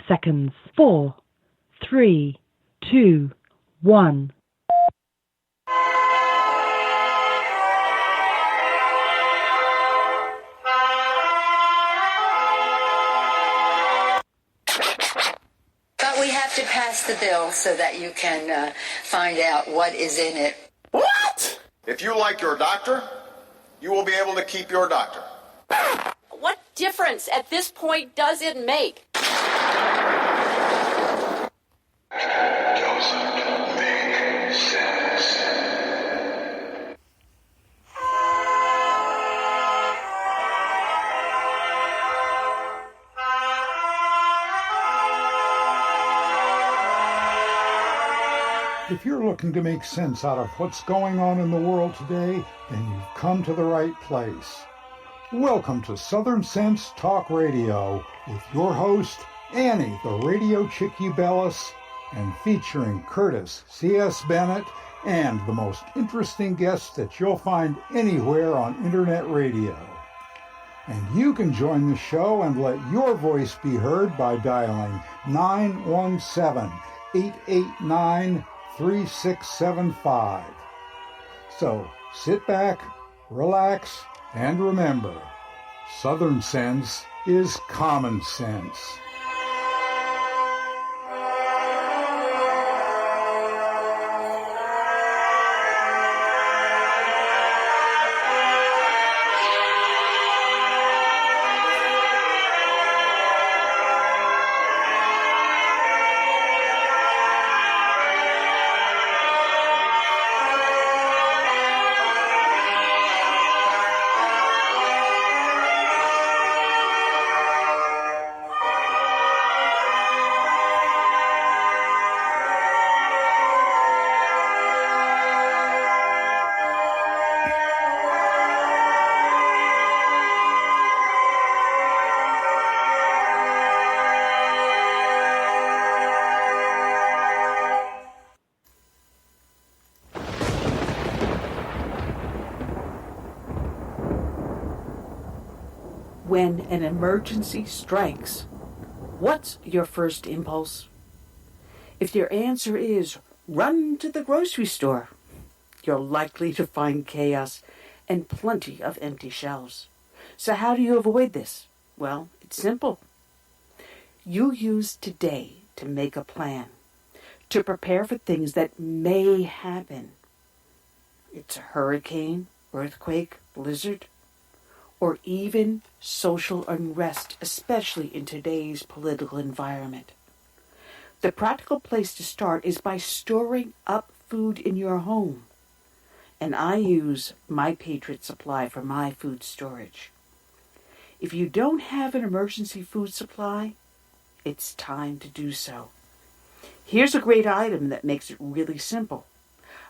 seconds. 4, 3, 2, 1. But we have to pass the bill so that you can find out what is in it. What? If you like your doctor, you will be able to keep your doctor. What difference at this point does it make? Doesn't make sense. If you're looking to make sense out of what's going on in the world today, then you've come to the right place. Welcome to Southern Sense Talk Radio with your host, Annie, the radio chick Ubelis, and featuring Curtis C.S. Bennett and the most interesting guests that you'll find anywhere on internet radio. And you can join the show and let your voice be heard by dialing 917-889-3675. So sit back, relax, and remember, Southern Sense is common sense. When an emergency strikes, what's your first impulse? If your answer is run to the grocery store, you're likely to find chaos and plenty of empty shelves. So how do you avoid this? Well, it's simple. You use today to make a plan, to prepare for things that may happen. It's a hurricane, earthquake, blizzard, or even social unrest, especially in today's political environment. The practical place to start is by storing up food in your home. And I use My Patriot Supply for my food storage. If you don't have an emergency food supply, it's time to do so. Here's a great item that makes it really simple.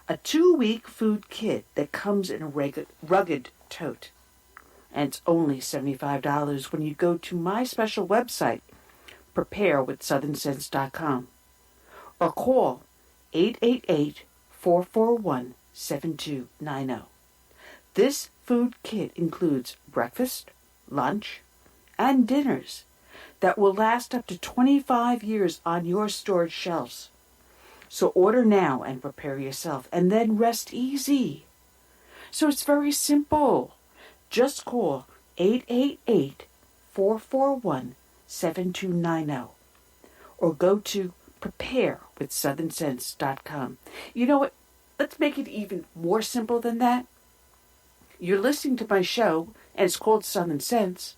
A 2-week food kit that comes in a rugged tote. And it's only $75 when you go to my special website, preparewithsouthernsense.com, or call 888-441-7290. This food kit includes breakfast, lunch, and dinners that will last up to 25 years on your storage shelves. So order now and prepare yourself, and then rest easy. So it's very simple. Just call 888-441-7290 or go to preparewithsouthernsense.com. You know what? Let's make it even more simple than that. You're listening to my show, and it's called Southern Sense,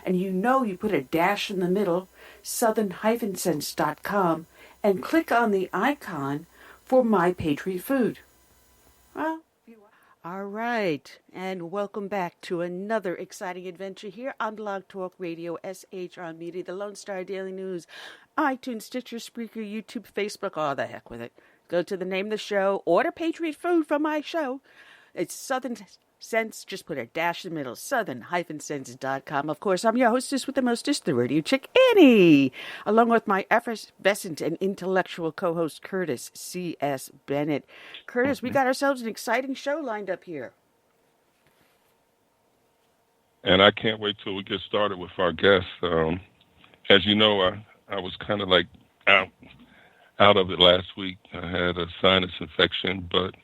and you know you put a dash in the middle, southern-sense.com, and click on the icon for My Patriot Food. Well, all right, and welcome back to another exciting adventure here on Blog Talk Radio, SSgt Media, the Lone Star Daily News, iTunes, Stitcher, Spreaker, YouTube, Facebook, all the heck with it. Go to the name of the show, order Patriot Food from my show. It's Southern Sense, just put a dash in the middle, southern-sense.com. Of course, I'm your hostess with the mostest, the radio chick, Annie, along with my effervescent and intellectual co-host, Curtis C.S. Bennett. Curtis, we got ourselves an exciting show lined up here. And I can't wait till we get started with our guests. As you know, I was kind of like out of it last week. I had a sinus infection, but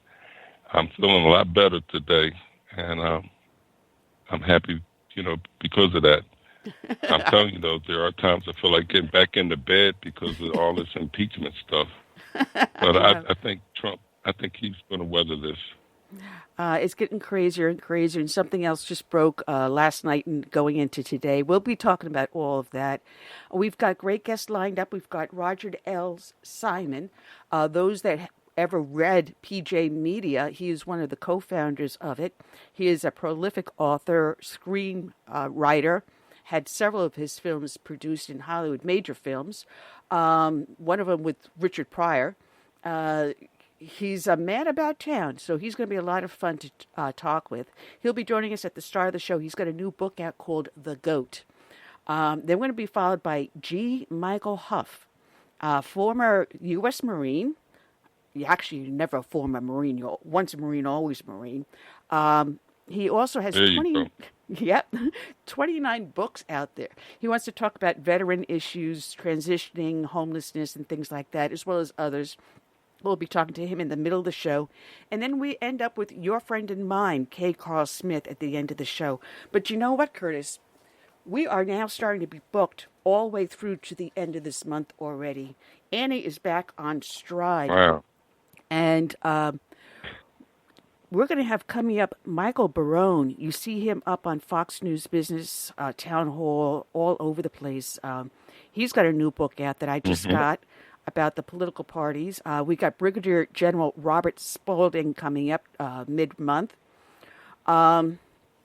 I'm feeling a lot better today, and I'm happy, because of that. I'm telling you, though, there are times I feel like getting back into bed because of all this impeachment stuff. But I think Trump, he's going to weather this. It's getting crazier and crazier, and something else just broke last night and going into today. We'll be talking about all of that. We've got great guests lined up. We've got Roger L. Simon. Those that ever read PJMedia, he is one of the co-founders of it. He is a prolific author, screenwriter, had several of his films produced in Hollywood, major films, one of them with Richard Pryor. He's a man about town, so he's going to be a lot of fun to talk with. He'll be joining us at the start of the show. He's got a new book out called The Goat. They're going to be followed by G. Michael Hopf, former U.S. Marine. Actually, never a former Marine. You're once a Marine, always a Marine. He also has 29 books out there. He wants to talk about veteran issues, transitioning, homelessness, and things like that, as well as others. We'll be talking to him in the middle of the show. And then we end up with your friend and mine, K. Carl Smith, at the end of the show. But you know what, Curtis? We are now starting to be booked all the way through to the end of this month already. Annie is back on stride. Wow. And we're going to have coming up Michael Barone. You see him up on Fox News Business, Town Hall, all over the place. He's got a new book out that I just got about the political parties. We got Brigadier General Robert Spaulding coming up mid-month.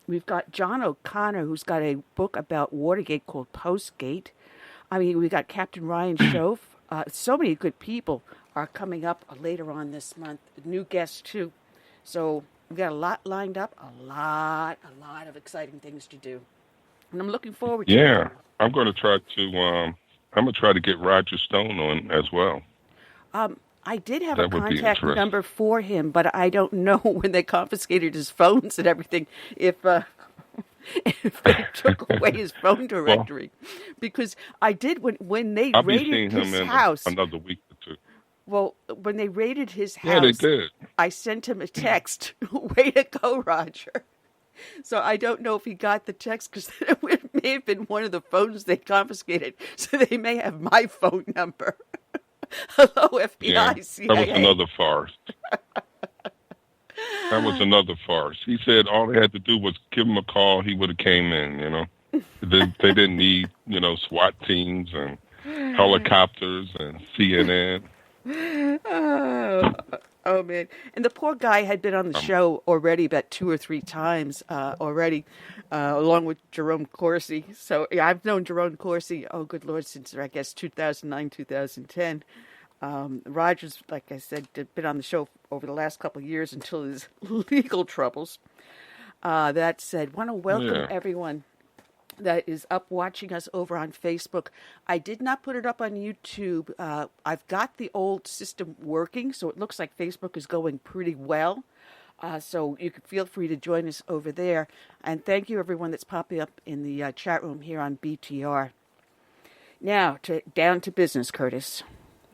We've got John O'Connor, who's got a book about Watergate called Postgate. I mean, we got Captain Ryan Schoaf. So many good people are coming up later on this month. New guests, too. So we've got a lot lined up, a lot of exciting things to do. And I'm looking forward to it. Yeah, I'm going to try to get Roger Stone on as well. I did have a contact number for him, but I don't know when they confiscated his phones and everything, if they took away his phone directory. Because I did when they raided his house. Another week or two. Well, when they raided his house, yeah, they did. I sent him a text. Way to go, Roger. So I don't know if he got the text because it may have been one of the phones they confiscated. So they may have my phone number. Hello, FBI, CIA. That was another farce. He said all they had to do was give him a call. He would have came in, They didn't need, SWAT teams and helicopters and CNN. Oh, man. And the poor guy had been on the show already about 2 or 3 times already, along with Jerome Corsi. So yeah, I've known Jerome Corsi, oh, good Lord, since, I guess, 2009, 2010. Roger's, like I said, been on the show over the last couple of years until his legal troubles. That said, want to welcome everyone that is up watching us over on Facebook. I did not put it up on YouTube. I've got the old system working, so it looks like Facebook is going pretty well. So you can feel free to join us over there. And thank you, everyone that's popping up in the chat room here on BTR. Now, down to business, Curtis.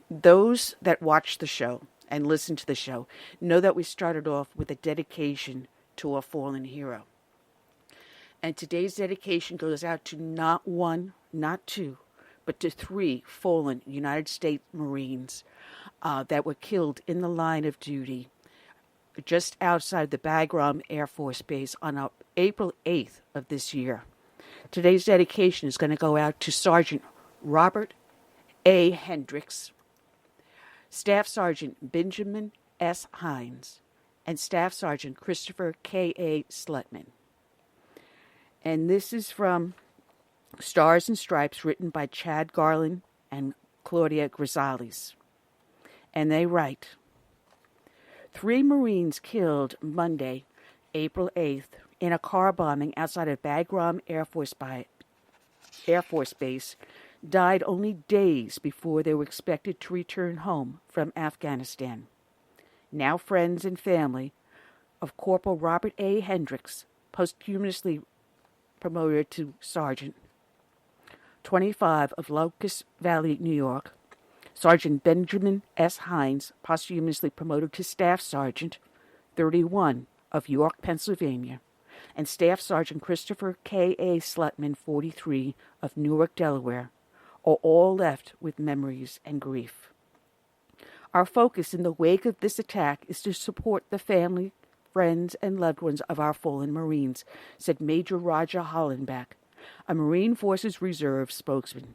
Those that watch the show and listen to the show know that we started off with a dedication to a fallen hero. And today's dedication goes out to not 1, not 2, but to 3 fallen United States Marines that were killed in the line of duty just outside the Bagram Air Force Base on April 8th of this year. Today's dedication is going to go out to Sergeant Robert A. Hendriks, Staff Sergeant Benjamin S. Hines, and Staff Sergeant Christopher K.A. Slutman. And this is from Stars and Stripes, written by Chad Garland and Claudia Grisales. And they write, 3 Marines killed Monday, April 8th, in a car bombing outside of Bagram Air Force Base, died only days before they were expected to return home from Afghanistan. Now friends and family of Corporal Robert A. Hendriks, posthumously promoted to sergeant, 25 of Locust Valley, New York, Sergeant Benjamin S. Hines, posthumously promoted to Staff Sergeant, 31 of York, Pennsylvania, and Staff Sergeant Christopher K. A. Slutman, 43 of Newark, Delaware, are all left with memories and grief. Our focus in the wake of this attack is to support the family, friends, and loved ones of our fallen Marines, said Major Roger Hollenbach, a Marine Forces Reserve spokesman.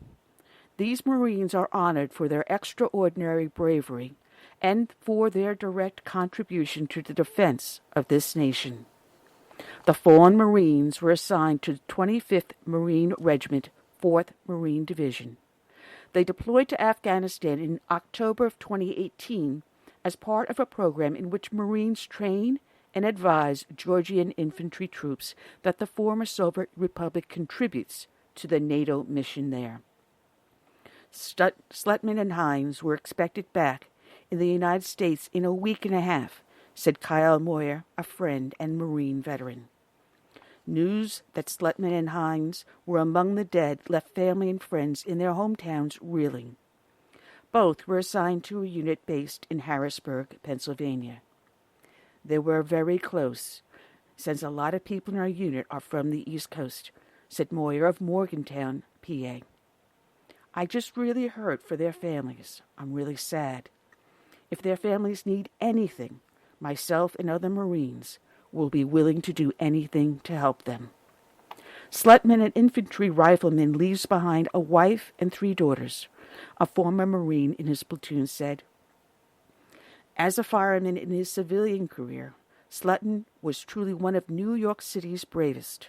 These Marines are honored for their extraordinary bravery and for their direct contribution to the defense of this nation. The fallen Marines were assigned to the 25th Marine Regiment, 4th Marine Division. They deployed to Afghanistan in October of 2018 as part of a program in which Marines train and advise Georgian infantry troops that the former Soviet Republic contributes to the NATO mission there. Slutman and Hines were expected back in the United States in a week and a half, said Kyle Moyer, a friend and Marine veteran. News that Slutman and Hines were among the dead left family and friends in their hometowns reeling. Both were assigned to a unit based in Harrisburg, Pennsylvania. They were very close, since a lot of people in our unit are from the East Coast, said Moyer of Morgantown, PA. I just really hurt for their families. I'm really sad. If their families need anything, myself and other Marines will be willing to do anything to help them. Slutman, an infantry rifleman, leaves behind a wife and 3 daughters, a former Marine in his platoon said. As a fireman in his civilian career, Slutman was truly one of New York City's bravest.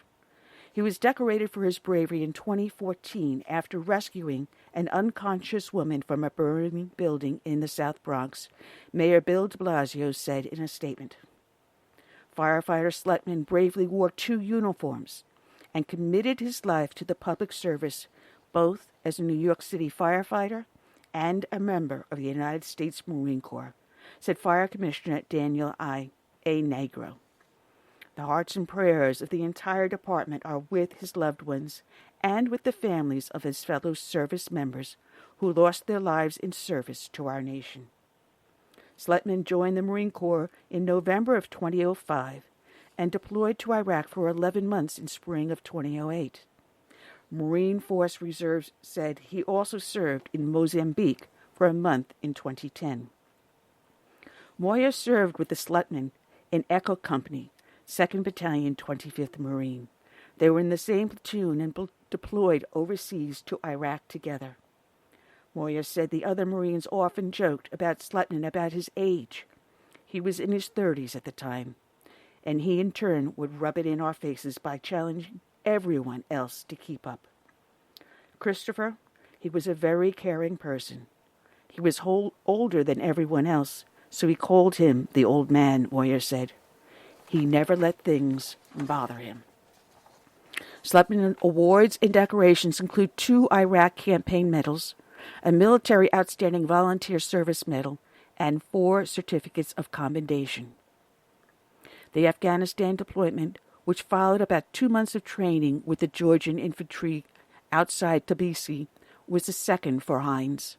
He was decorated for his bravery in 2014 after rescuing an unconscious woman from a burning building in the South Bronx, Mayor Bill de Blasio said in a statement. Firefighter Slutman bravely wore 2 uniforms and committed his life to the public service, both as a New York City firefighter and a member of the United States Marine Corps, said Fire Commissioner Daniel A. Negro. The hearts and prayers of the entire department are with his loved ones and with the families of his fellow service members who lost their lives in service to our nation. Slutman joined the Marine Corps in November of 2005 and deployed to Iraq for 11 months in spring of 2008. Marine Force Reserve said he also served in Mozambique for a month in 2010. Moyer served with the Slutman in Echo Company, 2nd Battalion, 25th Marine. They were in the same platoon and deployed overseas to Iraq together. Moyer said the other Marines often joked about Slutman about his age. He was in his 30s at the time, and he in turn would rub it in our faces by challenging everyone else to keep up. Christopher, he was a very caring person. He was older than everyone else, so he called him the old man, Moyer said. He never let things bother him. Slutman awards and decorations include 2 Iraq campaign medals, a Military Outstanding Volunteer Service Medal, and 4 certificates of commendation. The Afghanistan deployment, which followed about 2 months of training with the Georgian infantry outside Tbilisi, was the second for Hines.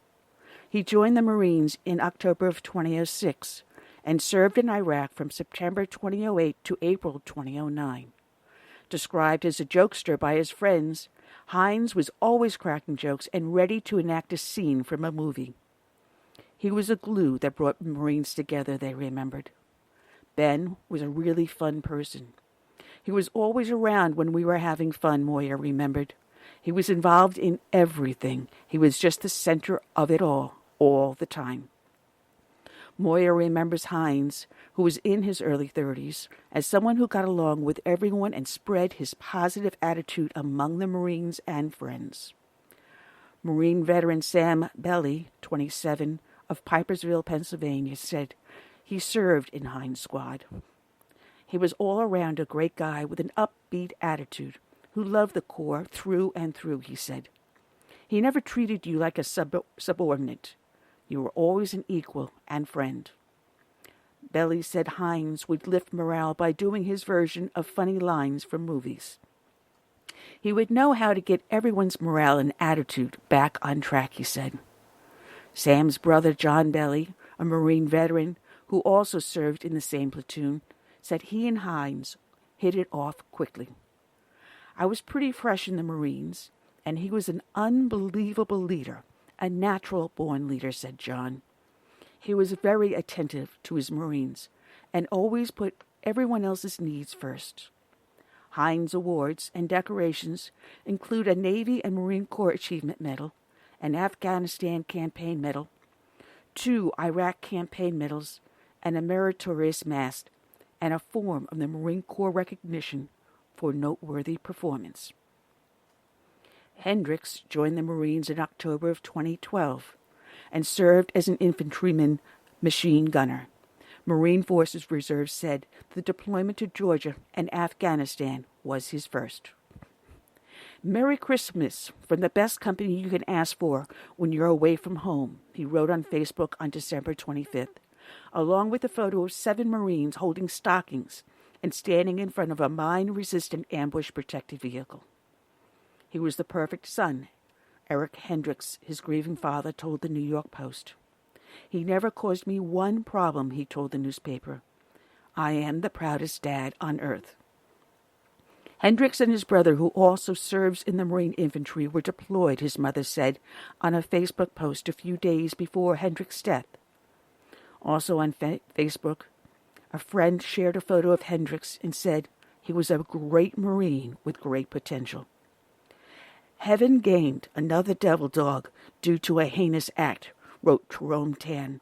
He joined the Marines in October of 2006 and served in Iraq from September 2008 to April 2009. Described as a jokester by his friends, Hines was always cracking jokes and ready to enact a scene from a movie. He was a glue that brought Marines together, they remembered. Ben was a really fun person. He was always around when we were having fun, Moyer remembered. He was involved in everything. He was just the center of it all the time. Moyer remembers Hines, who was in his early 30s, as someone who got along with everyone and spread his positive attitude among the Marines and friends. Marine veteran Sam Belly, 27, of Pipersville, Pennsylvania, said he served in Hines' squad. He was all around a great guy with an upbeat attitude who loved the Corps through and through, he said. He never treated you like a subordinate. You were always an equal and friend. Belly said Hines would lift morale by doing his version of funny lines from movies. He would know how to get everyone's morale and attitude back on track, he said. Sam's brother, John Belly, a Marine veteran who also served in the same platoon, said he and Hines hit it off quickly. I was pretty fresh in the Marines, and he was an unbelievable leader, a natural-born leader, said John. He was very attentive to his Marines and always put everyone else's needs first. Hines awards and decorations include a Navy and Marine Corps Achievement Medal, an Afghanistan Campaign Medal, 2 Iraq Campaign Medals, and a Meritorious Mast, and a form of the Marine Corps recognition for noteworthy performance. Hendriks joined the Marines in October of 2012 and served as an infantryman machine gunner. Marine Forces Reserve said the deployment to Georgia and Afghanistan was his first. Merry Christmas from the best company you can ask for when you're away from home, he wrote on Facebook on December 25th, along with a photo of 7 Marines holding stockings and standing in front of a mine-resistant ambush-protected vehicle. He was the perfect son, Eric Hendriks, his grieving father, told the New York Post. He never caused me one problem, he told the newspaper. I am the proudest dad on earth. Hendriks and his brother, who also serves in the Marine Infantry, were deployed, his mother said on a Facebook post a few days before Hendriks' death. Also on Facebook, a friend shared a photo of Hendriks and said he was a great Marine with great potential. Heaven gained another devil dog due to a heinous act, wrote Jerome Tan,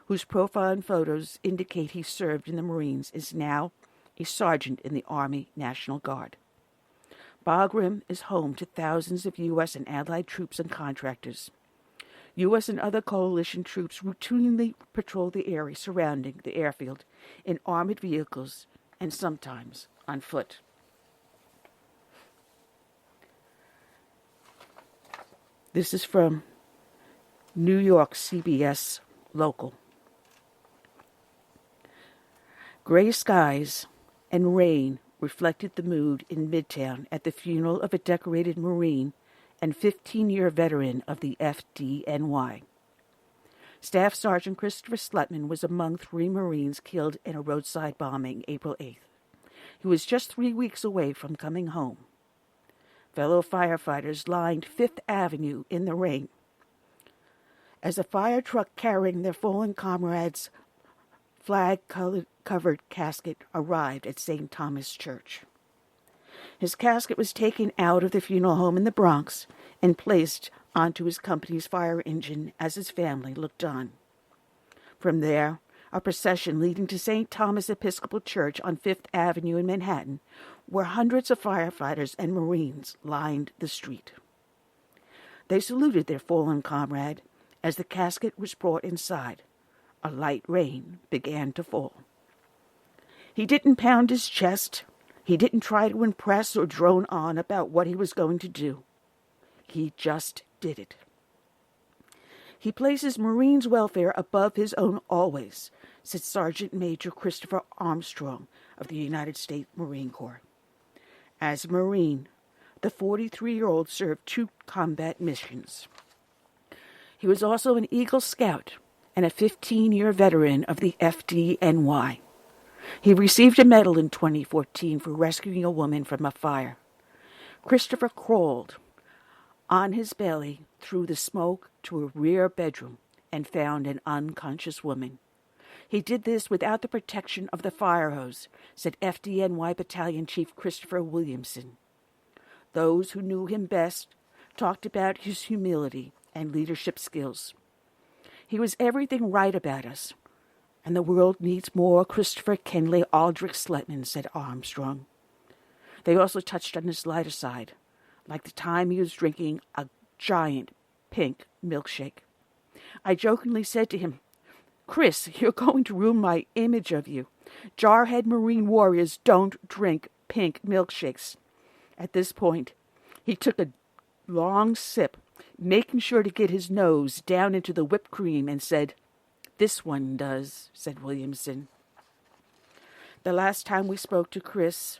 whose profile and photos indicate he served in the Marines, is now a sergeant in the Army National Guard. Bagram is home to thousands of U.S. and Allied troops and contractors. U.S. and other coalition troops routinely patrol the area surrounding the airfield in armored vehicles and sometimes on foot. This is from New York CBS Local. Gray skies and rain reflected the mood in Midtown at the funeral of a decorated Marine and 15-year veteran of the FDNY. Staff Sergeant Christopher Slutman was among 3 Marines killed in a roadside bombing April 8th. He was just 3 weeks away from coming home. Fellow firefighters lined Fifth Avenue in the rain as a fire truck carrying their fallen comrade's flag-covered casket arrived at St. Thomas Church. His casket was taken out of the funeral home in the Bronx and placed onto his company's fire engine as his family looked on. From there, a procession leading to St. Thomas Episcopal Church on Fifth Avenue in Manhattan, where hundreds of firefighters and Marines lined the street. They saluted their fallen comrade as the casket was brought inside. A light rain began to fall. He didn't pound his chest. He didn't try to impress or drone on about what he was going to do. He just did it. He places Marines' welfare above his own always, said Sergeant Major Christopher Armstrong of the United States Marine Corps. As a Marine, the 43-year-old served 2 combat missions. He was also an Eagle Scout and a 15-year veteran of the FDNY. He received a medal in 2014 for rescuing a woman from a fire. Christopher crawled on his belly through the smoke to a rear bedroom and found an unconscious woman. He did this without the protection of the fire hose, said FDNY Battalion Chief Christopher Williamson. Those who knew him best talked about his humility and leadership skills. He was everything right about us, and the world needs more Christopher Kenley Aldrich Slutman, said Armstrong. They also touched on his lighter side, like the time he was drinking a giant pink milkshake. I jokingly said to him, Chris, you're going to ruin my image of you. Jarhead Marine warriors don't drink pink milkshakes. At this point, he took a long sip, making sure to get his nose down into the whipped cream, and said, This one does, said Williamson. The last time we spoke to Chris,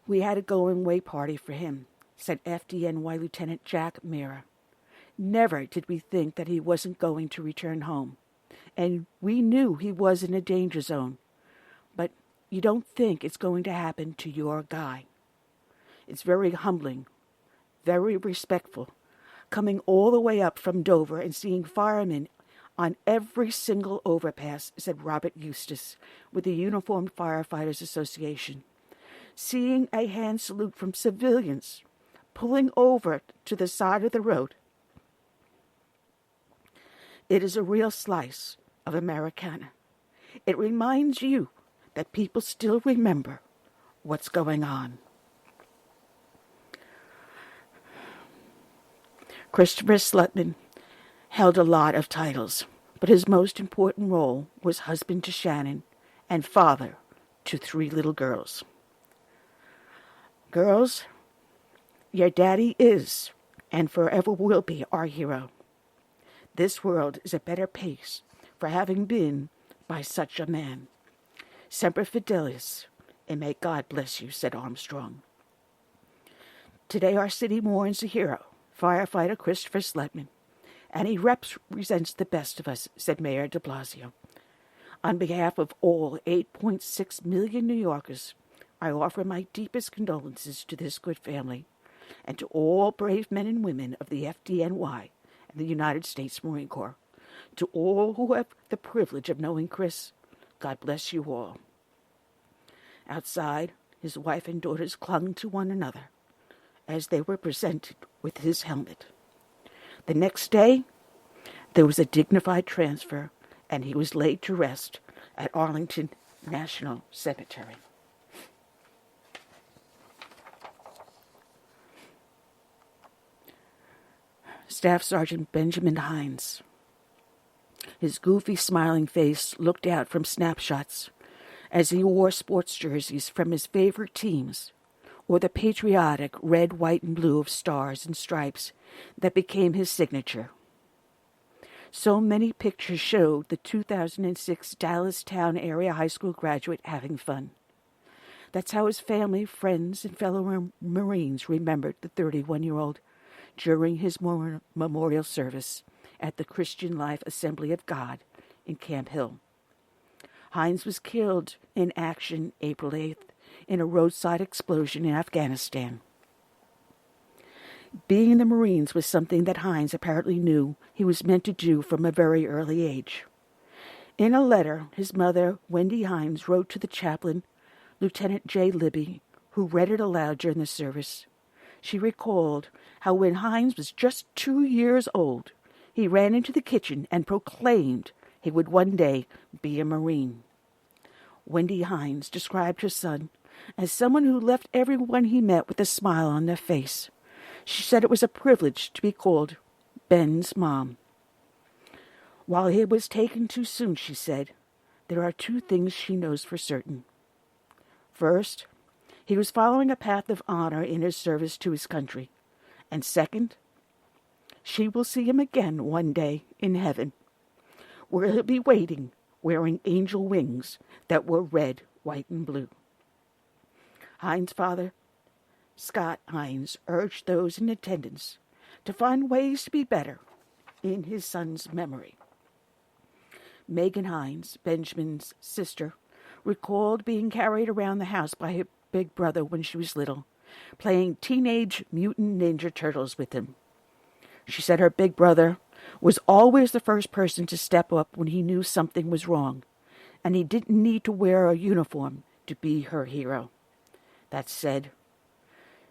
we had a going-away party for him. said FDNY Lieutenant Jack Mira. Never did we think that he wasn't going to return home. And we knew he was in a danger zone. But you don't think it's going to happen to your guy. It's very humbling, very respectful, coming all the way up from Dover and seeing firemen on every single overpass, said Robert Eustace with the Uniformed Firefighters Association. Seeing a hand salute from civilians pulling over to the side of the road. It is a real slice of Americana. It reminds you that people still remember what's going on. Christopher Slutman held a lot of titles, but his most important role was husband to Shannon and father to 3 little girls. Girls, your daddy is and forever will be our hero. This world is a better place for having been by such a man. Semper Fidelis, and may God bless you, said Armstrong. Today our city mourns a hero, firefighter Christopher Slutman, and he represents the best of us, said Mayor de Blasio. On behalf of all 8.6 million New Yorkers, I offer my deepest condolences to this good family and to all brave men and women of the FDNY and the United States Marine Corps. To all who have the privilege of knowing Chris, God bless you all. Outside, his wife and daughters clung to one another as they were presented with his helmet. The next day, there was a dignified transfer, and he was laid to rest at Arlington National Cemetery. Staff Sergeant Benjamin Hines. His goofy, smiling face looked out from snapshots as he wore sports jerseys from his favorite teams, or the patriotic red, white, and blue of stars and stripes that became his signature. So many pictures showed the 2006 Dallas Town Area High School graduate having fun. That's how his family, friends, and fellow Marines remembered the 31-year-old during his memorial service at the Christian Life Assembly of God in Camp Hill. Hines was killed in action April 8th in a roadside explosion in Afghanistan. Being in the Marines was something that Hines apparently knew he was meant to do from a very early age. In a letter, his mother, Wendy Hines, wrote to the chaplain, Lieutenant J. Libby, who read it aloud during the service. She recalled how when Hines was just 2 years old, he ran into the kitchen and proclaimed he would one day be a Marine. Wendy Hines described her son as someone who left everyone he met with a smile on their face. She said it was a privilege to be called Ben's mom. While he was taken too soon, she said, there are 2 things she knows for certain. First, he was following a path of honor in his service to his country. And second, she will see him again one day in heaven, where he'll be waiting, wearing angel wings that were red, white, and blue. Hines' father, Scott Hines, urged those in attendance to find ways to be better in his son's memory. Megan Hines, Benjamin's sister, recalled being carried around the house by her big brother when she was little, playing Teenage Mutant Ninja Turtles with him. She said her big brother was always the first person to step up when he knew something was wrong, and he didn't need to wear a uniform to be her hero. That said,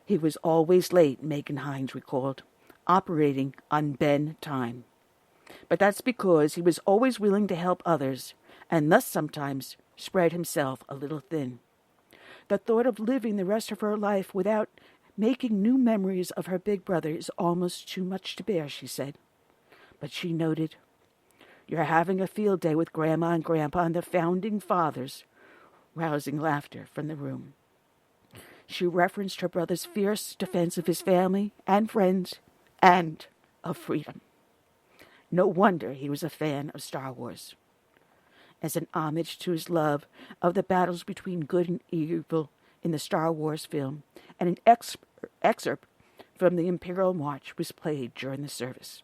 he was always late, Megan Hines recalled, operating on Ben time. But that's because he was always willing to help others, and thus sometimes spread himself a little thin. The thought of living the rest of her life without making new memories of her big brother is almost too much to bear, she said. But she noted, you're having a field day with Grandma and Grandpa and the founding fathers, rousing laughter from the room. She referenced her brother's fierce defense of his family and friends and of freedom. No wonder he was a fan of Star Wars. As an homage to his love of the battles between good and evil in the Star Wars film, and an excerpt from the Imperial March was played during the service.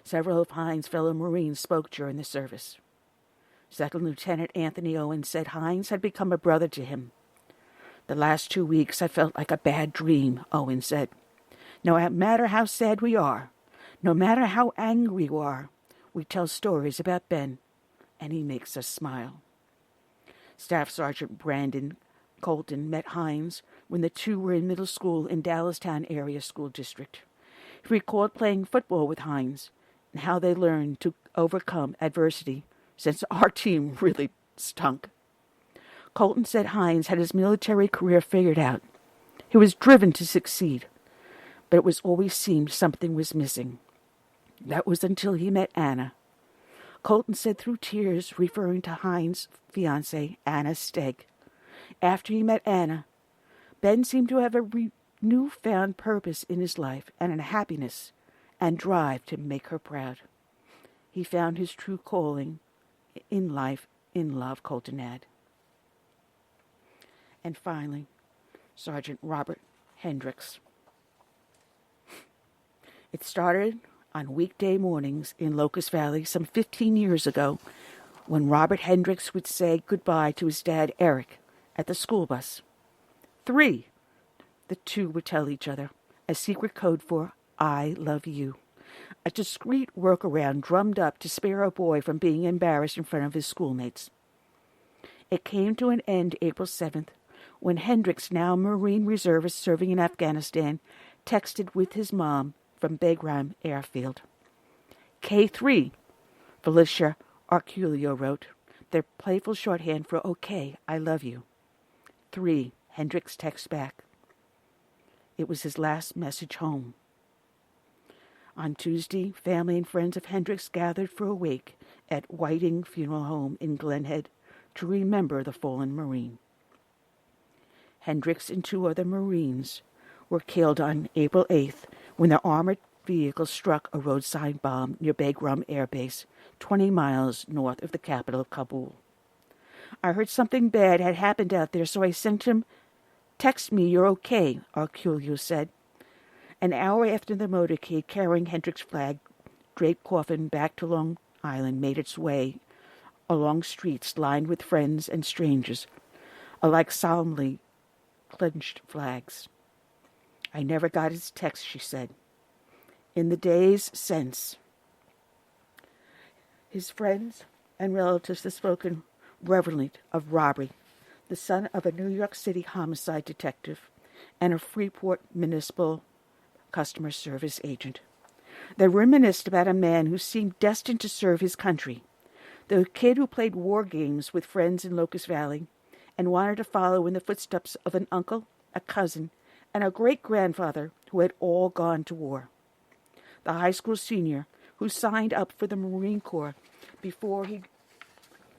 Several of Hines' fellow Marines spoke during the service. Second Lieutenant Anthony Owens said Hines had become a brother to him. "The last 2 weeks I felt like a bad dream," Owens said. "No matter how sad we are, no matter how angry we are, we tell stories about Ben, and he makes us smile." Staff Sergeant Brandon Colton met Hines when the two were in middle school in Dallastown Area School District. He recalled playing football with Hines and how they learned to overcome adversity, since our team really stunk. Colton said Hines had his military career figured out. He was driven to succeed, but it was always seemed something was missing. That was until he met Anna. Colton said through tears, referring to Hines' fiancée, Anna Stegg. After he met Anna, Ben seemed to have a newfound purpose in his life and a happiness and drive to make her proud. He found his true calling in life, in love, Colton had. And finally, Sergeant Robert Hendriks. It started on weekday mornings in Locust Valley some 15 years ago when Robert Hendriks would say goodbye to his dad, Eric, at the school bus. 3, the two would tell each other, a secret code for "I love you," a discreet workaround drummed up to spare a boy from being embarrassed in front of his schoolmates. It came to an end April 7th, when Hendriks, now Marine reservist serving in Afghanistan, texted with his mom from Bagram Airfield. K3, Felicia Arculio wrote, their playful shorthand for "Okay, I love you." 3, Hendriks texts back. It was his last message home. On Tuesday, family and friends of Hendriks gathered for a wake at Whiting Funeral Home in Glenhead to remember the fallen Marine. Hendriks and 2 other Marines were killed on April 8th when their armored vehicle struck a roadside bomb near Bagram Air Base, 20 miles north of the capital of Kabul. "I heard something bad had happened out there, so I sent him. Text me you're okay," Arculio said. An hour after the motorcade carrying Hendriks' flag draped coffin back to Long Island made its way along streets lined with friends and strangers, alike solemnly clenched flags. "I never got his text," she said. In the days since, his friends and relatives have spoken reverently of Robert, the son of a New York City homicide detective and a Freeport municipal customer service agent. They reminisced about a man who seemed destined to serve his country, the kid who played war games with friends in Locust Valley and wanted to follow in the footsteps of an uncle, a cousin, and a great-grandfather who had all gone to war. The high school senior who signed up for the Marine Corps before he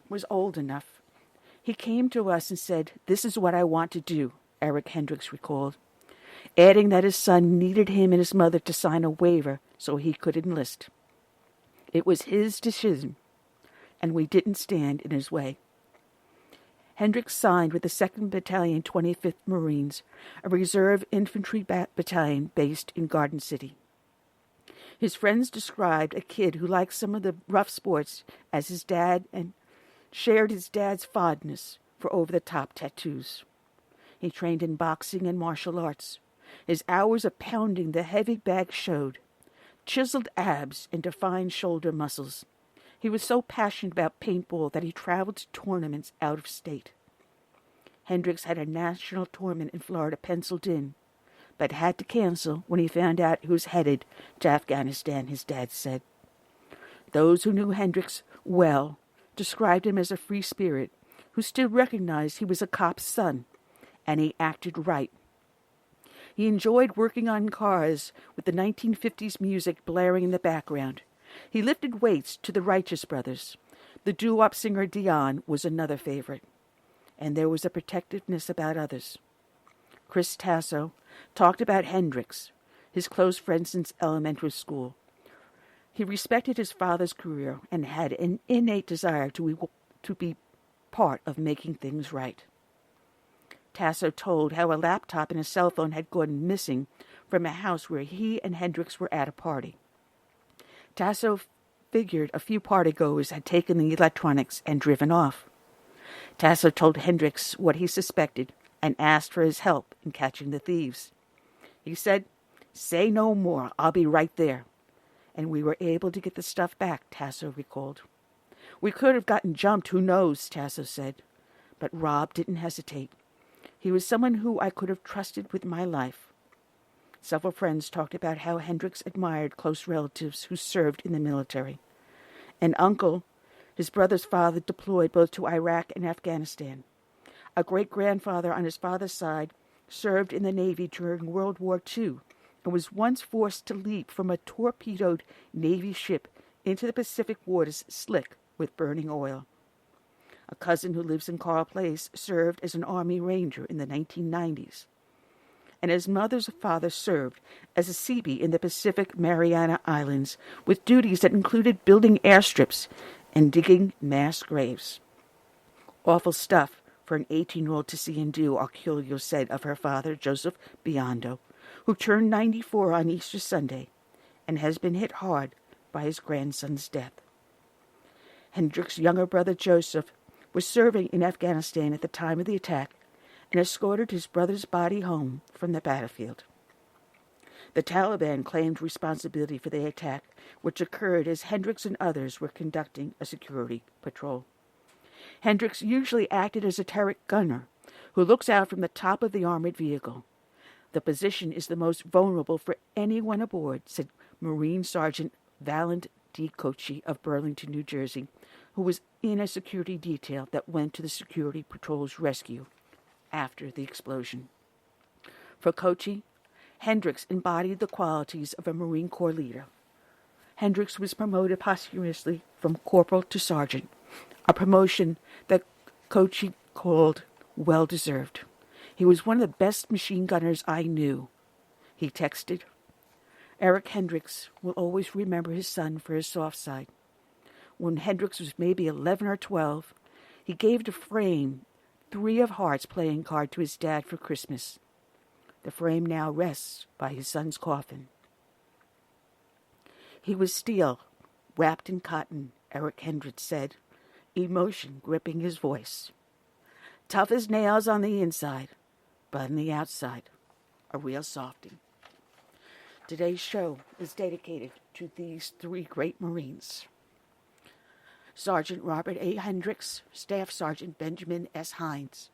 was old enough. He came to us and said, "This is what I want to do," Eric Hendriks recalled, adding that his son needed him and his mother to sign a waiver so he could enlist. It was his decision, and we didn't stand in his way. Hendriks signed with the 2nd Battalion, 25th Marines, a reserve infantry battalion based in Garden City. His friends described a kid who liked some of the rough sports as his dad and shared his dad's fondness for over-the-top tattoos. He trained in boxing and martial arts. His hours of pounding the heavy bag showed chiseled abs and defined shoulder muscles. He was so passionate about paintball that he traveled to tournaments out of state. Hendriks had a national tournament in Florida penciled in, but had to cancel when he found out he was headed to Afghanistan, his dad said. Those who knew Hendriks well described him as a free spirit who still recognized he was a cop's son, and he acted right. He enjoyed working on cars with the 1950s music blaring in the background. He lifted weights to the Righteous Brothers. The doo-wop singer Dion was another favorite. And there was a protectiveness about others. Chris Tasso talked about Hendriks, his close friend since elementary school. He respected his father's career and had an innate desire to be part of making things right. Tasso told how a laptop and a cell phone had gone missing from a house where he and Hendriks were at a party. Tasso figured a few partygoers had taken the electronics and driven off. Tasso told Hendriks what he suspected and asked for his help in catching the thieves. He said, "Say no more, I'll be right there." And we were able to get the stuff back, Tasso recalled. "We could have gotten jumped, who knows," Tasso said. But Rob didn't hesitate. He was someone who I could have trusted with my life. Several friends talked about how Hendriks admired close relatives who served in the military. An uncle, his brother's father, deployed both to Iraq and Afghanistan. A great-grandfather on his father's side served in the Navy during World War II and was once forced to leap from a torpedoed Navy ship into the Pacific waters slick with burning oil. A cousin who lives in Carl Place served as an Army Ranger in the 1990s. And his mother's father served as a Seabee in the Pacific Mariana Islands with duties that included building airstrips and digging mass graves. Awful stuff for an 18-year-old to see and do, Arculio said of her father, Joseph Biondo, who turned 94 on Easter Sunday and has been hit hard by his grandson's death. Hendriks' younger brother, Joseph, was serving in Afghanistan at the time of the attack and escorted his brother's body home from the battlefield. The Taliban claimed responsibility for the attack, which occurred as Hendriks and others were conducting a security patrol. Hendriks usually acted as a turret gunner who looks out from the top of the armored vehicle. The position is the most vulnerable for anyone aboard, said Marine Sergeant Valant D. Kochi of Burlington, New Jersey, who was in a security detail that went to the security patrol's rescue after the explosion. For Kochi, Hendriks embodied the qualities of a Marine Corps leader. Hendriks was promoted posthumously from corporal to sergeant, a promotion that Kochi called well-deserved. He was one of the best machine gunners I knew. He texted, "Eric Hendriks will always remember his son for his soft side. When Hendriks was maybe 11 or 12, he gave to frame 3 of hearts playing card to his dad for Christmas. The frame now rests by his son's coffin." He was steel, wrapped in cotton, Eric Hendriks said, emotion gripping his voice. Tough as nails on the inside, but on the outside, a real softie. Today's show is dedicated to these 3 great Marines. Sergeant Robert A. Hendriks, Staff Sergeant Benjamin S. Hines,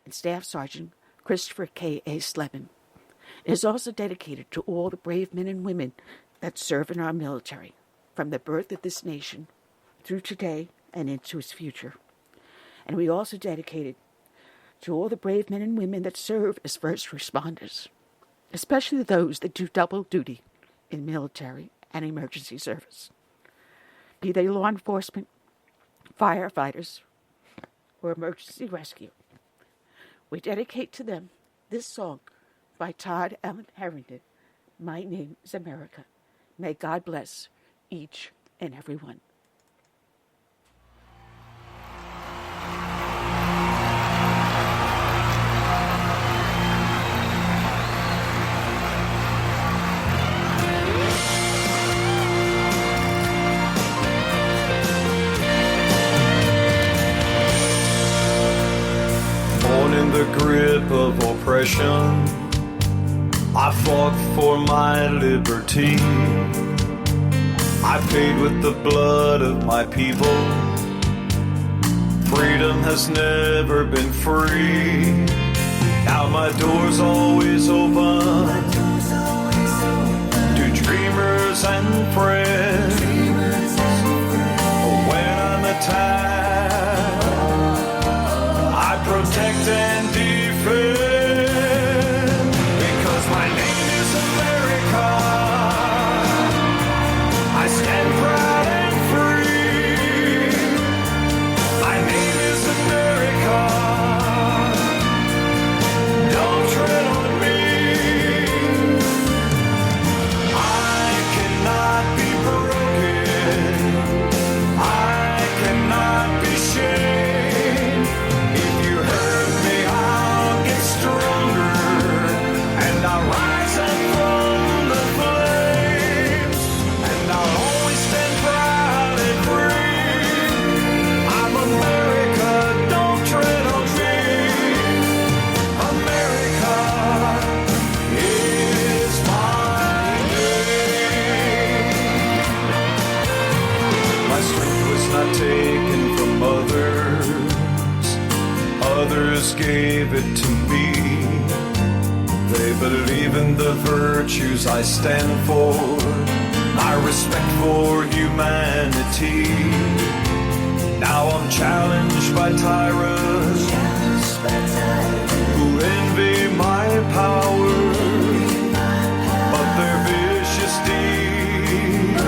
and Staff Sergeant Christopher K. A. Slutman. It is also dedicated to all the brave men and women that serve in our military, from the birth of this nation through today and into its future. And we also dedicate it to all the brave men and women that serve as first responders, especially those that do double duty in military and emergency service. Be they law enforcement, firefighters, or emergency rescue. We dedicate to them this song by Todd Allen Harrington, "My Name is America." May God bless each and every one. Born in the grip of oppression, I fought for my liberty. I paid with the blood of my people. Freedom has never been free. Now my door's always open to dreamers and friends. When I'm attacked, I protect and defend. Because my name is America. I stand proud and free. My name is America. Don't tread on me. I cannot be broken. strength was not taken from others. Others gave it to me. They believe in the virtues I stand for. My respect for humanity. Now I'm challenged by tyrants who envy my power, but their vicious deeds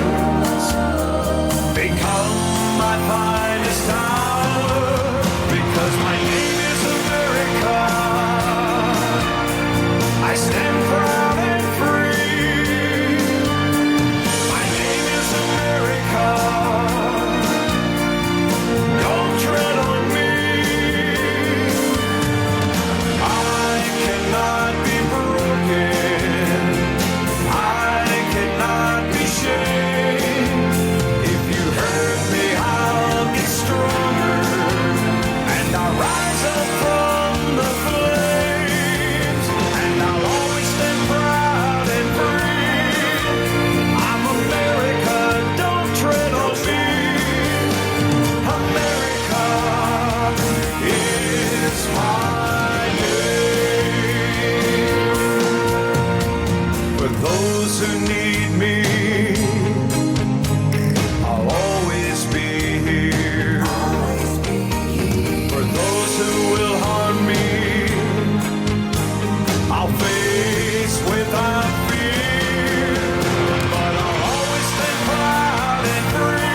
become my finest hour. Because my name is America, I stand proud and free. My name is America. Don't tread on me. I cannot be broken. I cannot be shamed. If you hurt me, I'll get stronger, and I'll rise up from the flames, and I'll always stand proud and free. I'm America, don't tread on me. America is my name. For those who need me, I'll always be here. For those who will harm me, I'll face without fear. But I'll always stay proud and free.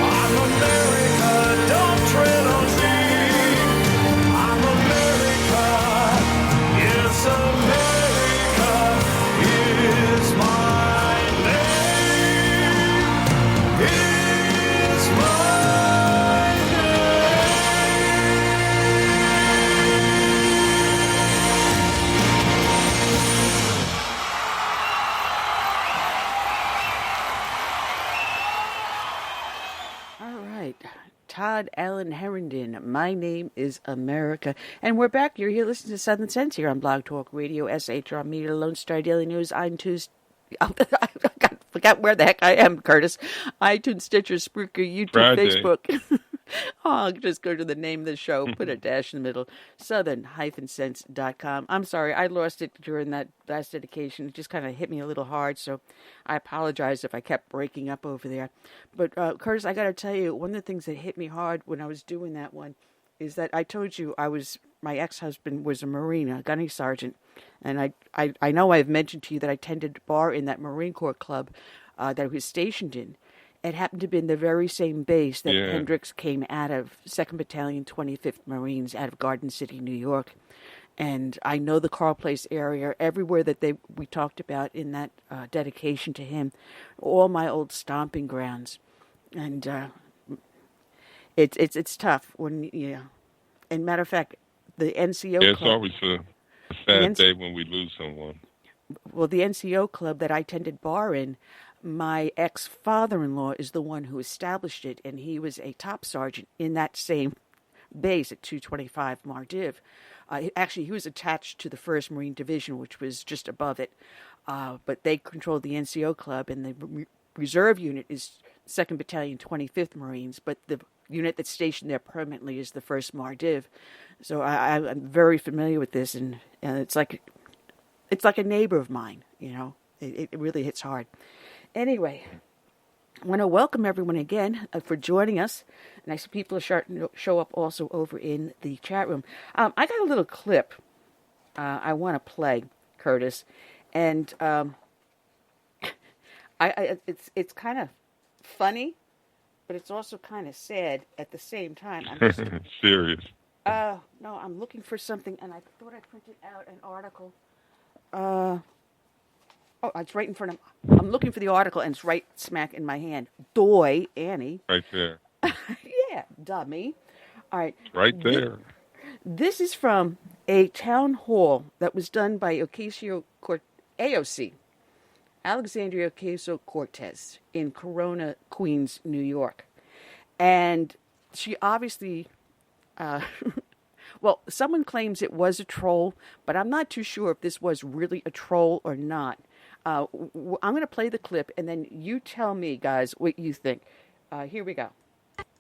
I'm America, don't tread on me. I'm America, yes, America is my name. Is my All right. Todd Allen Herndon, My Name is America. And we're back. You're here listening to Southern Sense here on Blog Talk Radio, SSgt Media, Lone Star Daily News, iTunes. I forgot where the heck I am, Curtis. iTunes, Stitcher, Spreaker, YouTube, Friday. Facebook. I'll just go to the name of the show, put a dash in the middle, southern-sense.com. I'm sorry, I lost it during that last dedication. It just kind of hit me a little hard, so I apologize if I kept breaking up over there. But, Curtis, I got to tell you, one of the things that hit me hard when I was doing that one is that I told you my ex-husband was a Marine, a gunny sergeant, and I know I've mentioned to you that I tended bar in that Marine Corps club that I was stationed in. It happened to be in the very same base that Hendriks came out of, 2nd Battalion, 25th Marines, out of Garden City, New York. And I know the Carl Place area, everywhere that we talked about in that dedication to him, all my old stomping grounds. And it's tough when, and matter of fact, the NCO It's club, always a sad day when we lose someone. Well, the NCO club that I tended bar in, my ex-father-in-law is the one who established it, and he was a top sergeant in that same base at 225 Mardiv. Actually, he was attached to the 1st Marine Division, which was just above it, but they controlled the NCO club, and the reserve unit is 2nd Battalion, 25th Marines, but the unit that's stationed there permanently is the 1st Mardiv. So I'm very familiar with this, and it's like a neighbor of mine, It really hits hard. Anyway, I want to welcome everyone again for joining us. And I see people are starting to show up also over in the chat room. I got a little clip I want to play, Curtis. And it's kind of funny, but it's also kind of sad at the same time. I'm just, Serious. no, I'm looking for something, and I thought I printed out an article. It's right in front of. I'm looking for the article, and it's right smack in my hand. Doy, Annie. Right there. Yeah, dummy. All right. Right there. This is from a town hall that was done by AOC, Alexandria Ocasio-Cortez, in Corona, Queens, New York. And she obviously, well, someone claims it was a troll, but I'm not too sure if this was really a troll or not. I'm going to play the clip, and then you tell me, guys, what you think. Here we go.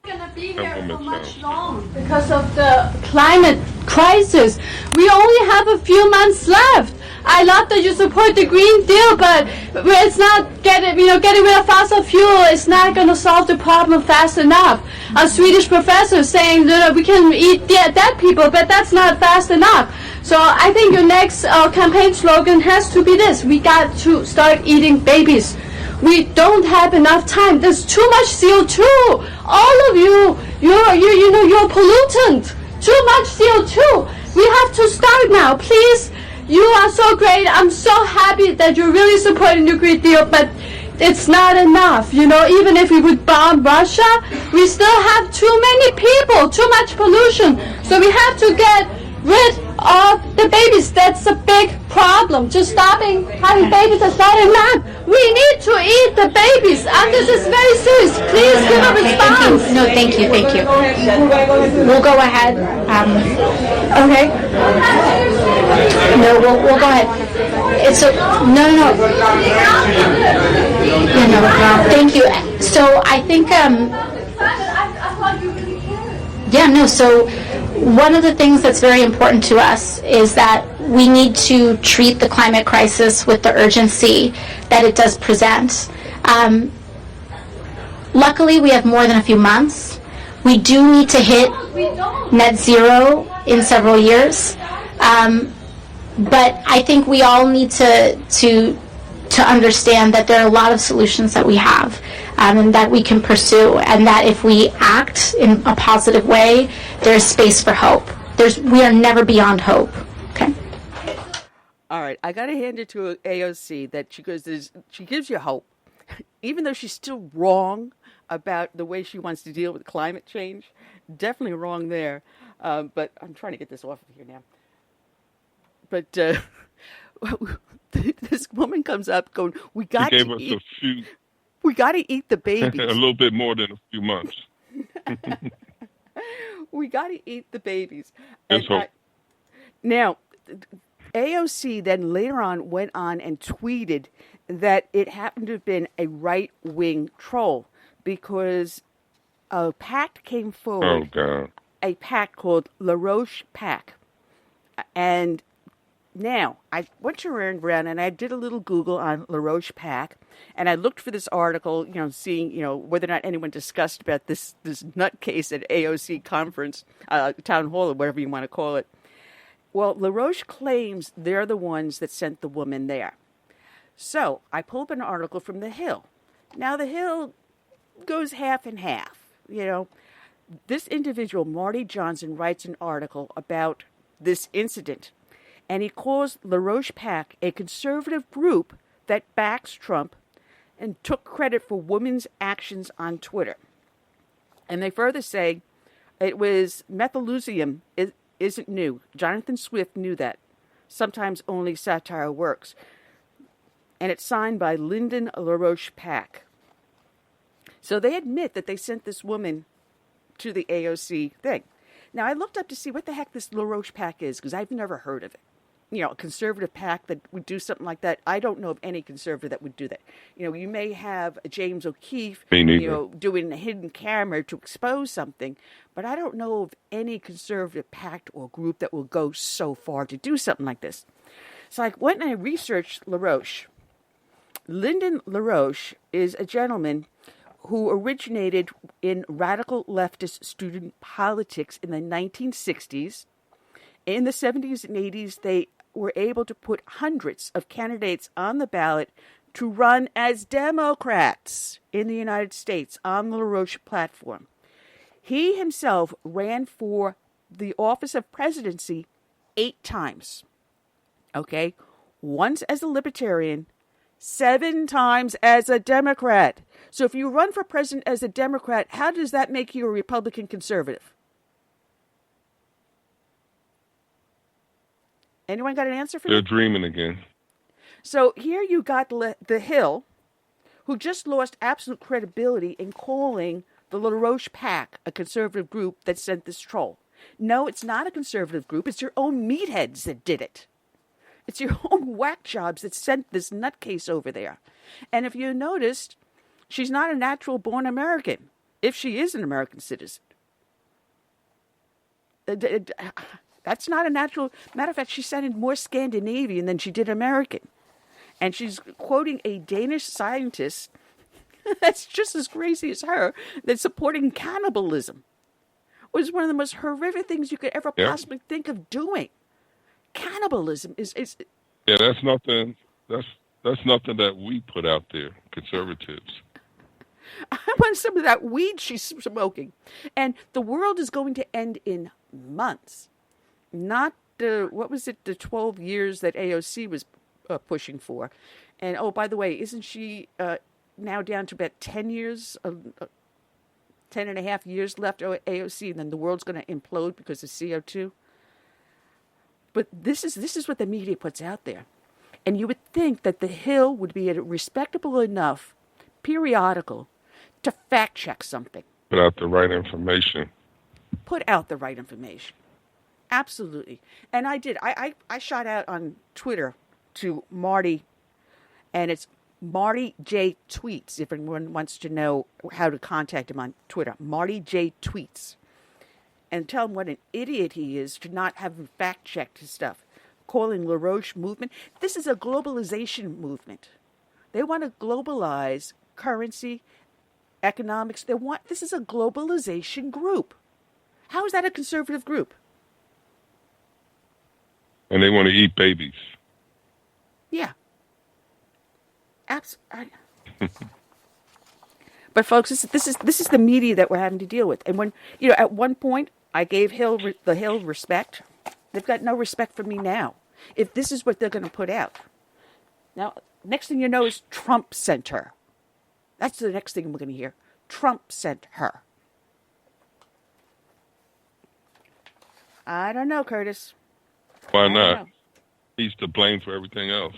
Going to be here for much long because of the climate crisis. We only have a few months left. I love that you support the Green Deal, but it's not getting rid of fossil fuel is not going to solve the problem fast enough. A Swedish professor saying that we can eat dead people, but that's not fast enough. So I think your next campaign slogan has to be this: we got to start eating babies. We don't have enough time. There's too much CO2. All of you're a pollutant. Too much CO2. We have to start now, please. You are so great. I'm so happy that you're really supporting the Green Deal, but it's not enough. Even if we would bomb Russia, we still have too many people, too much pollution. So we have to get rid of the babies. That's a big problem. Just stopping having babies is not enough. We need to eat the babies, and this is very serious. Please give a response. Thank you. We'll go ahead. Okay. No, we'll go ahead. It's no. Thank you. So I think So one of the things that's very important to us is that we need to treat the climate crisis with the urgency that it does present. Luckily, we have more than a few months. We do need to hit net zero in several years. But I think we all need to understand that there are a lot of solutions that we have and that we can pursue, and that if we act in a positive way, there's space for hope. We are never beyond hope. Okay. All right, I got to hand it to AOC that she gives you hope, even though she's still wrong about the way she wants to deal with climate change. Definitely wrong there. But I'm trying to get this off of here now. But this woman comes up going, we got to eat the babies. A little bit more than a few months. We got to eat the babies. Now, AOC then later on went on and tweeted that it happened to have been a right-wing troll because a pact came forward. Oh, God. A pact called La Roche Pact. And now, I went around and I did a little Google on La Roche Pact, and I looked for this article, seeing, whether or not anyone discussed about this nutcase at AOC conference, town hall, or whatever you want to call it. Well, La Roche claims they're the ones that sent the woman there. So I pulled up an article from The Hill. Now, The Hill goes half and half. This individual, Marty Johnson, writes an article about this incident. And he calls La Roche Pact a conservative group that backs Trump and took credit for women's actions on Twitter. And they further say it was methyleusium isn't new. Jonathan Swift knew that. Sometimes only satire works. And it's signed by Lyndon La Roche Pact. So they admit that they sent this woman to the AOC thing. Now, I looked up to see what the heck this La Roche Pact is, because I've never heard of it. A conservative pact that would do something like that. I don't know of any conservative that would do that. You may have James O'Keefe, doing a hidden camera to expose something, but I don't know of any conservative pact or group that will go so far to do something like this. So I went and I researched La Roche. Lyndon La Roche is a gentleman who originated in radical leftist student politics in the 1960s. In the 70s and 80s, they were able to put hundreds of candidates on the ballot to run as Democrats in the United States on the La Roche platform. He himself ran for the office of presidency 8 times. Okay? Once as a libertarian, 7 times as a Democrat. So if you run for president as a Democrat, how does that make you a Republican conservative? Anyone got an answer for me? They're dreaming again. So here you got The Hill, who just lost absolute credibility in calling the La Roche Pact a conservative group that sent this troll. No, it's not a conservative group. It's your own meatheads that did it. It's your own whack jobs that sent this nutcase over there. And if you noticed, she's not a natural born American. if she is an American citizen. That's not a natural... Matter of fact, she sounded more Scandinavian than she did American. And she's quoting a Danish scientist that's just as crazy as her, that's supporting cannibalism. It was one of the most horrific things you could ever possibly think of doing. Cannibalism is yeah, that's nothing that we put out there, conservatives. I want some of that weed she's smoking. And the world is going to end in months. Not the 12 years that AOC was pushing for. And, oh, by the way, isn't she now down to about 10 years, 10 and a half years left of AOC, and then the world's going to implode because of CO2? But this is what the media puts out there. And you would think that The Hill would be a respectable enough periodical to fact-check something. Put out the right information. Put out the right information. Absolutely. And I did. I shot out on Twitter to Marty, and it's Marty J. Tweets, if anyone wants to know how to contact him on Twitter. Marty J. Tweets. And tell him what an idiot he is to not have fact-checked his stuff. Calling LaRoche movement. This is a globalization movement. They want to globalize currency, economics. This is a globalization group. How is that a conservative group? And they want to eat babies. Yeah. But folks, this is the media that we're having to deal with. And when at one point I gave the Hill respect, they've got no respect for me now. If this is what they're going to put out, now next thing you know is Trump sent her. That's the next thing we're going to hear. Trump sent her. I don't know, Curtis. Why not? He's to blame for everything else.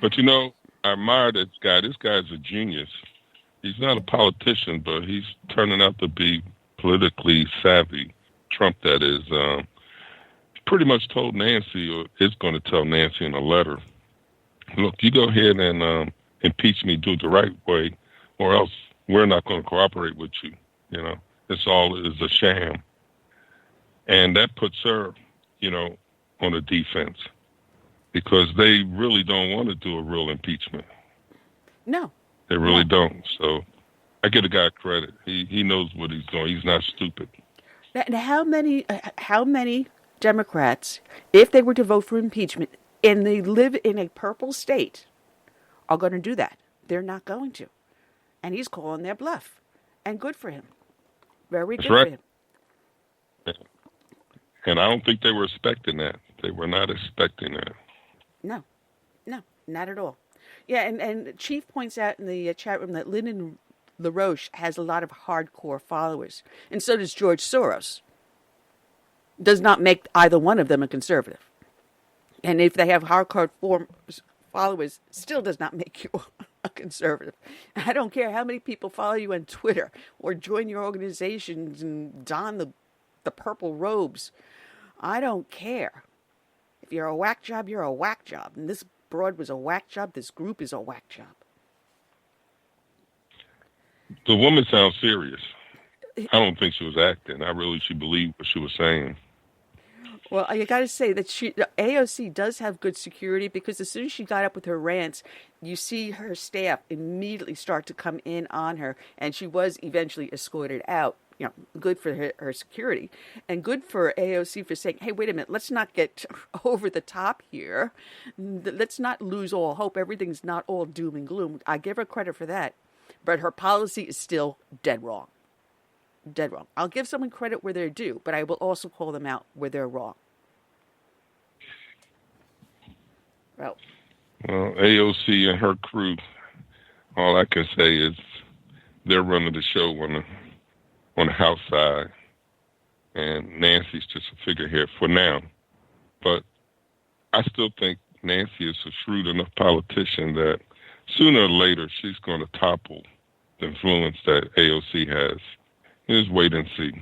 But I admire this guy. This guy's a genius. He's not a politician, but he's turning out to be politically savvy. Trump, that is. Pretty much told Nancy, or is going to tell Nancy in a letter, look, you go ahead and impeach me, do it the right way, or else we're not going to cooperate with you. This all is a sham. And that puts her, on the defense, because they really don't want to do a real impeachment. No. They really don't. So I give the guy credit. He knows what he's doing. He's not stupid. And how many Democrats, if they were to vote for impeachment and they live in a purple state, are going to do that? They're not going to. And he's calling their bluff. And good for him. Very good for him. Yeah. And I don't think they were expecting that. They were not expecting that. No, not at all. Yeah, and Chief points out in the chat room that Lyndon LaRoche has a lot of hardcore followers. And so does George Soros. Does not make either one of them a conservative. And if they have hardcore followers, still does not make you a conservative. I don't care how many people follow you on Twitter or join your organizations and don the purple robes. I don't care. If you're a whack job, you're a whack job. And this broad was a whack job. This group is a whack job. The woman sounds serious. I don't think she was acting. She believed what she was saying. Well, I got to say that AOC does have good security, because as soon as she got up with her rants, you see her staff immediately start to come in on her, and she was eventually escorted out. Good for her security, and good for AOC for saying, hey, wait a minute, let's not get over the top here. Let's not lose all hope. Everything's not all doom and gloom. I give her credit for that, but her policy is still dead wrong. Dead wrong. I'll give someone credit where they're due, but I will also call them out where they're wrong. Well, AOC and her crew, all I can say is they're running the show on the House side, and Nancy's just a figurehead for now. But I still think Nancy is a shrewd enough politician that sooner or later she's going to topple the influence that AOC has. Just wait and see.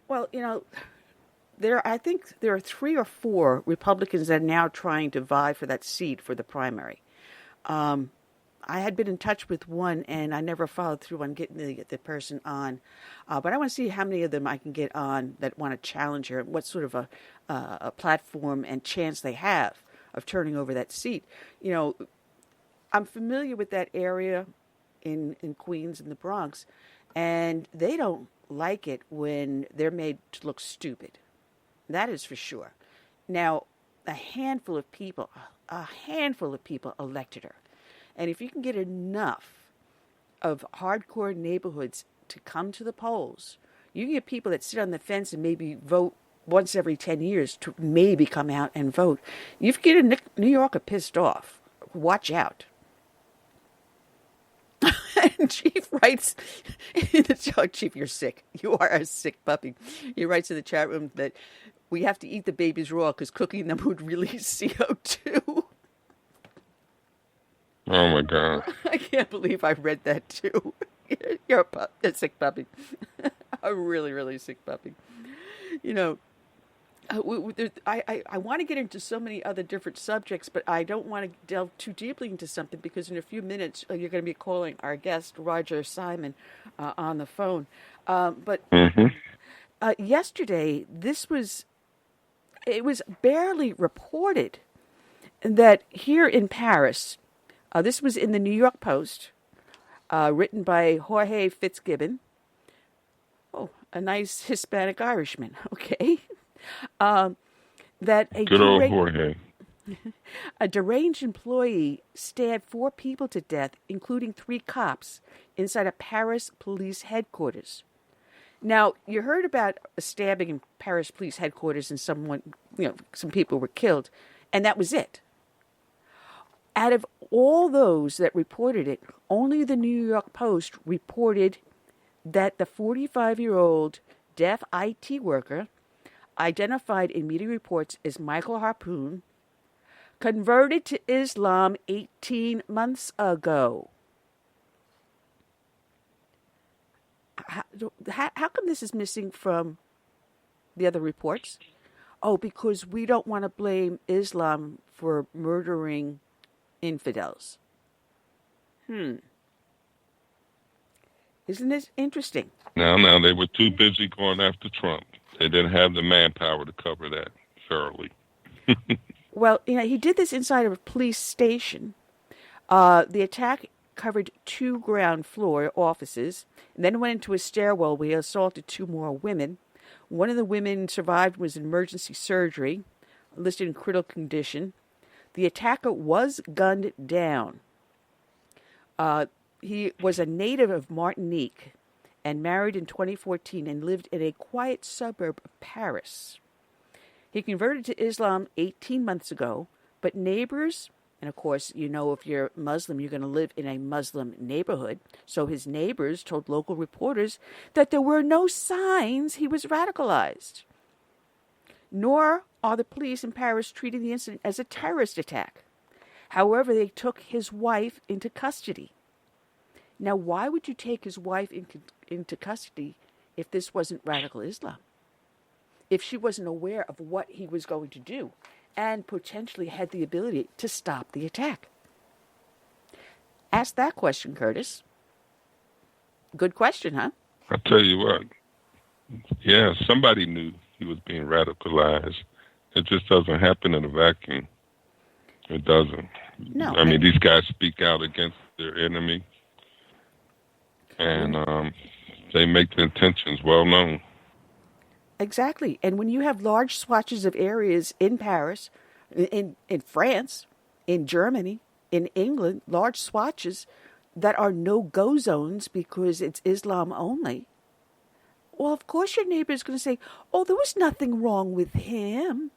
Well, I think there are 3 or 4 Republicans that are now trying to vie for that seat for the primary. I had been in touch with one, and I never followed through on getting the person on. But I want to see how many of them I can get on that want to challenge her, and what sort of a platform and chance they have of turning over that seat. You know, I'm familiar with that area in Queens and the Bronx, and they don't like it when they're made to look stupid. That is for sure. Now, a handful of people elected her. And if you can get enough of hardcore neighborhoods to come to the polls, you can get people that sit on the fence and maybe vote once every 10 years to maybe come out and vote. You can get a New Yorker pissed off. Watch out. And Chief writes in the chat, Chief, you're sick. You are a sick puppy. He writes in the chat room that we have to eat the babies raw because cooking them would release CO2. Oh, my God. I can't believe I read that, too. You're a sick puppy. A really, really sick puppy. You know, I want to get into so many other different subjects, but I don't want to delve too deeply into something because in a few minutes you're going to be calling our guest, Roger Simon, on the phone. But yesterday, it was barely reported that here in Paris, this was in the New York Post, written by Jorge Fitzgibbon. Oh, a nice Hispanic Irishman. Okay. That good old Jorge. A deranged employee stabbed 4 people to death, including 3 cops, inside a Paris police headquarters. Now, you heard about a stabbing in Paris police headquarters and some people were killed, and that was it. Out of all those that reported it, only the New York Post reported that the 45-year-old deaf IT worker, identified in media reports as Michael Harpoon, converted to Islam 18 months ago. How come this is missing from the other reports? Oh, because we don't want to blame Islam for murdering infidels. Isn't this interesting? Now, they were too busy going after Trump. They didn't have the manpower to cover that thoroughly. Well, he did this inside of a police station. The attack covered 2 ground floor offices, and then went into a stairwell where he assaulted 2 more women. One of the women survived, was in emergency surgery, listed in critical condition. The attacker was gunned down. He was a native of Martinique and married in 2014 and lived in a quiet suburb of Paris. He converted to Islam 18 months ago, but neighbors, and of course, if you're Muslim, you're going to live in a Muslim neighborhood. So his neighbors told local reporters that there were no signs he was radicalized. Nor are the police in Paris treating the incident as a terrorist attack. However, they took his wife into custody. Now, why would you take his wife into custody if this wasn't radical Islam? If she wasn't aware of what he was going to do and potentially had the ability to stop the attack? Ask that question, Curtis. Good question, huh? I'll tell you what. Yeah, somebody knew he was being radicalized. It just doesn't happen in a vacuum. It doesn't. No. I mean, these guys speak out against their enemy, and they make their intentions well known. Exactly. And when you have large swatches of areas in Paris, in France, in Germany, in England, large swatches that are no-go zones because it's Islam only, well, of course your neighbor is going to say, oh, there was nothing wrong with him.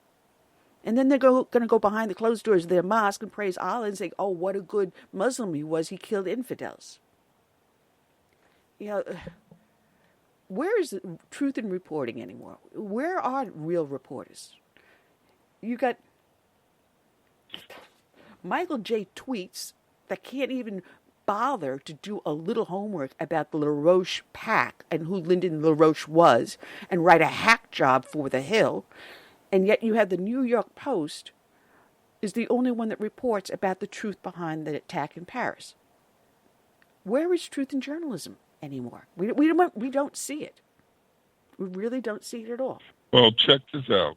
And then they're going to go behind the closed doors of their mosque and praise Allah and say, oh, what a good Muslim he was. He killed infidels. Where is the truth in reporting anymore? Where are real reporters? You got Michael J. tweets that can't even bother to do a little homework about the LaRoche PAC and who Lyndon LaRoche was and write a hack job for The Hill. And yet you have the New York Post is the only one that reports about the truth behind the attack in Paris. Where is truth in journalism anymore? We don't see it. We really don't see it at all. Well, check this out.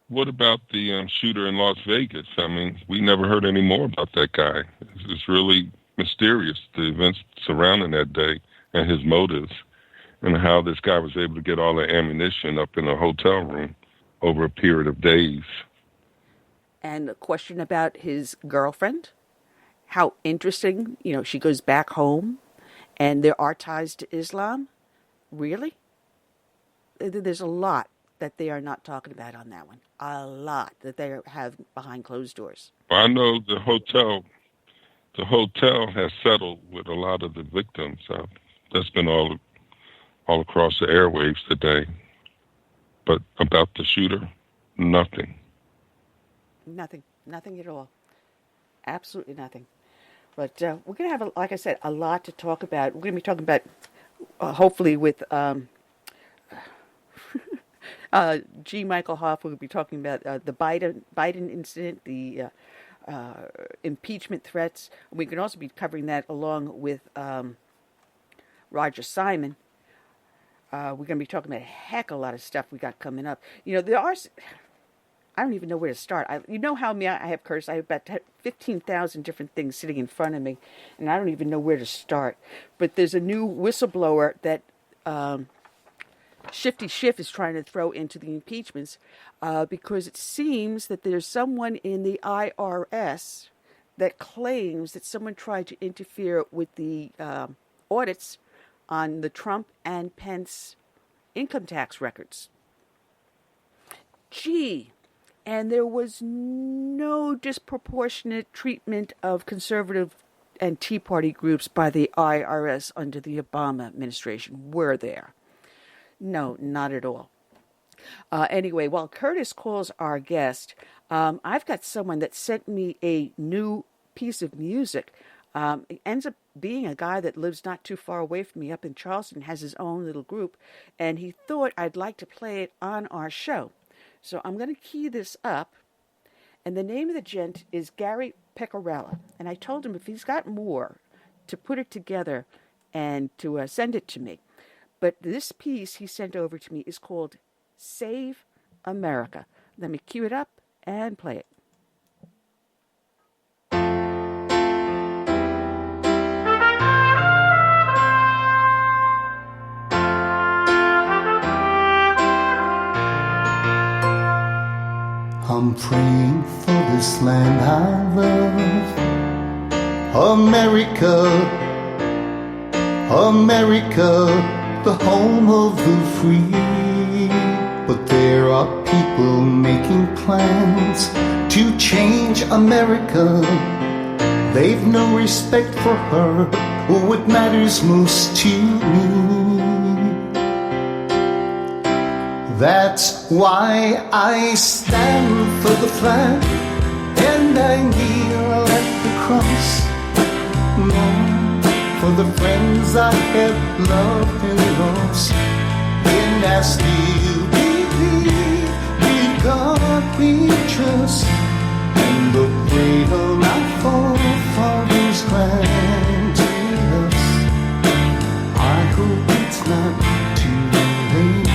What about the shooter in Las Vegas? I mean, we never heard any more about that guy. It's really mysterious, the events surrounding that day and his motives, and how this guy was able to get all the ammunition up in a hotel room over a period of days. And a question about his girlfriend. How interesting, she goes back home and there are ties to Islam. Really? There's a lot that they are not talking about on that one. A lot that they have behind closed doors. I know the hotel has settled with a lot of the victims. That's been all across the airwaves today. But about the shooter, nothing. Nothing at all. Absolutely nothing. But we're going to have, like I said, a lot to talk about. We're going to be talking about, hopefully with G. Michael Hopf. We'll be talking about the Biden incident, the impeachment threats. We can also be covering that along with Roger Simon. We're going to be talking about a heck of a lot of stuff we got coming up. There are... I don't even know where to start. You know how I have cursed. I have about 15,000 different things sitting in front of me, and I don't even know where to start. But there's a new whistleblower that Shifty Schiff is trying to throw into the impeachments because it seems that there's someone in the IRS that claims that someone tried to interfere with the audits on the Trump and Pence income tax records. Gee. And there was no disproportionate treatment of conservative and Tea Party groups by the IRS under the Obama administration, were there? No, not at all. Anyway, while Curtis calls our guest, I've got someone that sent me a new piece of music. It ends up being a guy that lives not too far away from me up in Charleston, has his own little group, and he thought I'd like to play it on our show. So I'm going to key this up, and the name of the gent is Gary Pecorella. And I told him if he's got more, to put it together and to send it to me. But this piece he sent over to me is called Save America. Let me cue it up and play it. I'm praying for this land I love, America, America, the home of the free. But there are people making plans to change America. They've no respect for her or what matters most to me. That's why I stand for the flag and I kneel at the cross. For the friends I have loved and lost. And I still believe in God we trust, and the freedom our forefathers granted us. I hope it's not too late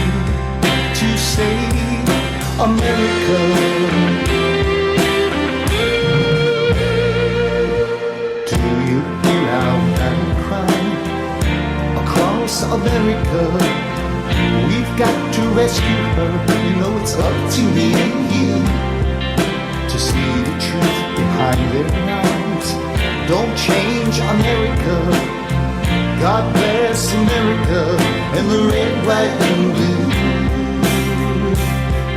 to save America. Do you hear our battle cry across America? We've got to rescue her. You know it's up to me and you to see the truth behind their lies. Don't change America. God bless America and the red, white, and blue.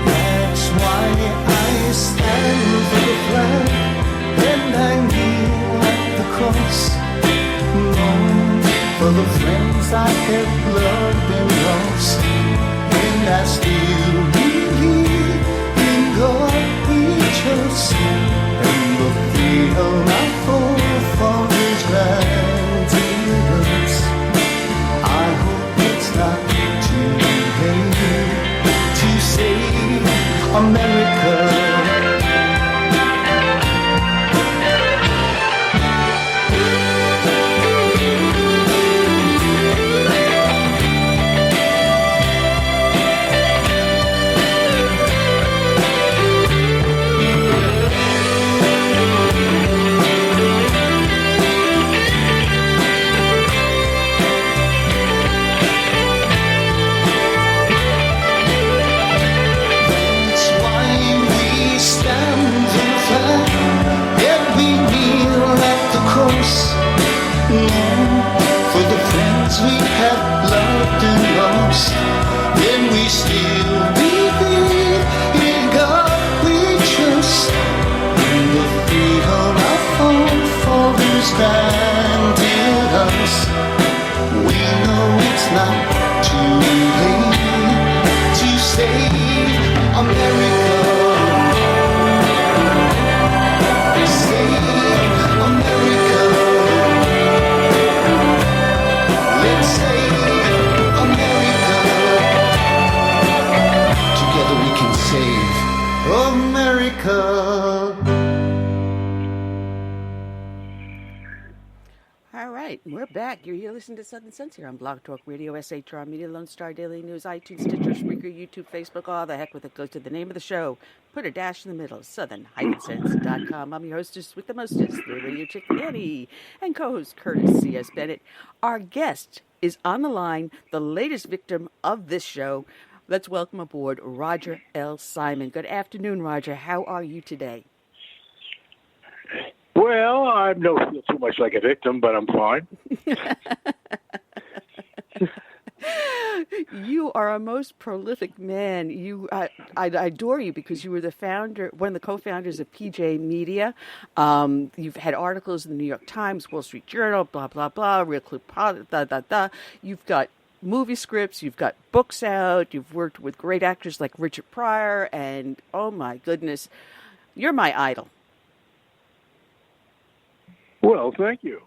That's why I stand for the flag and I kneel at the cross. Lord, for the friends I have loved and lost. And I still believe in God we trust, and the freedom our forefathers granted us. I hope it's not too late to save America. stranded us. We know it's not too late to save America. Save America. Let's save America. Together we can save America. All right, we're back. You're listening to Southern Sense here on Blog Talk Radio, SHR Media, Lone Star Daily News, iTunes, Stitcher, Spreaker, YouTube, Facebook, all the heck with it goes to the name of the show. Put a dash in the middle, southern-sense.com. I'm your hostess with the mostest, the radio chick Annie, and co-host Curtis C.S. Bennett. Our guest is on the line, the latest victim of this show. Let's welcome aboard Roger L. Simon. Good afternoon, Roger. How are you today? Well, I don't feel too much like a victim, but I'm fine. You are a most prolific man. I adore you because you were the founder, one of the co-founders of PJMedia. You've had articles in the New York Times, Wall Street Journal, blah, blah, blah, Real Clip, You've got movie scripts, you've got books out, you've worked with great actors like Richard Pryor, and oh my goodness, you're my idol. Well, thank you.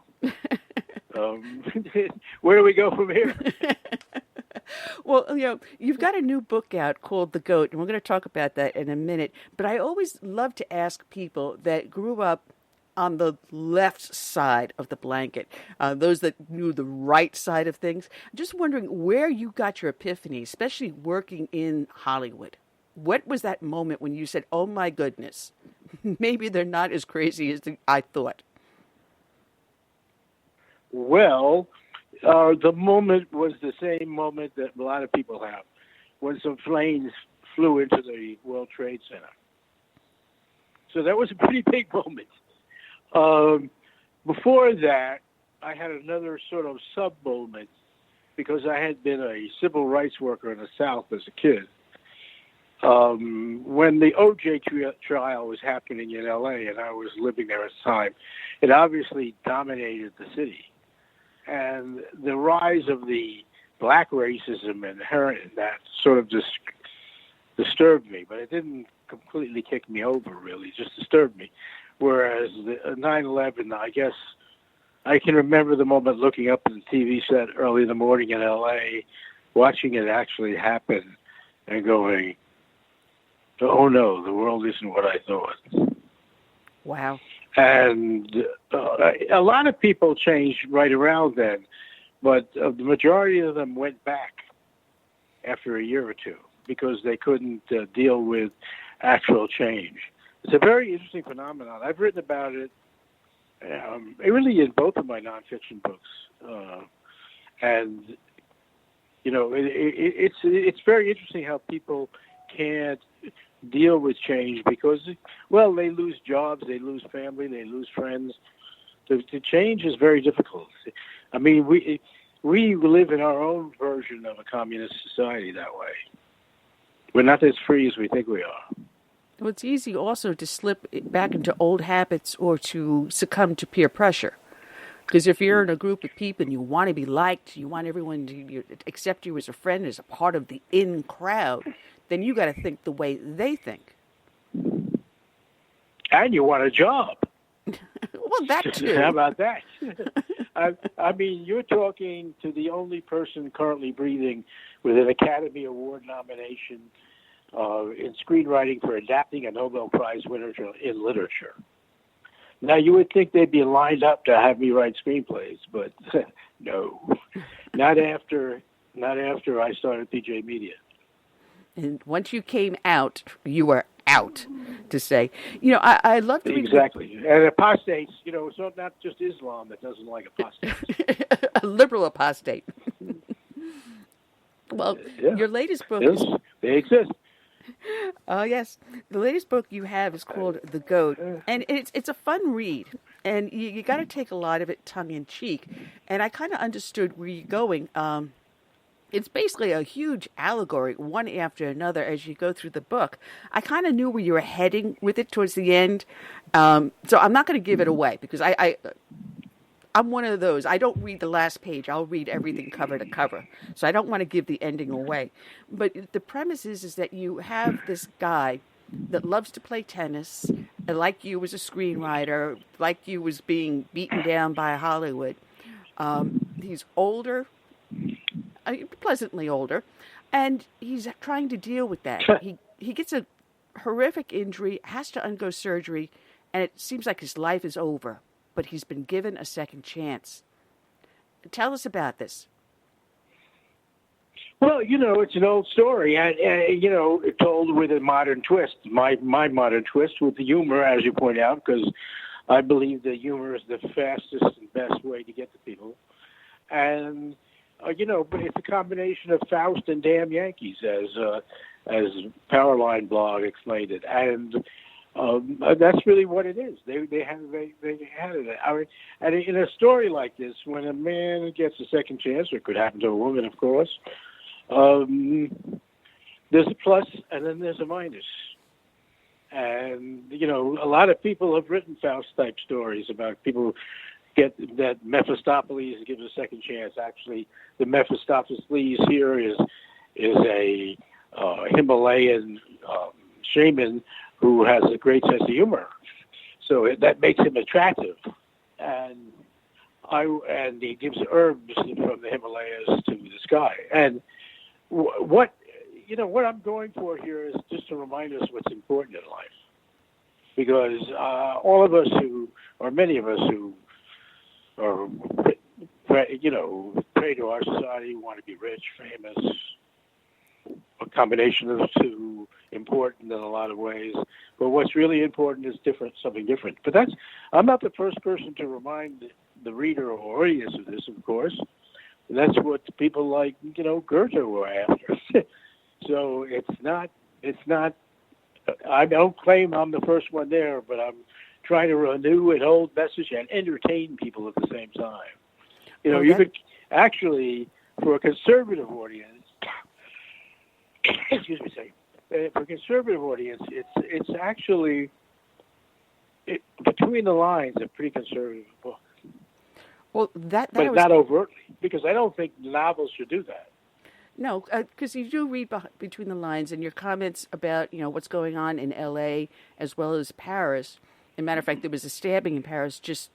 Where do we go from here? Well, you've got a new book out called The Goat, and we're going to talk about that in a minute. But I always love to ask people that grew up on the left side of the blanket, those that knew the right side of things. I'm just wondering where you got your epiphany, especially working in Hollywood. What was that moment when you said, oh, my goodness, maybe they're not as crazy as I thought? Well, the moment was the same moment that a lot of people have when some planes flew into the World Trade Center. So that was a pretty big moment. Before that, I had another sort of sub-moment because I had been a civil rights worker in the South as a kid. When the O.J. trial was happening in L.A. and I was living there at the time, it obviously dominated the city. And the rise of the black racism inherent in that sort of just disturbed me, but it didn't completely kick me over, really. It just disturbed me. Whereas the 9/11, I guess I can remember the moment looking up at the TV set early in the morning in L.A., watching it actually happen and going, oh, no, the world isn't what I thought. Wow. And a lot of people changed right around then, but the majority of them went back after a year or two because they couldn't deal with actual change. It's a very interesting phenomenon. I've written about it really in both of my nonfiction books. And, it's very interesting how people can't deal with change because, well, they lose jobs, they lose family, they lose friends. The change is very difficult. I mean, we live in our own version of a communist society that way. We're not as free as we think we are. Well, it's easy also to slip back into old habits or to succumb to peer pressure. Because if you're in a group of people and you want to be liked, you want everyone to accept you as a friend, as a part of the in crowd, then you got to think the way they think. And you want a job. Well, that too. How about that? I mean, you're talking to the only person currently breathing with an Academy Award nomination in screenwriting for adapting a Nobel Prize winner in literature. Now, you would think they'd be lined up to have me write screenplays, but no, not after I started PJMedia. And once you came out, you were out, to say. I love to read... Exactly. And apostates, it's not just Islam that doesn't like apostates. A liberal apostate. Well, yeah. Your latest book is... They exist. Oh, yes. The latest book you have is called The Goat, and it's a fun read, and you got to take a lot of it tongue-in-cheek, and I kind of understood where you're going. It's basically a huge allegory, one after another, as you go through the book. I kind of knew where you were heading with it towards the end, so I'm not going to give it away, because I'm one of those. I don't read the last page. I'll read everything cover to cover. So I don't want to give the ending away. But the premise is that you have this guy that loves to play tennis, and like you was a screenwriter, like you was being beaten down by Hollywood. He's older, pleasantly older, and he's trying to deal with that. He gets a horrific injury, has to undergo surgery, and it seems like his life is over, but he's been given a second chance. Tell us about this. Well, it's an old story, and told with a modern twist. My modern twist with the humor, as you point out, because I believe that humor is the fastest and best way to get to people. And, but it's a combination of Faust and damn Yankees, as Powerline blog explained it. And that's really what it is. They had it. I mean, and in a story like this, when a man gets a second chance, or it could happen to a woman, of course, there's a plus and then there's a minus. And, a lot of people have written Faust-type stories about people get that Mephistopheles gives a second chance. Actually, the Mephistopheles here is a Himalayan shaman who has a great sense of humor. So that makes him attractive. And he gives herbs from the Himalayas to the sky. And what I'm going for here is just to remind us what's important in life. Because all of us many of us who are, pray to our society, want to be rich, famous, a combination of the two, important in a lot of ways. But what's really important is something different. But I'm not the first person to remind the reader or audience of this, of course. That's what people like, Goethe were after. So it's not, I don't claim I'm the first one there, but I'm trying to renew an old message and entertain people at the same time. You could actually, for a conservative audience, excuse me, for a conservative audience, it's actually, between the lines, a pretty conservative book. Well, but not overtly, because I don't think novels should do that. No, because you do read between the lines, and your comments about what's going on in L.A. as well as Paris. As a matter of fact, there was a stabbing in Paris just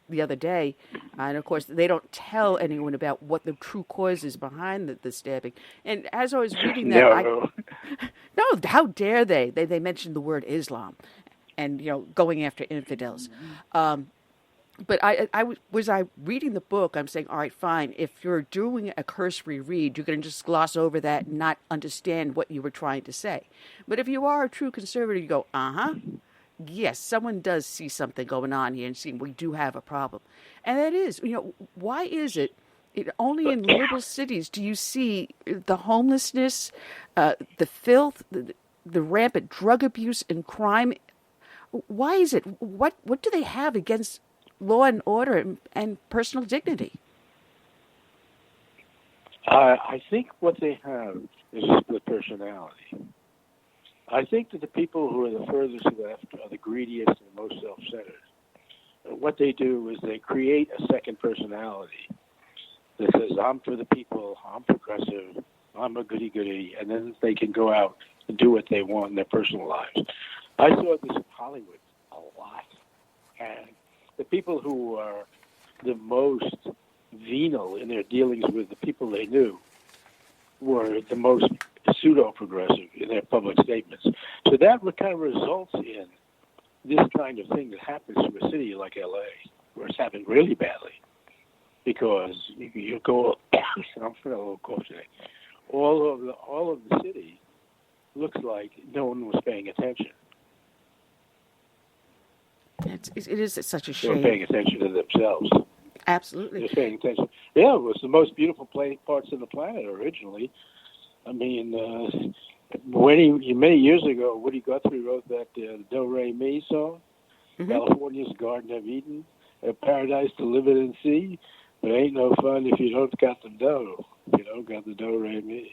the other day, and of course they don't tell anyone about what the true cause is behind the stabbing. And as I was reading that, no, how dare they? They mentioned the word Islam, and going after infidels. But I was reading the book, I'm saying, all right, fine. If you're doing a cursory read, you're going to just gloss over that and not understand what you were trying to say. But if you are a true conservative, you go, yes, someone does see something going on here and see we do have a problem. And that is, why is it only in liberal cities do you see the homelessness, the filth, the rampant drug abuse and crime? Why is it? What do they have against law and order and personal dignity? I think what they have is a split personality. I think that the people who are the furthest left are the greediest and most self-centered. What they do is they create a second personality that says, I'm for the people, I'm progressive, I'm a goody-goody, and then they can go out and do what they want in their personal lives. I saw this in Hollywood a lot. And the people who are the most venal in their dealings with the people they knew were the most pseudo-progressive in their public statements. So that kind of results in this kind of thing that happens to a city like L.A., where it's happened really badly. Because you go, I'm feeling a little cough today. All of the city looks like no one was paying attention. It is such a shame. They're paying attention to themselves. Absolutely. They're paying attention. Yeah, it was the most beautiful parts of the planet originally. I mean, many years ago, Woody Guthrie wrote that Do-Re-Mi song, California's Garden of Eden, a paradise to live in and see, but ain't no fun if you don't got the dough. You don't got the Do-Re-Mi.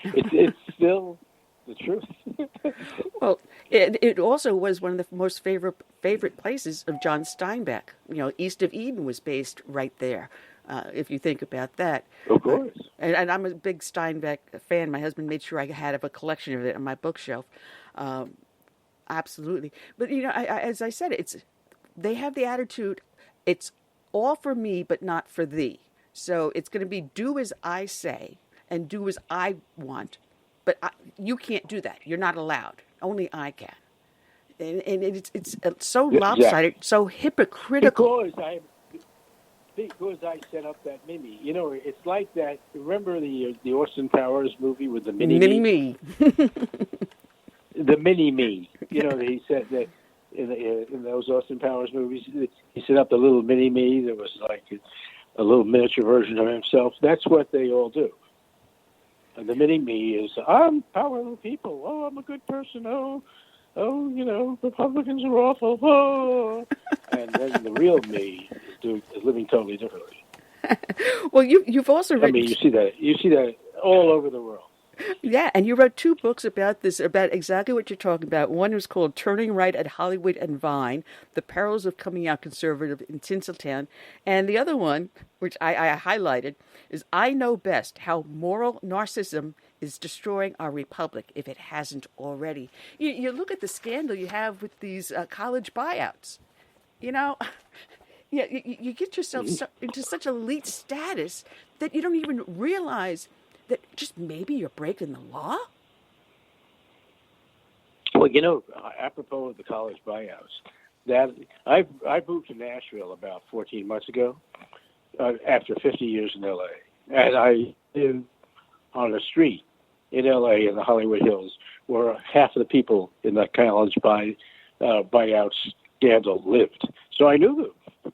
It's still the truth. Well, it also was one of the most favorite places of John Steinbeck. East of Eden was based right there, if you think about that. Of course. And I'm a big Steinbeck fan. My husband made sure I had a collection of it on my bookshelf. Absolutely. But, as I said, they have the attitude, it's all for me, but not for thee. So it's going to be do as I say and do as I want. But you can't do that. You're not allowed. Only I can. And it's so lopsided, so hypocritical. Because I set up that mini. It's like that. Remember the Austin Powers movie with the mini-me? The mini-me. He said that in those Austin Powers movies, he set up the little mini-me that was like a little miniature version of himself. That's what they all do. And the mini-me is, I'm power of the people. Oh, I'm a good person. Oh, Republicans are awful. Oh. And then the real me is living totally differently. Well, you've also written... you see that all over the world. Yeah, and you wrote 2 books about this, about exactly what you're talking about. One was called Turning Right at Hollywood and Vine, The Perils of Coming Out Conservative in Tinseltown. And the other one, which I highlighted, is I Know Best, How Moral Narcissism is Destroying Our Republic, if it hasn't already. You look at the scandal you have with these college buyouts. You get yourself into such elite status that you don't even realize that just maybe you're breaking the law? Well, apropos of the college buyouts, that I moved to Nashville about 14 months ago after 50 years in L.A. And I lived on a street in L.A. in the Hollywood Hills where half of the people in the college buyout scandal lived. So I knew them.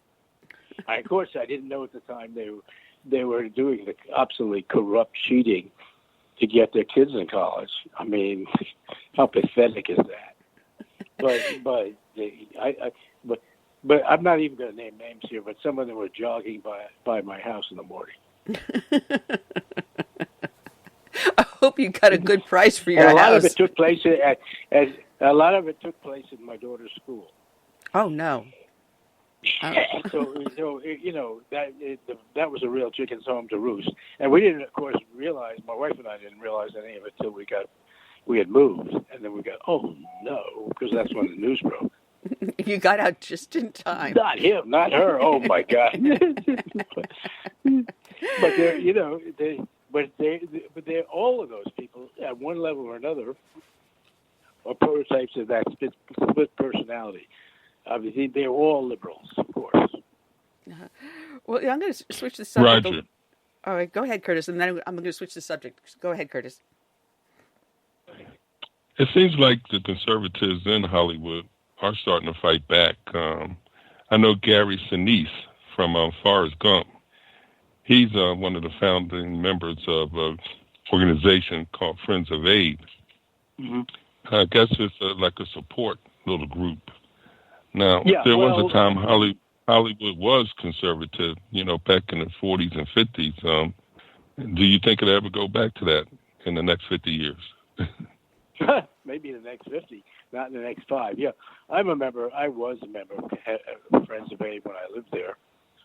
Of course, I didn't know at the time they were doing the absolutely corrupt cheating to get their kids in college. I mean, how pathetic is that? But I'm not even going to name names here. But some of them were jogging by my house in the morning. I hope you got a good price for your house. A lot of it took place in my daughter's school. Oh no. So that was a real chicken's home to roost, and we didn't, of course, realize. My wife and I didn't realize any of it till we had moved, and then we got, oh no, because that's when the news broke. You got out just in time. Not him, not her. Oh my God! But they're all of those people at one level or another are prototypes of that split personality. Obviously, they're all liberals, of course. Uh-huh. Well, I'm going to switch the subject. Roger. All right, go ahead, Curtis, and then I'm going to switch the subject. Go ahead, Curtis. It seems like the conservatives in Hollywood are starting to fight back. I know Gary Sinise from Forrest Gump. He's one of the founding members of an organization called Friends of Aid. Mm-hmm. I guess it's like a support little group. Now, there was a time Hollywood was conservative, back in the 40s and 50s. Do you think it'll ever go back to that in the next 50 years? Maybe in the next 50, not in the next 5. Yeah, I was a member of Friends of Aid when I lived there.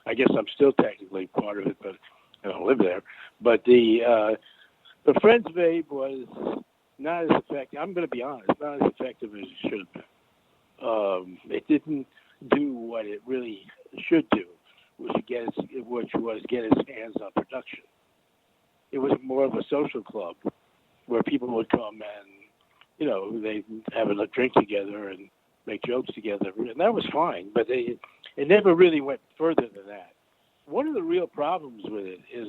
I guess I'm still technically part of it, but I don't live there. But the Friends of Aid was not as effective. I'm going to be honest, not as effective as it should have been. It didn't do what it really should do, which was get its hands on production. It was more of a social club where people would come and, they'd have a drink together and make jokes together, and that was fine. But it never really went further than that. One of the real problems with it is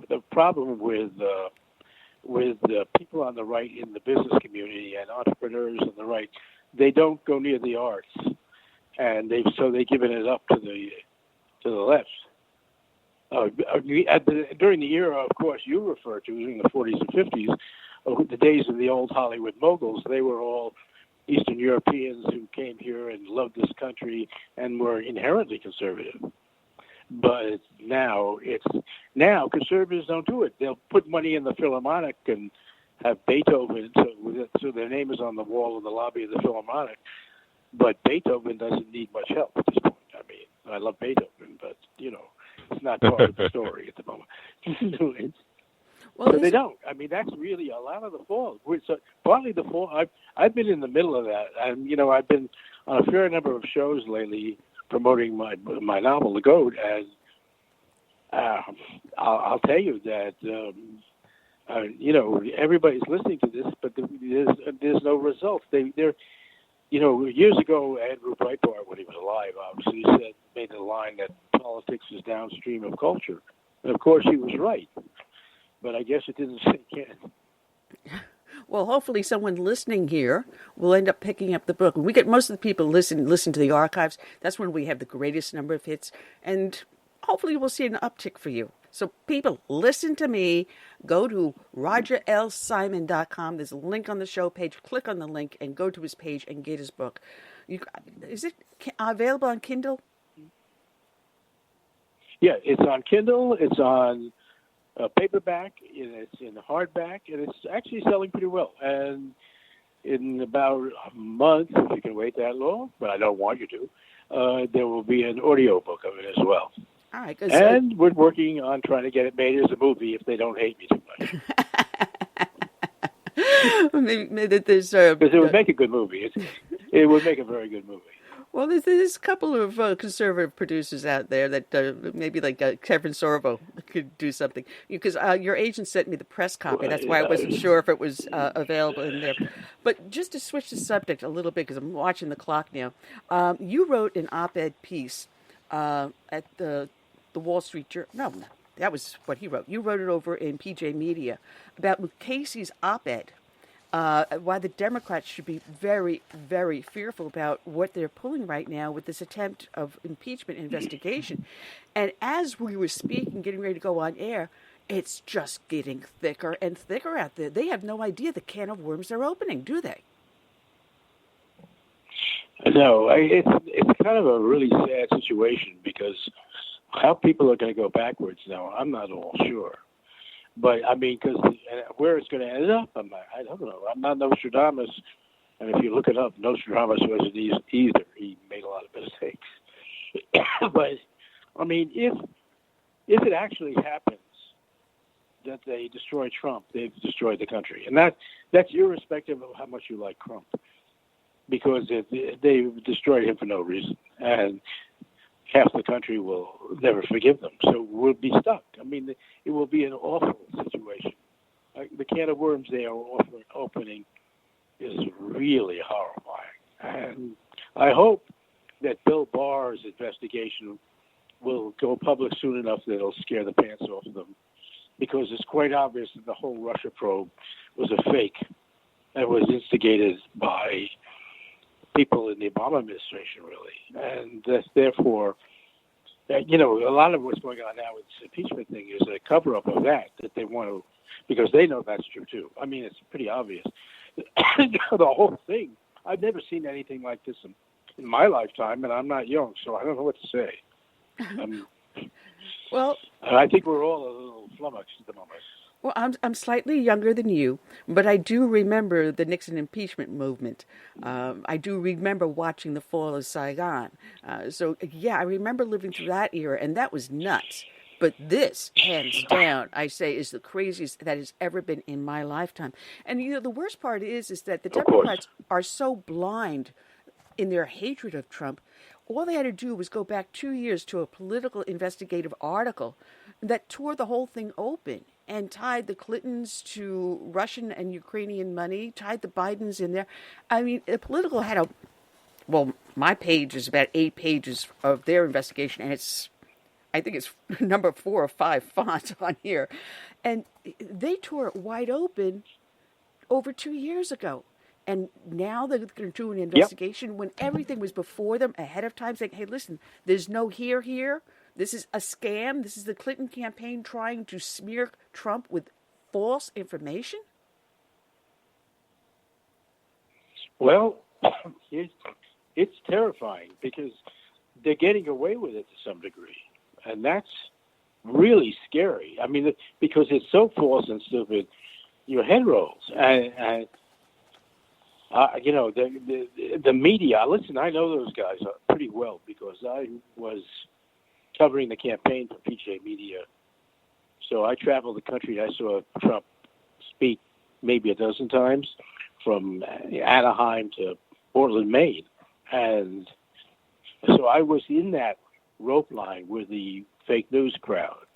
the problem with the people on the right in the business community and entrepreneurs on the right. They don't go near the arts, and they've given it up to the left. During the era, of course, you refer to in the 40s and 50s, the days of the old Hollywood moguls, they were all Eastern Europeans who came here and loved this country and were inherently conservative. But now conservatives don't do it. They'll put money in the Philharmonic and have Beethoven, so their name is on the wall in the lobby of the Philharmonic, but Beethoven doesn't need much help at this point. I mean, I love Beethoven, but, it's not part of the story at the moment. Well, so they don't. I mean, that's really a lot of the fall. So partly the fall. I've been in the middle of that, and I've been on a fair number of shows lately promoting my novel, The Goat, and I'll tell you that everybody's listening to this, but there's no results. They're years ago, Andrew Breitbart, when he was alive, obviously made the line that politics is downstream of culture, and of course he was right. But I guess it didn't sink in. Well, hopefully someone listening here will end up picking up the book. When we get most of the people listen to the archives, that's when we have the greatest number of hits, and hopefully we'll see an uptick for you. So people, listen to me. Go to RogerLSimon.com. There's a link on the show page. Click on the link and go to his page and get his book. Is it available on Kindle? Yeah, it's on Kindle. It's on paperback, and it's in hardback, and it's actually selling pretty well. And in about a month, if you can wait that long, but I don't want you to, there will be an audio book of it as well. All right. And we're working on trying to get it made as a movie if they don't hate me too much. Maybe there's because it would make a good movie. It would make a very good movie. Well, there's a couple of conservative producers out there that maybe like Kevin Sorbo could do something. Because your agent sent me the press copy. That's why I wasn't sure if it was available in there. But just to switch the subject a little bit, because I'm watching the clock now, you wrote an op-ed piece at the Wall Street Journal. No, that was what he wrote. You wrote it over in PJMedia about Casey's op-ed. Why the Democrats should be very, very fearful about what they're pulling right now with this attempt of impeachment investigation. And as we were speaking, getting ready to go on air, it's just getting thicker and thicker out there. They have no idea the can of worms they're opening, do they? No, it's kind of a really sad situation because how people are going to go backwards now, I'm not all sure. But, I mean, because where it's going to end up, I don't know. I'm not Nostradamus. And if you look it up, Nostradamus wasn't either. He made a lot of mistakes. But, I mean, if it actually happens that they destroy Trump, they've destroyed the country. And that's irrespective of how much you like Trump. Because they've destroyed him for no reason. And half the country will never forgive them. So we'll be stuck. I mean, it will be an awful situation. The can of worms they are opening is really horrifying. And I hope that Bill Barr's investigation will go public soon enough that it'll scare the pants off of them. Because it's quite obvious that the whole Russia probe was a fake that was instigated by people in the Obama administration, really. And that's therefore, a lot of what's going on now with this impeachment thing is a cover-up of that they want to, because they know that's true, too. I mean, it's pretty obvious. The whole thing, I've never seen anything like this in my lifetime, and I'm not young, so I don't know what to say. Well, I think we're all a little flummoxed at the moment. Well, I'm slightly younger than you, but I do remember the Nixon impeachment movement. I do remember watching the fall of Saigon. So, yeah, I remember living through that era, and that was nuts. But this, hands down, I say, is the craziest that has ever been in my lifetime. And, the worst part is that the Democrats are so blind in their hatred of Trump. All they had to do was go back 2 years to a political investigative article that tore the whole thing open and tied the Clintons to Russian and Ukrainian money, tied the Bidens in there. I mean, the Political had my page is about 8 pages of their investigation, and I think it's number 4 or 5 fonts on here. And they tore it wide open over 2 years ago. And now they're going to do an investigation when everything was before them ahead of time, saying, hey, listen, there's no here. This is a scam. This is the Clinton campaign trying to smear Trump with false information? Well, it's terrifying because they're getting away with it to some degree. And that's really scary. I mean, because it's so false and stupid your head rolls. And you know, the media. Listen, I know those guys pretty well because I was covering the campaign for PJMedia. So I traveled the country. I saw Trump speak maybe a dozen times, from Anaheim to Portland, Maine. And so I was in that rope line with the fake news crowd.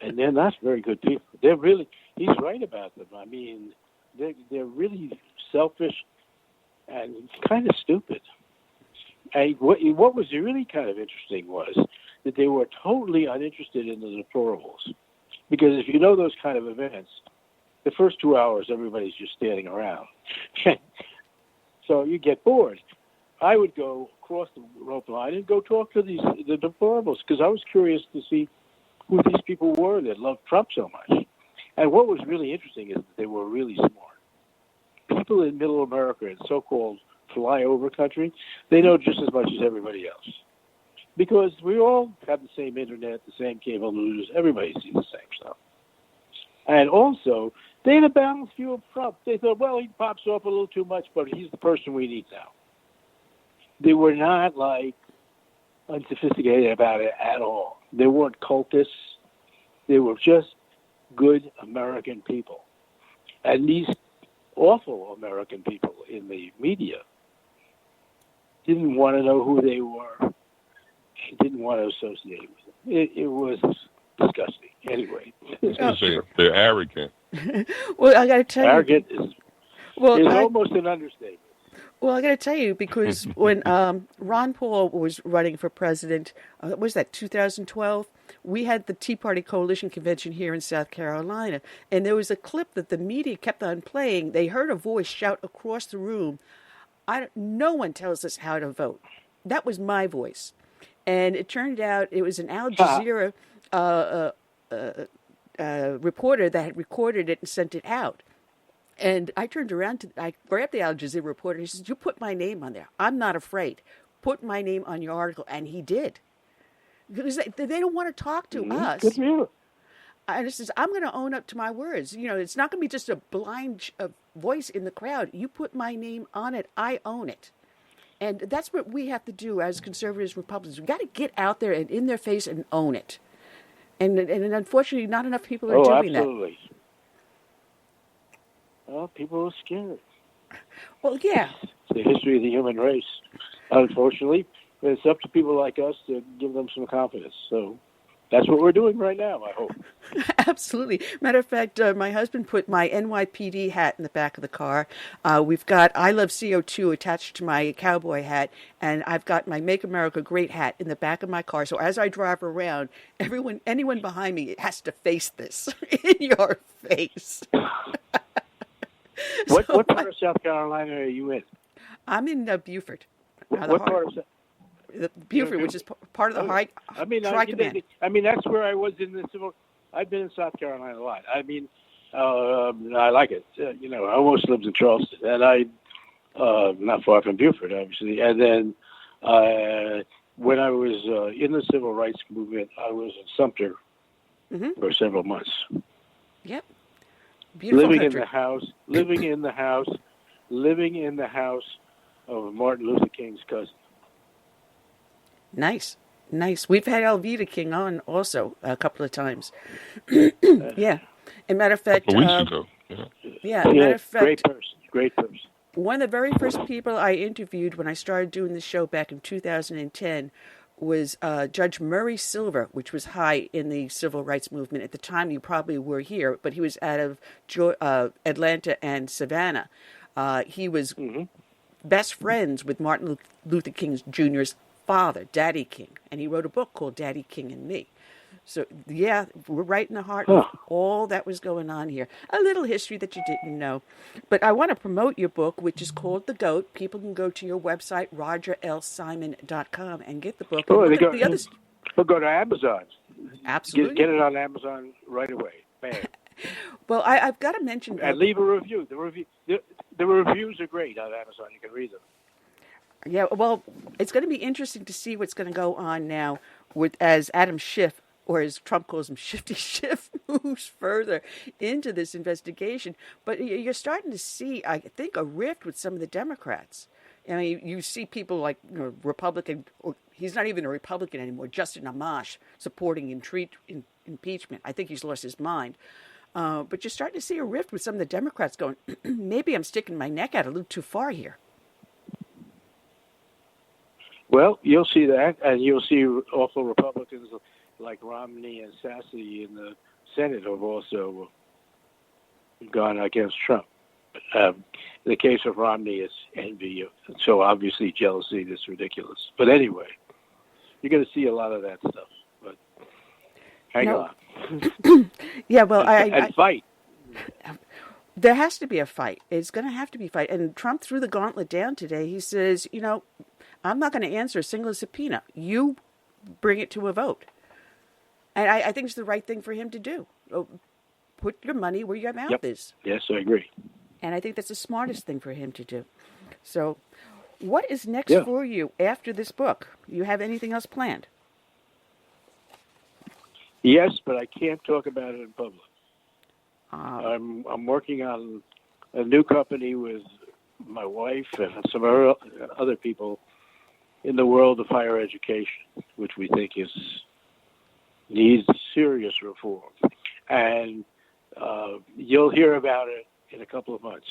And they're not very good people. They're really, he's right about them. I mean, they're really selfish and kind of stupid. And what was really kind of interesting was that they were totally uninterested in the deplorables. Because if you know those kind of events, the first 2 hours, everybody's just standing around. So you get bored. I would go across the rope line and go talk to the deplorables because I was curious to see who these people were that loved Trump so much. And what was really interesting is that they were really smart. People in middle America and so-called flyover country, they know just as much as everybody else. Because we all have the same internet, the same cable news, everybody sees the same stuff. And also, they had a balanced view of Trump. They thought, well, he pops off a little too much, but he's the person we need now. They were not, like, unsophisticated about it at all. They weren't cultists. They were just good American people. And these awful American people in the media didn't want to know who they were. Didn't want to associate with them. It was disgusting. Anyway. They're arrogant. Well, I got to tell arrogant you. Arrogant is almost an understatement. Well, I got to tell you, because when Ron Paul was running for president, what was that, 2012? We had the Tea Party Coalition Convention here in South Carolina, and there was a clip that the media kept on playing. They heard a voice shout across the room, no one tells us how to vote. That was my voice. And it turned out it was an Al Jazeera reporter that had recorded it and sent it out. And I turned around I grabbed the Al Jazeera reporter. He says, "You put my name on there. I'm not afraid. Put my name on your article." And he did. Because they don't want to talk to us. Good for you. And he says, "I'm going to own up to my words. You know, it's not going to be just a blind voice in the crowd. You put my name on it. I own it." And that's what we have to do as conservatives, Republicans. We've got to get out there and in their face and own it. And unfortunately, not enough people are doing absolutely. That. Well, people are scared. Well, yeah. It's the history of the human race. Unfortunately, it's up to people like us to give them some confidence. So that's what we're doing right now, I hope. Absolutely. Matter of fact, my husband put my NYPD hat in the back of the car. We've got I Love CO2 attached to my cowboy hat, and I've got my Make America Great hat in the back of my car. So as I drive around, anyone behind me has to face this in your face. What part of South Carolina are you in? I'm in Beaufort. What part of South? Beaufort, which is part of the High Command. I mean, that's where I was in the civil. I've been in South Carolina a lot. I mean, I like it. I almost lived in Charleston, and not far from Beaufort, obviously. And then when I was in the civil rights movement, I was in Sumter for several months. Yep. Beautiful living country. living in the house of Martin Luther King's cousin. Nice. We've had Alveda King on also a couple of times. Yeah. And matter of fact, a week ago. Yeah. Matter of fact, great person. One of the very first people I interviewed when I started doing the show back in 2010 was Judge Murray Silver, which was high in the civil rights movement. At the time, you probably were here, but he was out of Atlanta and Savannah. He was best friends with Martin Luther King Jr.'s father, Daddy King, and he wrote a book called Daddy King and Me. So, yeah, we're right in the heart of all that was going on here. A little history that you didn't know. But I want to promote your book, which is called The Goat. People can go to your website, rogerlsimon.com, and get the book. Or go to Amazon. Absolutely. Get it on Amazon right away. Bam. Well, I've got to mention... And leave a review. The reviews are great on Amazon. You can read them. Yeah, well, it's going to be interesting to see what's going to go on now as Adam Schiff or as Trump calls them, shifty shift, moves further into this investigation. But you're starting to see, I think, a rift with some of the Democrats. I mean, you see people like Republican, or he's not even a Republican anymore, Justin Amash, supporting impeachment. I think he's lost his mind. But you're starting to see a rift with some of the Democrats going, maybe I'm sticking my neck out a little too far here. Well, you'll see that, and you'll see also Republicans like Romney and Sassy in the Senate have also gone against Trump. In the case of Romney, it's envy, so obviously jealousy that's ridiculous. But anyway, you're going to see a lot of that stuff. But hang on. Yeah, well, and fight. There has to be a fight. It's going to have to be a fight. And Trump threw the gauntlet down today. He says, I'm not going to answer a single subpoena. You bring it to a vote. And I think it's the right thing for him to do. Put your money where your mouth is. Yes, I agree. And I think that's the smartest thing for him to do. So what is next for you after this book? You have anything else planned? Yes, but I can't talk about it in public. I'm working on a new company with my wife and some other people in the world of higher education, which we think needs serious reform. And you'll hear about it in a couple of months.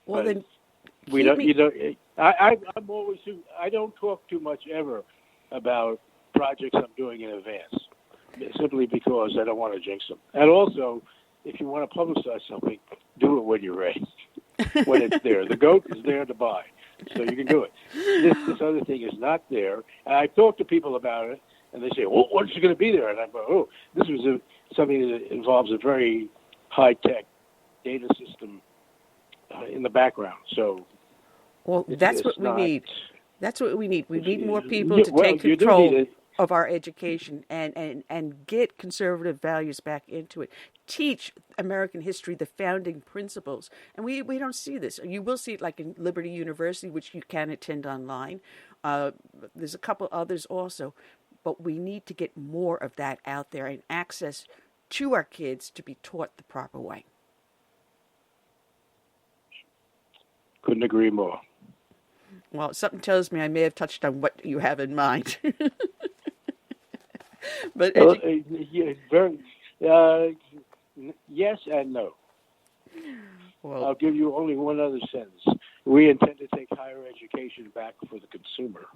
Well, then I'm always. I don't talk too much ever about projects I'm doing in advance, simply because I don't want to jinx them. And also, if you want to publicize something, do it when you're ready, when it's there. The goat is there to buy, so you can do it. This other thing is not there. And I talk to people about it, and they say, "Well, what's going to be there?" And I go, "Oh, this was something that involves a very high-tech data system in the background." So, that's what we need. That's what we need. We need more people to take control of our education and get conservative values back into it. Teach American history, the founding principles. And we don't see this. You will see it like in Liberty University, which you can attend online. There's a couple others also. But we need to get more of that out there and access to our kids to be taught the proper way. Couldn't agree more. Well, something tells me I may have touched on what you have in mind. But yes and no. Well, I'll give you only one other sentence. We intend to take higher education back for the consumer.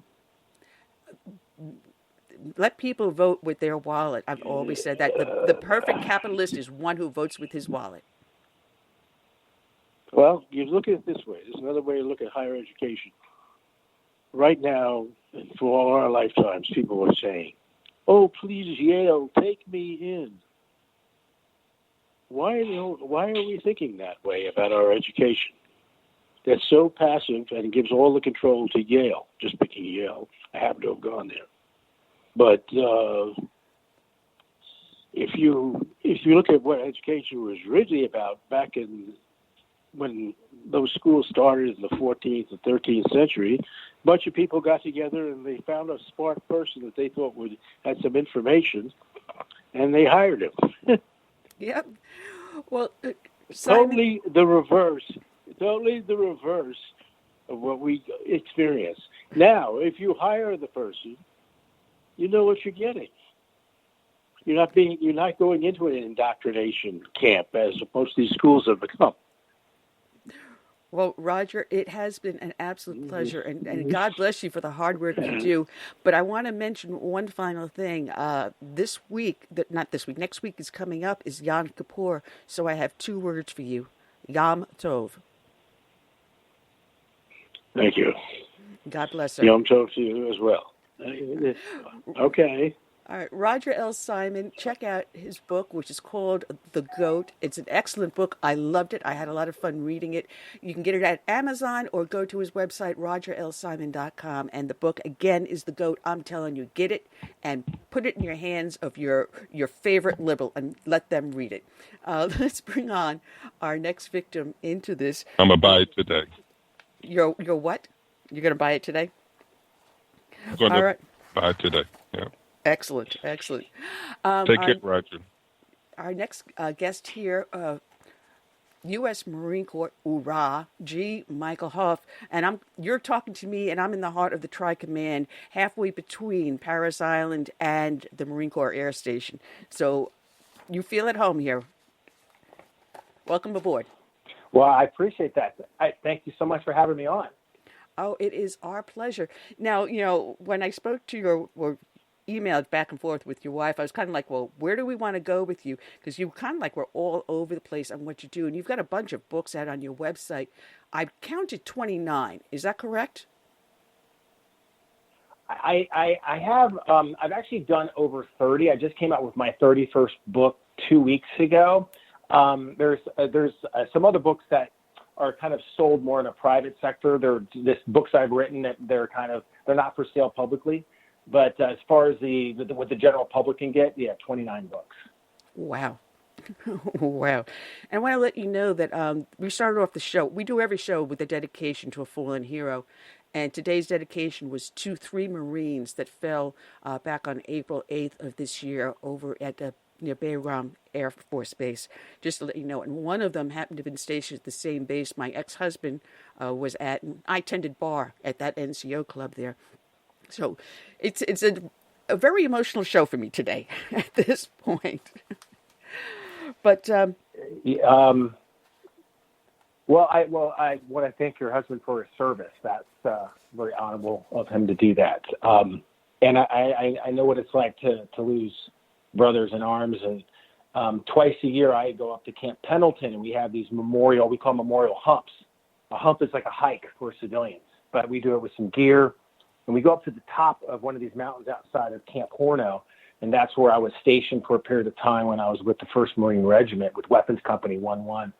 Let people vote with their wallet. I've always said that. The perfect capitalist is one who votes with his wallet. Well, you look at it this way. There's another way to look at higher education. Right now, for all our lifetimes, people are saying, "Oh, please, Yale, take me in." Why are we thinking that way about our education? That's so passive and gives all the control to Yale. Just picking Yale, I happen to have gone there. But if you look at what education was originally about back in when those schools started in the 14th and 13th century, a bunch of people got together and they found a smart person that they thought had some information, and they hired him. Yep. Well, totally the reverse of what we experience. Now, if you hire the person, you know what you're getting. You're not going into an indoctrination camp as opposed to these schools have become. Well, Roger, it has been an absolute pleasure, and God bless you for the hard work you do. But I want to mention one final thing. Next week is coming up, is Yom Kippur, so I have 2 words for you. Yom Tov. Thank you. God bless her. Yom Tov to you as well. Okay. All right, Roger L. Simon, check out his book, which is called The Goat. It's an excellent book. I loved it. I had a lot of fun reading it. You can get it at Amazon or go to his website, rogerlsimon.com. And the book, again, is The Goat. I'm telling you, get it and put it in your hands of your favorite liberal and let them read it. Let's bring on our next victim into this. I'm going to buy it today. You're what? You're going to buy it today? I'm going to buy it today, yeah. Excellent, excellent. Take care, Roger. Our next guest here, U.S. Marine Corps, hoorah, G. Michael Hopf, and you're talking to me, and I'm in the heart of the Tri-Command, halfway between Parris Island and the Marine Corps Air Station. So you feel at home here. Welcome aboard. Well, I appreciate that. Thank you so much for having me on. Oh, it is our pleasure. Now, when I spoke to or emailed back and forth with your wife, I was kind of like, well, where do we want to go with you? Because you kind of like were all over the place on what you do. And you've got a bunch of books out on your website. I've counted 29. Is that correct? I have, I've actually done over 30. I just came out with my 31st book 2 weeks ago. There's some other books that are kind of sold more in a private sector. They're just books I've written that they're not for sale publicly. But as far as what the general public can get, 29 books. Wow. Wow. And I want to let you know that we started off the show. We do every show with a dedication to a fallen hero. And today's dedication was to 3 Marines that fell back on April 8th of this year over at near Bayram Air Force Base, just to let you know. And one of them happened to have been stationed at the same base my ex-husband was at. And I tended bar at that NCO club there. So it's a very emotional show for me today at this point. But well, I want to thank your husband for his service. That's very honorable of him to do that. And I know what it's like to lose brothers in arms. And twice a year I go up to Camp Pendleton, and we have these we call memorial humps. A hump is like a hike for civilians, but we do it with some gear. And we go up to the top of one of these mountains outside of Camp Horno, and that's where I was stationed for a period of time when I was with the 1st Marine Regiment with Weapons Company 1-1.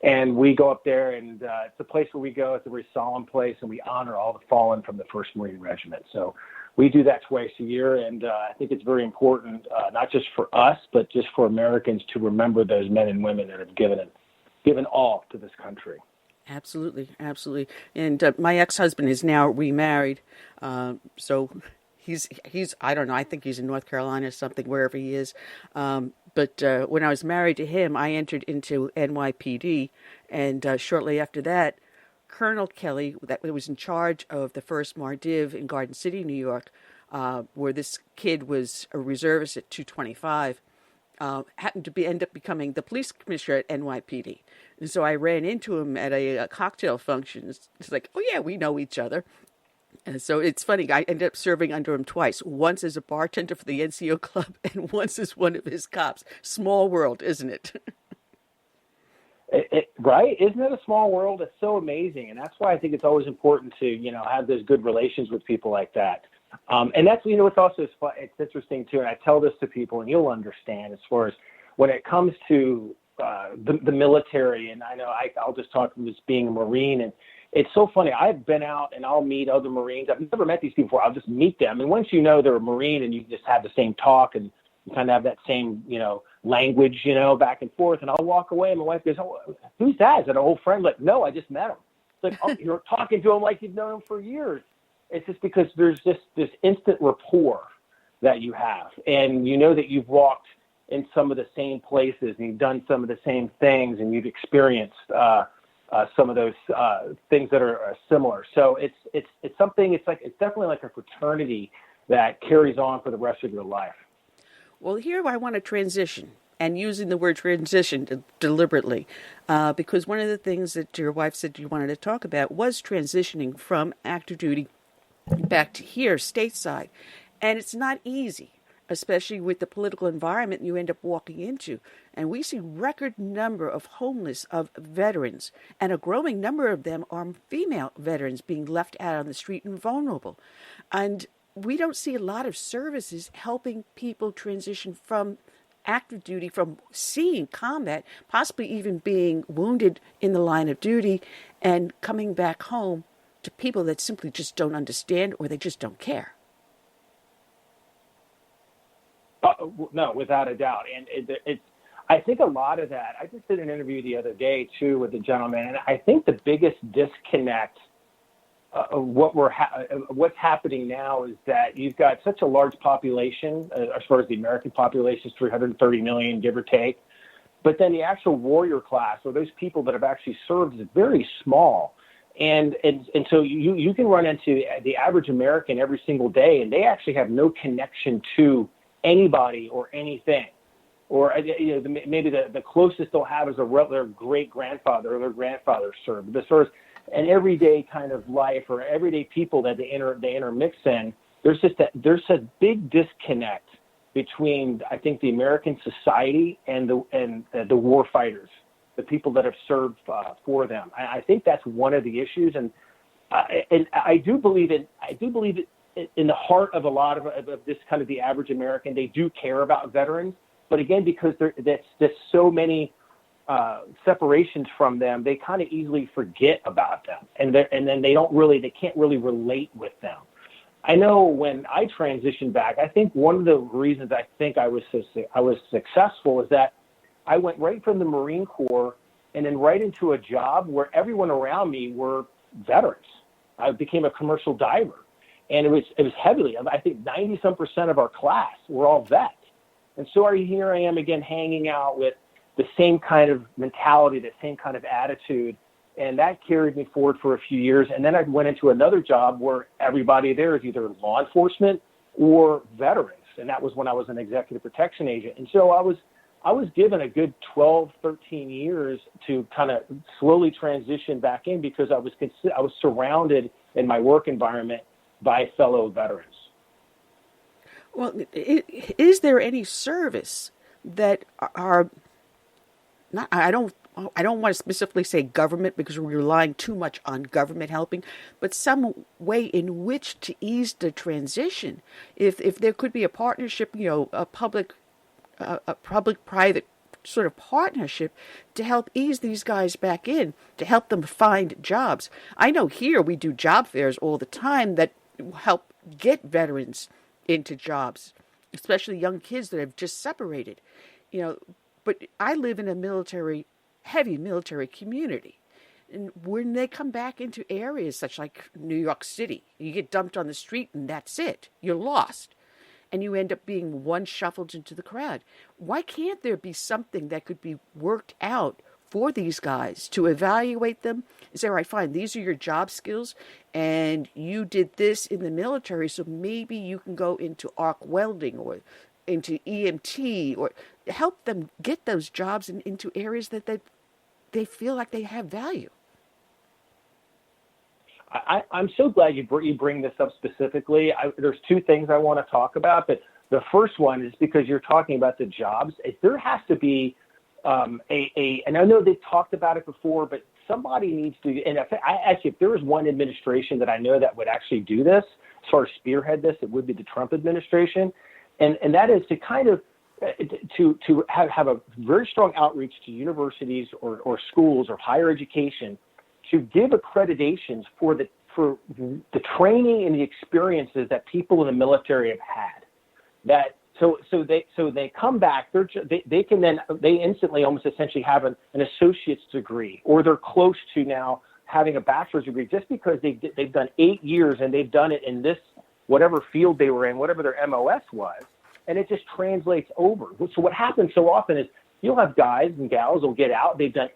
And we go up there, and it's a place where we go. It's a very solemn place, and we honor all the fallen from the 1st Marine Regiment. So we do that twice a year, and I think it's very important, not just for us, but just for Americans to remember those men and women that have given all to this country. Absolutely, absolutely. And my ex-husband is now remarried, so he's I don't know, I think he's in North Carolina or something, wherever he is. But when I was married to him, I entered into NYPD, and shortly after that, Colonel Kelly, that was in charge of the 1st Mardiv in Garden City, New York, where this kid was a reservist at 225, happened to end up becoming the police commissioner at NYPD. And so I ran into him at a cocktail function. It's like, oh, yeah, we know each other. And so it's funny. I ended up serving under him twice, once as a bartender for the NCO club and once as one of his cops. Small world, isn't it? Right? Isn't it a small world? It's so amazing. And that's why I think it's always important to, have those good relations with people like that. And that's, it's also, it's interesting too. And I tell this to people, and you'll understand, as far as when it comes to the military, and I know I'll just talk from just being a Marine, and it's so funny. I've been out and I'll meet other Marines. I've never met these people before. I'll just meet them. And once you know they're a Marine and you just have the same talk and you kind of have that same, language, back and forth, and I'll walk away and my wife goes, oh, who's that? Is that an old friend? Like, no, I just met him. It's like, oh, you're talking to him like you've known him for years. It's just because there's just this instant rapport that you have. And you know that you've walked in some of the same places and you've done some of the same things and you've experienced some of those things that are similar. So it's something, it's definitely like a fraternity that carries on for the rest of your life. Well, here I want to transition, and using the word transition deliberately, because one of the things that your wife said you wanted to talk about was transitioning from active duty back to here, stateside. And it's not easy, especially with the political environment you end up walking into. And we see record number of homeless, of veterans, and a growing number of them are female veterans being left out on the street and vulnerable. And we don't see a lot of services helping people transition from active duty, from seeing combat, possibly even being wounded in the line of duty, and coming back home to people that simply just don't understand or they just don't care. No, without a doubt. And it's, I think a lot of that, I just did an interview the other day too with a gentleman, and I think the biggest disconnect what's happening now is that you've got such a large population, as far as the American population is 330 million, give or take. But then the actual warrior class, or those people that have actually served, is very small. And so you can run into the average American every single day, and they actually have no connection to anybody or anything. Or maybe the closest they'll have is their great-grandfather or their grandfather served. But as far as an everyday kind of life or everyday people that they intermix in, there's a big disconnect between, I think, the American society and the war fighters, the people that have served for them. I think that's one of the issues, and I do believe it in the heart of a lot of this kind of the average American. They do care about veterans, but again, because there's so many separations from them, they kind of easily forget about them, and then they can't really relate with them. I know when I transitioned back, I think one of the reasons I think I was successful is that I went right from the Marine Corps and then right into a job where everyone around me were veterans. I became a commercial diver, and it was heavily. I think 90% of our class were all vets, and so here I am again hanging out with the same kind of mentality, the same kind of attitude. And that carried me forward for a few years. And then I went into another job where everybody there is either law enforcement or veterans. And that was when I was an executive protection agent. And so I was given a good 12, 13 years to kind of slowly transition back in because I was surrounded in my work environment by fellow veterans. Well, is there any service that are not, I don't want to specifically say government because we're relying too much on government helping, but some way in which to ease the transition. If there could be a partnership, a public-private sort of partnership to help ease these guys back in, to help them find jobs. I know here we do job fairs all the time that help get veterans into jobs, especially young kids that have just separated, But I live in a heavy military community. And when they come back into areas such like New York City, you get dumped on the street and that's it. You're lost. And you end up being one shuffled into the crowd. Why can't there be something that could be worked out for these guys to evaluate them? Is there, fine, these are your job skills and you did this in the military, so maybe you can go into arc welding or into EMT or help them get those jobs into areas that they feel like they have value. I'm so glad you bring this up specifically. There's two things I want to talk about, but the first one is because you're talking about the jobs. There has to be and I know they've talked about it before, but somebody needs to, and if there was one administration that I know that would actually do this, as far as spearhead this, it would be the Trump administration. And that is to kind of to have a very strong outreach to universities or schools or higher education to give accreditations for the training and the experiences that people in the military have had. That so they come back, they instantly almost essentially have an associate's degree, or they're close to now having a bachelor's degree just because they've done 8 years and they've done it in this whatever field they were in, whatever their MOS was, and it just translates over. So what happens so often is you'll have guys and gals will get out, they've done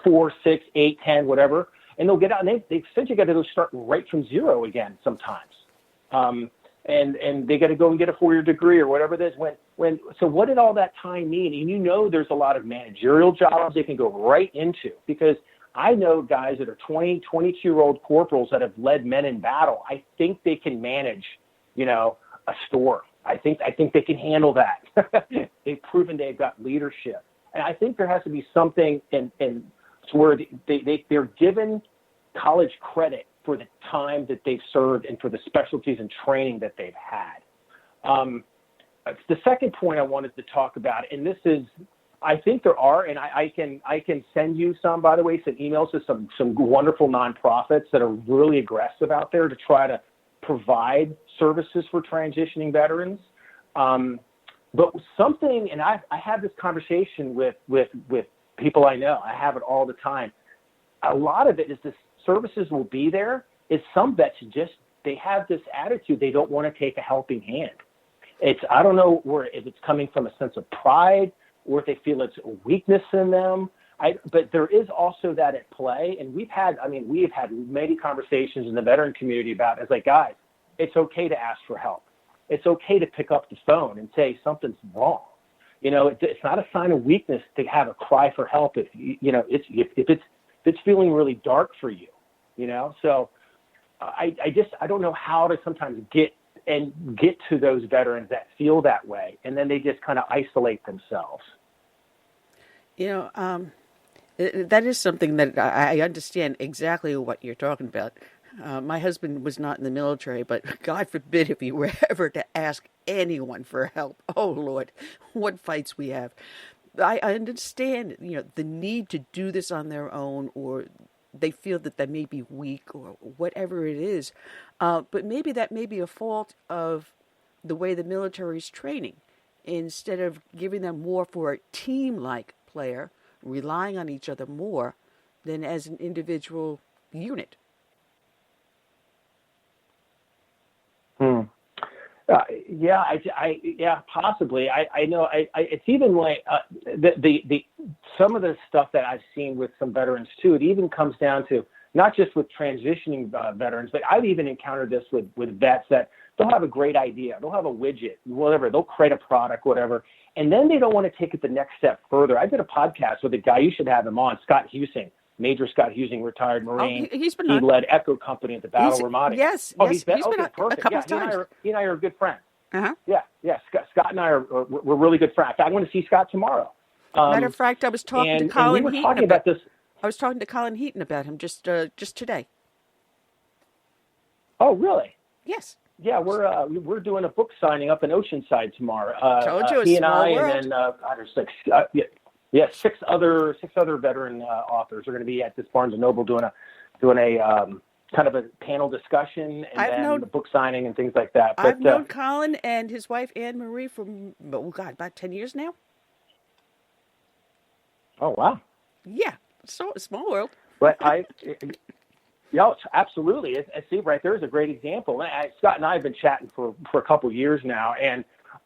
4, 6, 8, 10, whatever, and they'll get out and they essentially got to start right from zero again sometimes. And they got to go and get a 4-year degree or whatever it is. So what did all that time mean? And there's a lot of managerial jobs they can go right into, because I know guys that are 20, 22-year-old corporals that have led men in battle. I think they can manage, a store. I think they can handle that. They've proven they've got leadership. And I think there has to be something in where they're given college credit for the time that they've served and for the specialties and training that they've had. The second point I wanted to talk about, and this is, I think there are, and I can send you some, by the way, some emails to some wonderful nonprofits that are really aggressive out there to try to provide services for transitioning veterans. But something, and I have this conversation with people I know, I have it all the time. A lot of it is the services will be there, is some vets they have this attitude. They don't want to take a helping hand. I don't know if it's coming from a sense of pride or if they feel it's a weakness in them. But there is also that at play. And we have had many conversations in the veteran community about, it's like, guys, it's okay to ask for help. It's okay to pick up the phone and say something's wrong. It's not a sign of weakness to have a cry for help if it's feeling really dark for you, So I don't know how to sometimes get to those veterans that feel that way, and then they just kind of isolate themselves. That is something that I understand exactly what you're talking about. My husband was not in the military, but God forbid if he were ever to ask anyone for help. Oh, Lord, what fights we have. I understand, the need to do this on their own, or they feel that they may be weak or whatever it is. But maybe that may be a fault of the way the military is training. Instead of giving them more for a team-like player, relying on each other more than as an individual unit. Yeah, possibly. I know. It's even like the some of the stuff that I've seen with some veterans too. It even comes down to not just with transitioning veterans, but I've even encountered this with vets that they'll have a great idea, they'll have a widget, whatever, they'll create a product, whatever, and then they don't want to take it the next step further. I did a podcast with a guy, you should have him on, Scott Husing. Major Scott Husing, retired Marine. He led Echo Company at the Battle of Ramadi. Yes, he's been a couple of times. He and I are good friends. Uh-huh. Yeah. Scott and I we're really good friends. In fact, I want to see Scott tomorrow. Matter of fact, I was talking to Colin Heaton. We were talking about this. I was talking to Colin Heaton about him just today. Oh, really? Yes. Yeah, we're doing a book signing up in Oceanside tomorrow. Told you, he and I, world. and then six other veteran authors are going to be at this Barnes and Noble doing a kind of a panel discussion and the book signing and things like that. I've known Colin and his wife Anne Marie from about 10 years now. Oh wow! Yeah, so small world. But absolutely. See, right there is a great example. Scott and I have been chatting for a couple of years now, and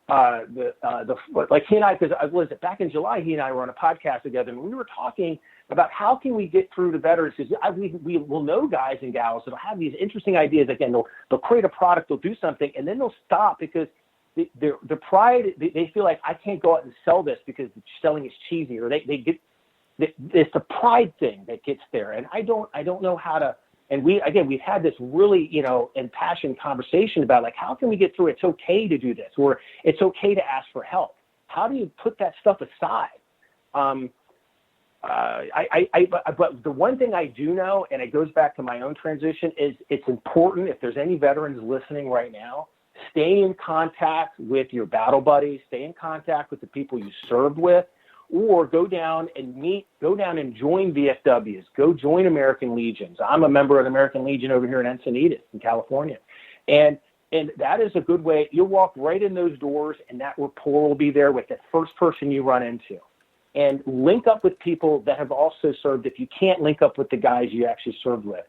like he and I, because back in July, he and I were on a podcast together, and we were talking about how can we get through the veterans, because we will know guys and gals that'll have these interesting ideas. Again, they'll create a product, they'll do something, and then they'll stop because the pride, they feel like I can't go out and sell this because the selling is cheesy, or it's the pride thing that gets there, and I don't know how to. And we've had this really, impassioned conversation about like, how can we get through it? It's okay to do this, or it's okay to ask for help. How do you put that stuff aside? But the one thing I do know, and it goes back to my own transition, is it's important, if there's any veterans listening right now, stay in contact with your battle buddies, stay in contact with the people you served with, or go down and join VFWs, go join American Legions. I'm a member of the American Legion over here in Encinitas in California. And that is a good way. You'll walk right in those doors, and that rapport will be there with the first person you run into. And link up with people that have also served if you can't link up with the guys you actually served with.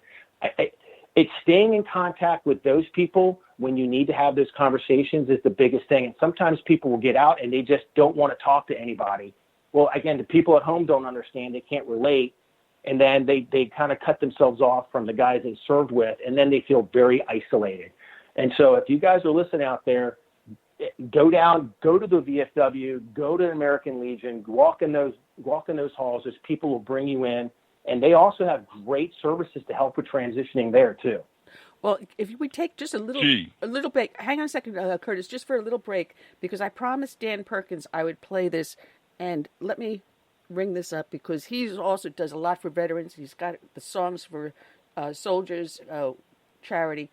It's staying in contact with those people when you need to have those conversations is the biggest thing. And sometimes people will get out and they just don't want to talk to anybody. Well, again, the people at home don't understand. They can't relate. And then they kind of cut themselves off from the guys they served with, and then they feel very isolated. And so if you guys are listening out there, go to the VFW, go to the American Legion, walk in those halls. Those people will bring you in, and they also have great services to help with transitioning there too. Well, if we take just a little break, hang on a second, Curtis, just for a little break, because I promised Dan Perkins I would play this, and let me ring this up because he also does a lot for veterans. He's got the songs for soldiers charity.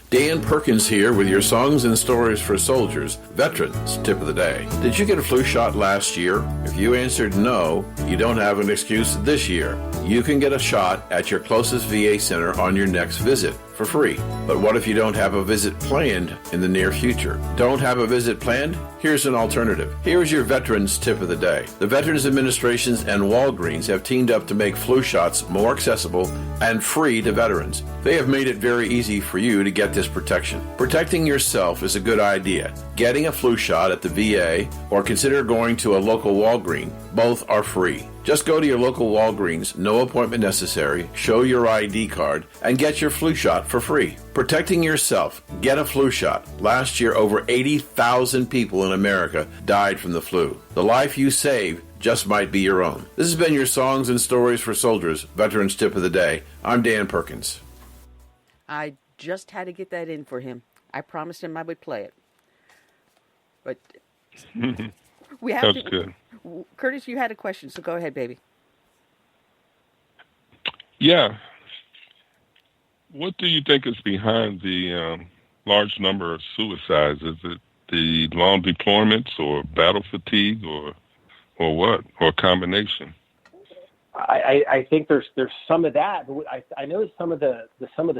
Dan Perkins here with your songs and stories for soldiers, veterans tip of the day. Did you get a flu shot last year? If you answered no, you don't have an excuse this year. You can get a shot at your closest VA center on your next visit. for free. But what if you don't have a visit planned in the near future? Don't have a visit planned? Here's an alternative. Here's your Veterans Tip of the Day. The Veterans Administrations and Walgreens have teamed up to make flu shots more accessible and free to veterans. They have made it very easy for you to get this protection. Protecting yourself is a good idea. Getting a flu shot at the VA or consider going to a local Walgreens. Both are free. Just go to your local Walgreens, no appointment necessary, show your ID card, and get your flu shot for free. Protecting yourself. Get a flu shot. Last year, over 80,000 people in America died from the flu. The life you save just might be your own. This has been your Songs and Stories for Soldiers, Veterans Tip of the Day. I'm Dan Perkins. I just had to get that in for him. I promised him I would play it. But we have That's to. Good. Curtis, you had a question, so go ahead, baby. Yeah. What do you think is behind the large number of suicides? Is it the long deployments or battle fatigue or what? Or a combination? I think there's some of that. But I know some of the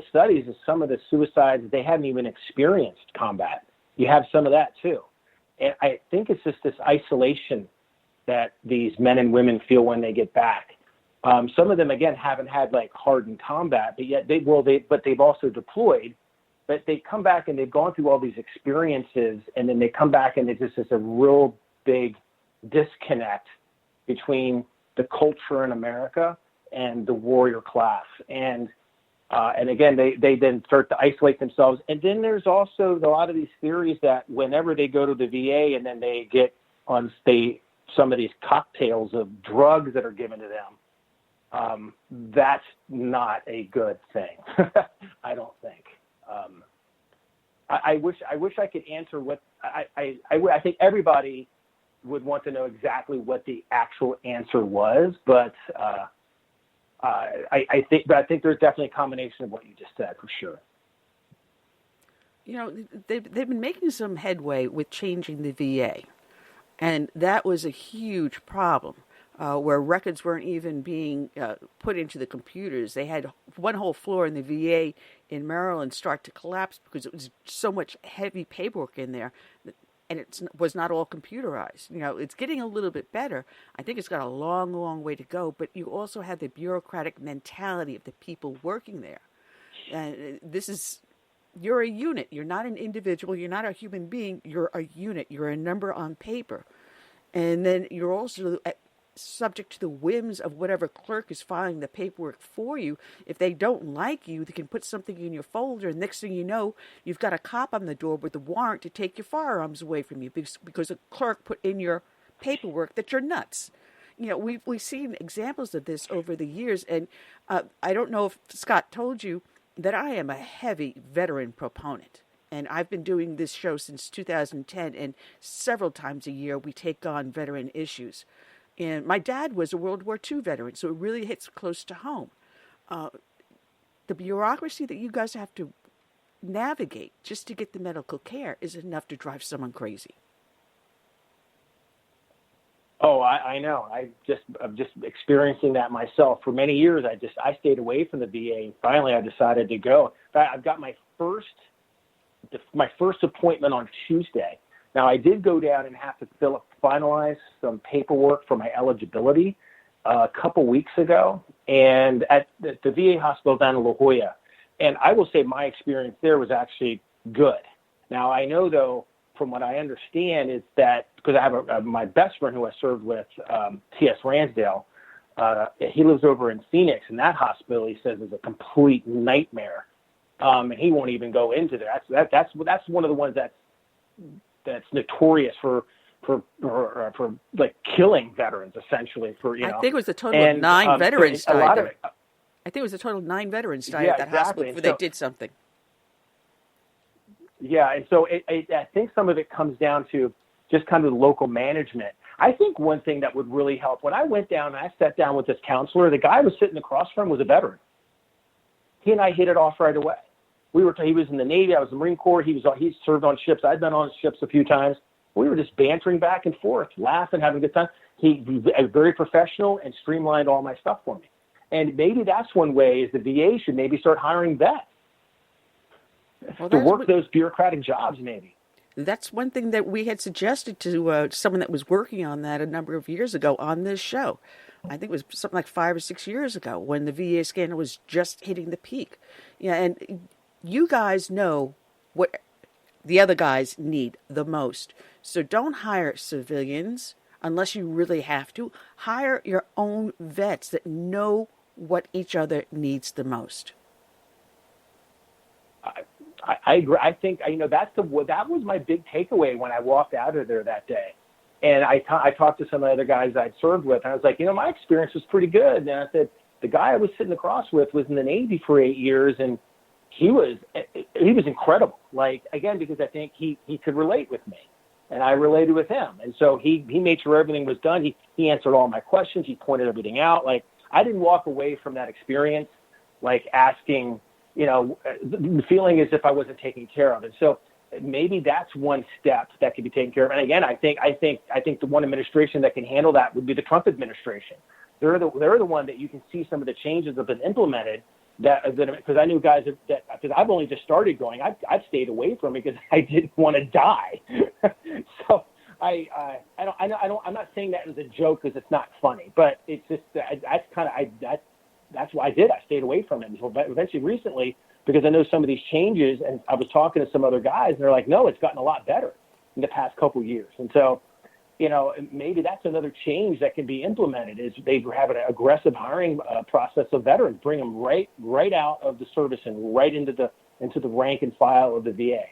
studies is some of the suicides, they haven't even experienced combat. You have some of that too. And I think it's just this isolation that these men and women feel when they get back. Some of them, again, haven't had like hardened combat, but yet they've also deployed. But they come back and they've gone through all these experiences, and then they come back and it's just a real big disconnect between the culture in America and the warrior class. And again, they then start to isolate themselves. And then there's also a lot of these theories that whenever they go to the VA and then they get on some of these cocktails of drugs that are given to them, that's not a good thing. I don't think. I wish I could answer what I think everybody would want to know exactly what the actual answer was, but I think there's definitely a combination of what you just said for sure. You know, they've been making some headway with changing the VA, and that was a huge problem. Where records weren't even being put into the computers. They had one whole floor in the VA in Maryland start to collapse because it was so much heavy paperwork in there, and it was not all computerized. You know, it's getting a little bit better. I think it's got a long, long way to go, but you also have the bureaucratic mentality of the people working there. And you're a unit. You're not an individual. You're not a human being. You're a unit. You're a number on paper. And then you're also subject to the whims of whatever clerk is filing the paperwork for you. If they don't like you, they can put something in your folder, and next thing you know, you've got a cop on the door with a warrant to take your firearms away from you because a clerk put in your paperwork that you're nuts. You know, we've seen examples of this over the years, and I don't know if Scott told you that I am a heavy veteran proponent. And I've been doing this show since 2010, and several times a year we take on veteran issues. And my dad was a World War II veteran, so it really hits close to home. The bureaucracy that you guys have to navigate just to get the medical care is enough to drive someone crazy. Oh, I know. I'm just experiencing that myself. For many years, I stayed away from the VA, and finally I decided to go. I've got my first appointment on Tuesday. Now, I did go down and have to finalize some paperwork for my eligibility a couple weeks ago, and at the VA hospital down in La Jolla. And I will say my experience there was actually good. Now, I know, though, from what I understand is that, because I have my best friend who I served with, T.S. Ransdale, he lives over in Phoenix, and that hospital, he says, is a complete nightmare. And he won't even go into there. That's one of the ones that's notorious for like killing veterans, essentially. I think it was a total of 9 veterans died there. I think it was a total of 9 veterans died at that hospital before they did something. Yeah, and so I think some of it comes down to just kind of the local management. I think one thing that would really help, when I went down and I sat down with this counselor, the guy I was sitting across from was a veteran. He and I hit it off right away. He was in the Navy. I was in the Marine Corps. He served on ships. I'd been on ships a few times. We were just bantering back and forth, laughing, having a good time. He was very professional and streamlined all my stuff for me. And maybe that's one way is the VA should maybe start hiring vets to work those bureaucratic jobs, maybe. That's one thing that we had suggested to someone that was working on that a number of years ago on this show. I think it was something like 5 or 6 years ago when the VA scandal was just hitting the peak. Yeah, and you guys know what the other guys need the most. So don't hire civilians unless you really have to. Hire your own vets that know what each other needs the most. I agree. I think, that was my big takeaway when I walked out of there that day. And I talked to some of the other guys I'd served with, and I was like, my experience was pretty good. And I said, the guy I was sitting across with was in the Navy for 8 years, and he was incredible. Like, again, because I think he could relate with me, and I related with him. And so he made sure everything was done. He answered all my questions. He pointed everything out. Like, I didn't walk away from that experience, like, asking, feeling as if I wasn't taken care of. And so maybe that's one step that could be taken care of. And again, I think the one administration that can handle that would be the Trump administration. They're the one that you can see some of the changes that have been implemented. Because I knew guys because I've only just started going. I've stayed away from it because I didn't want to die. So I'm not saying that as a joke because it's not funny, but it's just that's why I did. I stayed away from it until eventually recently, because I know some of these changes, and I was talking to some other guys, and they're like, no, it's gotten a lot better in the past couple of years. And so, maybe that's another change that can be implemented, is they have an aggressive hiring process of veterans, bring them right out of the service and right into the rank and file of the VA.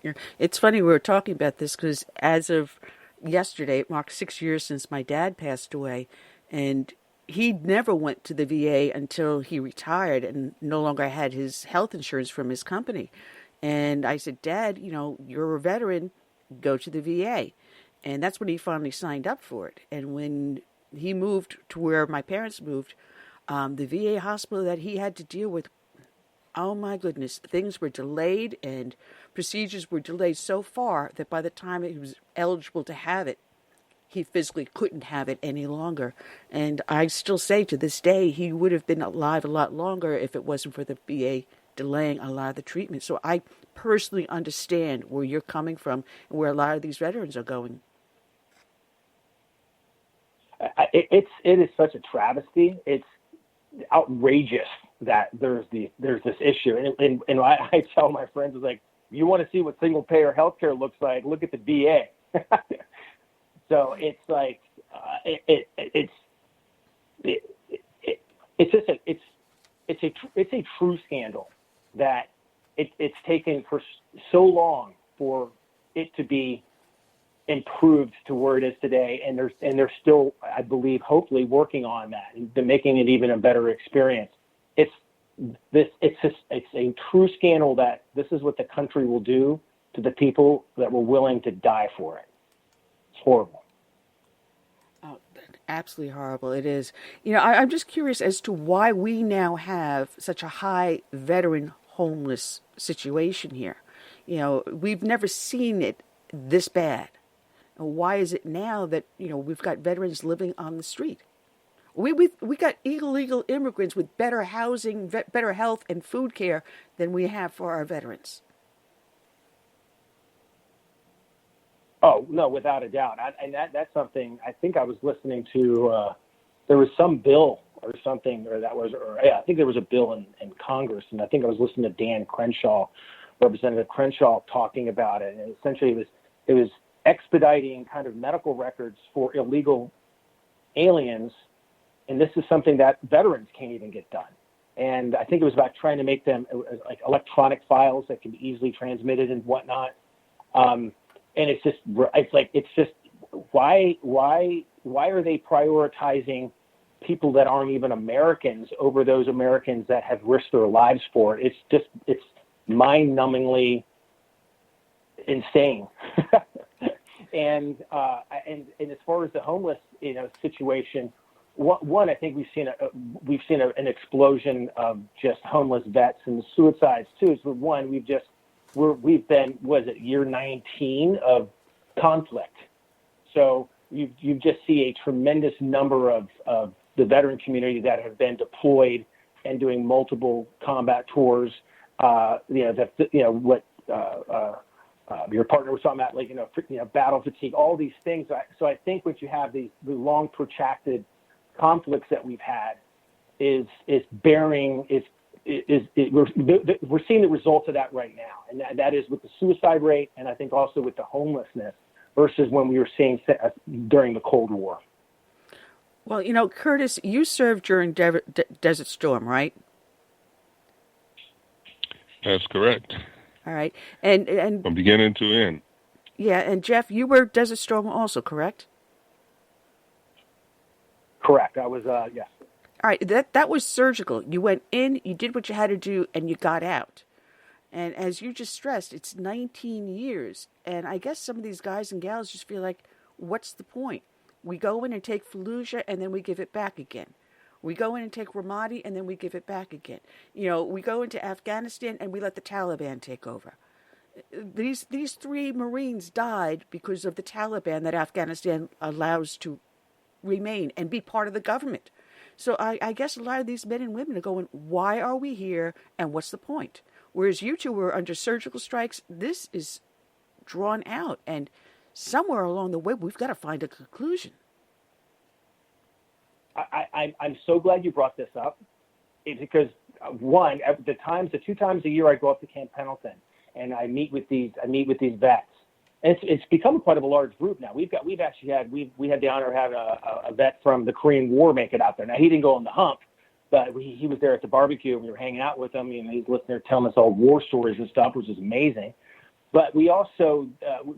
Yeah. It's funny we were talking about this because as of yesterday, it marked 6 years since my dad passed away, and he never went to the VA until he retired and no longer had his health insurance from his company. And I said, Dad, you're a veteran, go to the VA. And that's when he finally signed up for it. And when he moved to where my parents moved, the VA hospital that he had to deal with, oh my goodness, things were delayed and procedures were delayed so far that by the time he was eligible to have it, he physically couldn't have it any longer. And I still say to this day, he would have been alive a lot longer if it wasn't for the VA delaying a lot of the treatment. So I personally understand where you're coming from and where a lot of these veterans are going. It is such a travesty. It's outrageous that there's this issue. And I tell my friends, like, you want to see what single payer healthcare looks like, look at the VA. So it's like it's a true scandal that it's taken for so long for it to be improved to where it is today, and they're still, I believe, hopefully working on that and making it even a better experience. It's a true scandal that this is what the country will do to the people that were willing to die for it. It's horrible. Oh, absolutely horrible. It is. I'm just curious as to why we now have such a high veteran homeless situation here. We've never seen it this bad. Why is it now that, we've got veterans living on the street? We got illegal immigrants with better housing, better health and food care than we have for our veterans. Oh, no, without a doubt. That's something I think I was listening to. There was some bill or something, I think there was a bill in Congress, and I think I was listening to Dan Crenshaw, Representative Crenshaw, talking about it. And essentially it was expediting kind of medical records for illegal aliens, and this is something that veterans can't even get done. And I think it was about trying to make them like electronic files that can be easily transmitted and whatnot. And it's just why are they prioritizing people that aren't even Americans over those Americans that have risked their lives for it? It's mind-numbingly insane. And as far as the homeless situation, one, I think we've seen an explosion of just homeless vets and suicides too. So one, we've been year 19 of conflict. So you just see a tremendous number of the veteran community that have been deployed and doing multiple combat tours what your partner was talking about, like, battle fatigue, all these things. So I think what you have, the long protracted conflicts that we've had we're seeing the results of that right now. And that is with the suicide rate, and I think also with the homelessness versus when we were seeing during the Cold War. Well, Curtis, you served during Desert Storm, right? That's correct. All right. And from beginning to end. Yeah, and Jeff, you were Desert Storm also, correct? Correct. I was, yes. All right, that was surgical. You went in, you did what you had to do, and you got out. And as you just stressed, it's 19 years. And I guess some of these guys and gals just feel like, what's the point? We go in and take Fallujah, and then we give it back again. We go in and take Ramadi, and then we give it back again. We go into Afghanistan, and we let the Taliban take over. These 3 Marines died because of the Taliban that Afghanistan allows to remain and be part of the government. So I guess a lot of these men and women are going, why are we here, and what's the point? Whereas you two were under surgical strikes, this is drawn out, and somewhere along the way, we've got to find a conclusion. I'm so glad you brought this up, because one, the 2 times a year I go up to Camp Pendleton and I meet with these vets. And it's become quite a large group now. We had the honor of having a vet from the Korean War make it out there. Now he didn't go on the hump, but he was there at the barbecue and we were hanging out with him. He's listening there telling us all war stories and stuff, which is amazing. But we also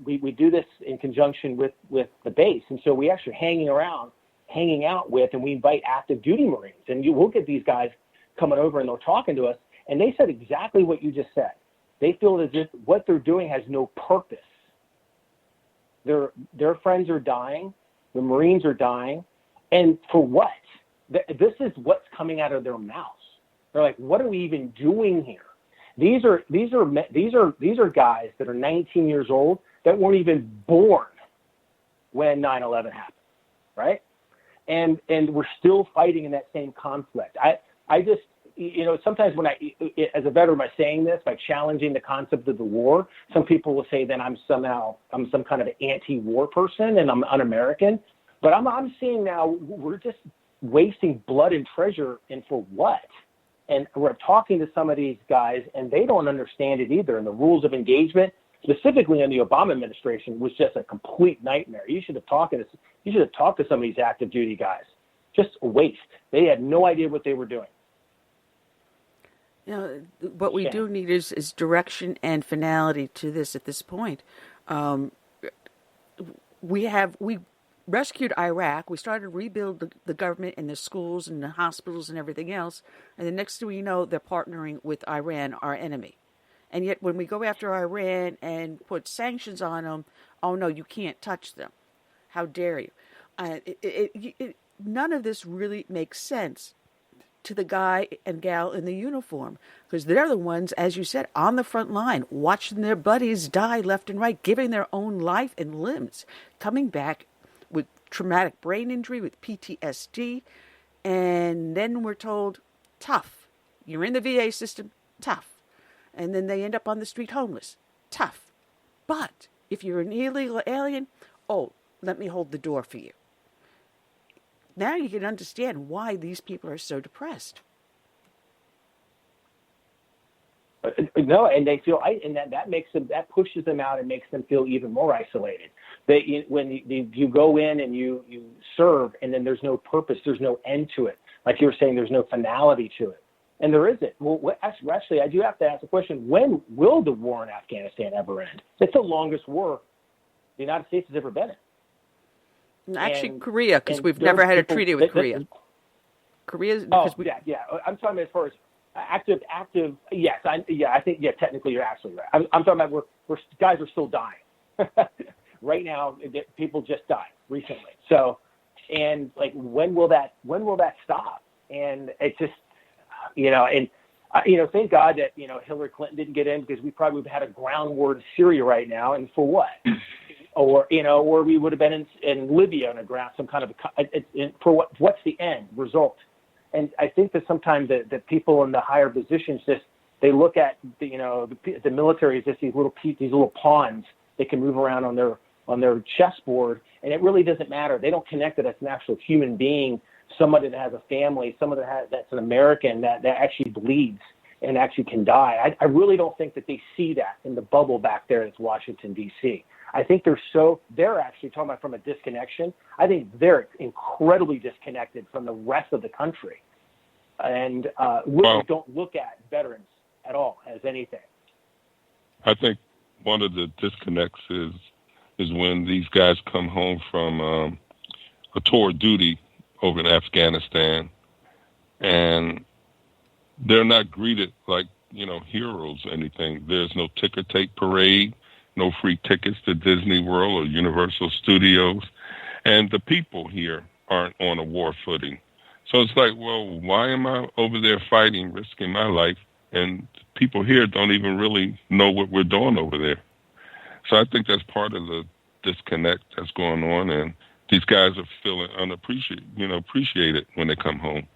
we do this in conjunction with the base, and so we actually hanging out with, and we invite active duty Marines, and we'll get these guys coming over and they're talking to us, and they said exactly what you just said. They feel as if what they're doing has no purpose. Their friends are dying, the Marines are dying, and for what? This is what's coming out of their mouths. They're like, what are we even doing here? These are guys that are 19 years old that weren't even born when 9/11 happened, right? And we're still fighting in that same conflict. I just, sometimes when as a veteran, by saying this, by challenging the concept of the war, some people will say that I'm some kind of an anti-war person and I'm un-American. But I'm seeing now we're just wasting blood and treasure, and for what? And we're talking to some of these guys, and they don't understand it either. And the rules of engagement, specifically in the Obama administration, was just a complete nightmare. You should have talked to some of these active duty guys. Just a waste. They had no idea what they were doing. What we do need is direction and finality to this at this point. We rescued Iraq. We started to rebuild the government and the schools and the hospitals and everything else. And the next thing we know, they're partnering with Iran, our enemy. And yet when we go after Iran and put sanctions on them, oh, no, you can't touch them. How dare you? None of this really makes sense to the guy and gal in the uniform, because they're the ones, as you said, on the front line, watching their buddies die left and right, giving their own life and limbs, coming back with traumatic brain injury, with PTSD, and then we're told, tough. You're in the VA system, tough. And then they end up on the street homeless, tough. But if you're an illegal alien, oh, let me hold the door for you. Now you can understand why these people are so depressed. No, and they feel, and that pushes them out and makes them feel even more isolated. When you go in and you serve, and then there's no purpose, there's no end to it. Like you were saying, there's no finality to it, and there isn't. Well, actually, I do have to ask the question: when will the war in Afghanistan ever end? It's the longest war the United States has ever been in. Actually, Korea, because we've never had a treaty with Korea. Korea. Yeah. I'm talking about as far as active. Yes, I think technically you're absolutely right. I'm talking about we're guys are still dying right now. People just died recently. So, and like when will that stop? And it's just thank God that Hillary Clinton didn't get in, because we probably would have had a ground war in Syria right now, and for what? Or we would have been in Libya on a ground, some kind of for what? What's the end result? And I think that sometimes the people in the higher positions just They look at the military as just these little pawns they can move around on their chessboard, and it really doesn't matter. They don't connect it as an actual human being, somebody that has a family, somebody that's an American that actually bleeds and actually can die. I really don't think that they see that in the bubble back there that's Washington, D.C. I think they're actually talking about from a disconnection. I think they're incredibly disconnected from the rest of the country, and really don't look at veterans at all as anything. I think one of the disconnects is when these guys come home from a tour of duty over in Afghanistan, and they're not greeted like, heroes or anything. There's no ticker tape parade, no free tickets to Disney World or Universal Studios, and the people here aren't on a war footing. So it's like, well, why am I over there fighting, risking my life, and people here don't even really know what we're doing over there? So I think that's part of the disconnect that's going on, and these guys are feeling appreciated when they come home.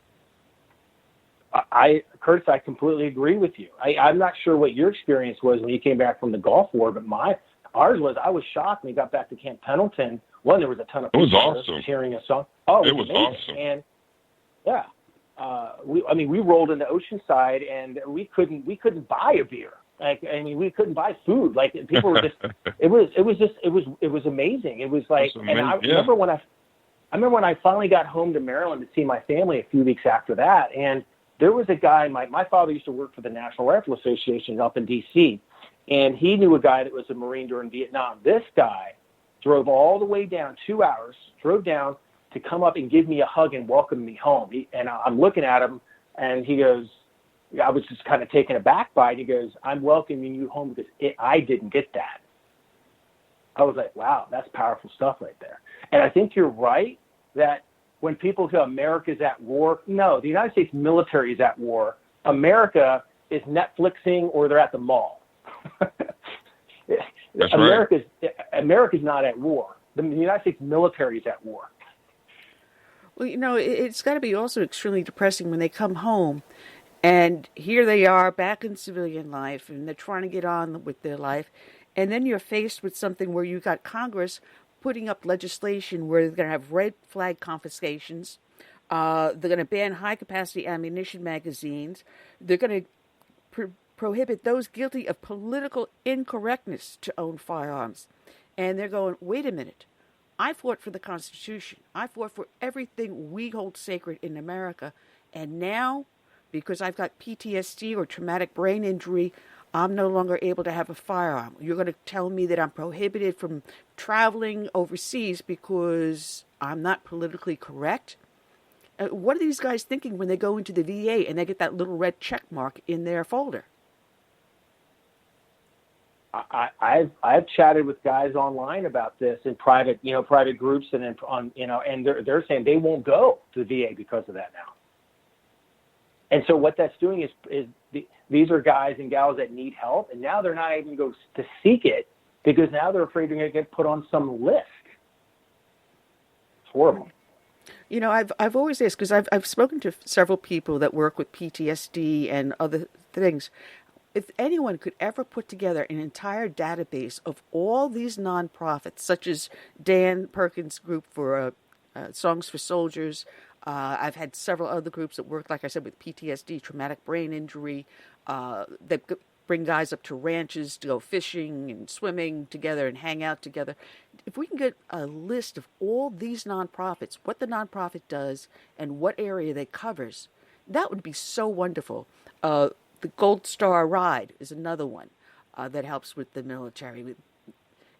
Curtis, I completely agree with you. I'm not sure what your experience was when you came back from the Gulf War, but ours was, I was shocked when we got back to Camp Pendleton. One, there was a ton of people awesome. cheering us on. Oh, it was amazing. Awesome. And we rolled into Oceanside, and we couldn't buy a beer. We couldn't buy food. Like, people were just, it was amazing. It was like, and I remember when I finally got home to Maryland to see my family a few weeks after that, and there was a guy, my father used to work for the National Rifle Association up in D.C., and he knew a guy that was a Marine during Vietnam. This guy drove all the way down, 2 hours, drove down to come up and give me a hug and welcome me home. And I'm looking at him, and he goes, I was just kind of taken aback by it. He goes, I'm welcoming you home because I didn't get that. I was like, wow, that's powerful stuff right there. And I think you're right that when people say America's at war, no, the United States military is at war. America is Netflixing or they're at the mall. That's America's not at war. The United States military is at war. Well, it's got to be also extremely depressing when they come home and here they are back in civilian life and they're trying to get on with their life. And then you're faced with something where you've got Congress putting up legislation where they're going to have red flag confiscations. They're going to ban high-capacity ammunition magazines. They're going to prohibit those guilty of political incorrectness to own firearms. And they're going, wait a minute. I fought for the Constitution. I fought for everything we hold sacred in America. And now, because I've got PTSD or traumatic brain injury, I'm no longer able to have a firearm. You're going to tell me that I'm prohibited from traveling overseas because I'm not politically correct? What are these guys thinking when they go into the VA and they get that little red check mark in their folder? I've chatted with guys online about this in private groups and and they're saying they won't go to the VA because of that now. And so what that's doing is these are guys and gals that need help, and now they're not even going to seek it because now they're afraid they're going to get put on some list. It's horrible. I've always asked, because I've spoken to several people that work with PTSD and other things. If anyone could ever put together an entire database of all these nonprofits, such as Dan Perkins' group for Songs for Soldiers, I've had several other groups that work, like I said, with PTSD, traumatic brain injury, that bring guys up to ranches to go fishing and swimming together and hang out together. If we can get a list of all these nonprofits, what the nonprofit does and what area they covers, that would be so wonderful. The Gold Star Ride is another one that helps with the military.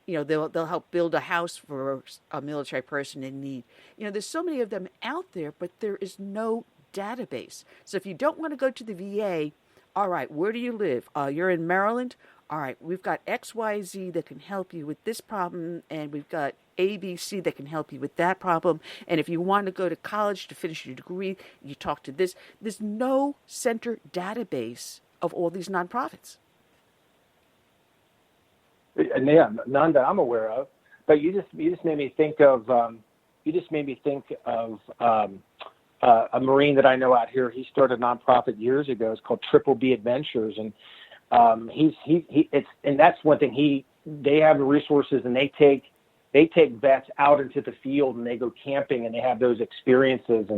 They'll help build a house for a military person in need. There's so many of them out there, but there is no database. So if you don't want to go to the VA, all right, where do you live? You're in Maryland? All right, we've got XYZ that can help you with this problem, and we've got ABC that can help you with that problem. And if you want to go to college to finish your degree, you talk to this. There's no center database of all these nonprofits. Yeah, none that I'm aware of. But you just made me think of a Marine that I know out here. He started a nonprofit years ago. It's called Triple B Adventures, and that's one thing. They have the resources, and they take vets out into the field, and they go camping, and they have those experiences.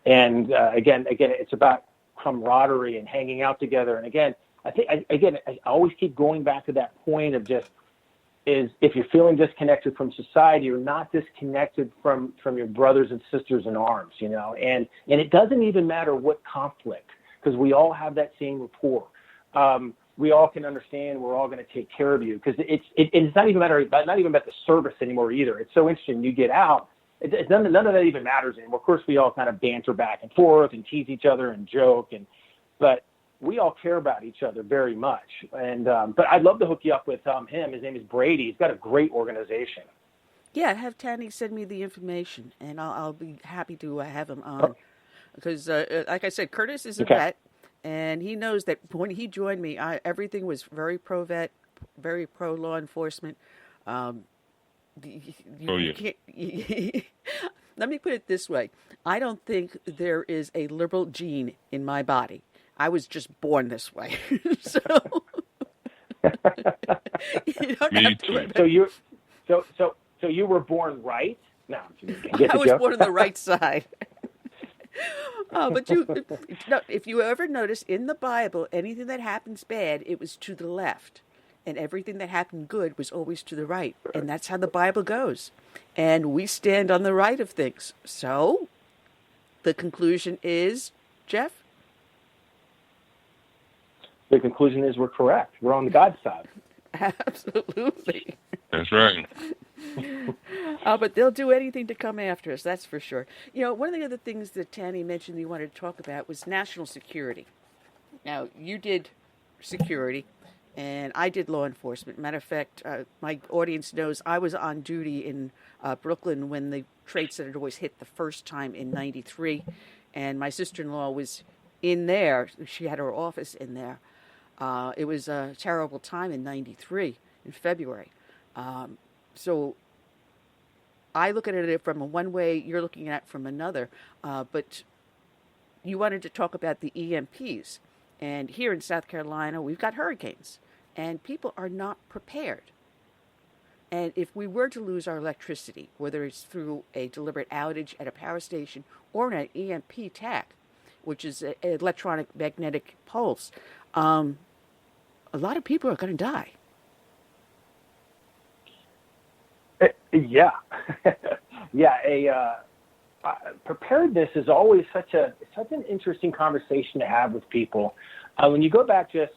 And again, it's about camaraderie and hanging out together. And again, I always keep going back to that point of just is if you're feeling disconnected from society, you're not disconnected from your brothers and sisters in arms, and it doesn't even matter what conflict, because we all have that same rapport. We all can understand we're all going to take care of you, because it's not even about the service anymore either. It's so interesting. You get out, none of that even matters anymore. Of course, we all kind of banter back and forth and tease each other and joke, but we all care about each other very much. And but I'd love to hook you up with him. His name is Brady. He's got a great organization. Yeah, have Tanny send me the information, and I'll be happy to have him on. Because, like I said, Curtis is a vet, and he knows that when he joined me, everything was very pro-vet, very pro-law enforcement. Let me put it this way. I don't think there is a liberal gene in my body. I was just born this way. So you don't have to So you were born right? No, I was born on the right side. But if you ever notice in the Bible, anything that happens bad, it was to the left. And everything that happened good was always to the right. And that's how the Bible goes. And we stand on the right of things. So the conclusion is, Jeff? The conclusion is we're correct. We're on God's side. Absolutely. That's right. But they'll do anything to come after us, that's for sure. One of the other things that Tanny mentioned you wanted to talk about was national security. Now, you did security, and I did law enforcement. Matter of fact, my audience knows I was on duty in Brooklyn when the Trade Center was hit the first time in 93, and my sister-in-law was in there. She had her office in there. It was a terrible time in 93, in February. So I look at it from one way, you're looking at it from another. But you wanted to talk about the EMPs. And here in South Carolina, we've got hurricanes. And people are not prepared. And if we were to lose our electricity, whether it's through a deliberate outage at a power station or an EMP TAC, which is an electronic magnetic pulse, a lot of people are going to die. Yeah. Preparedness is always such an interesting conversation to have with people. When you go back to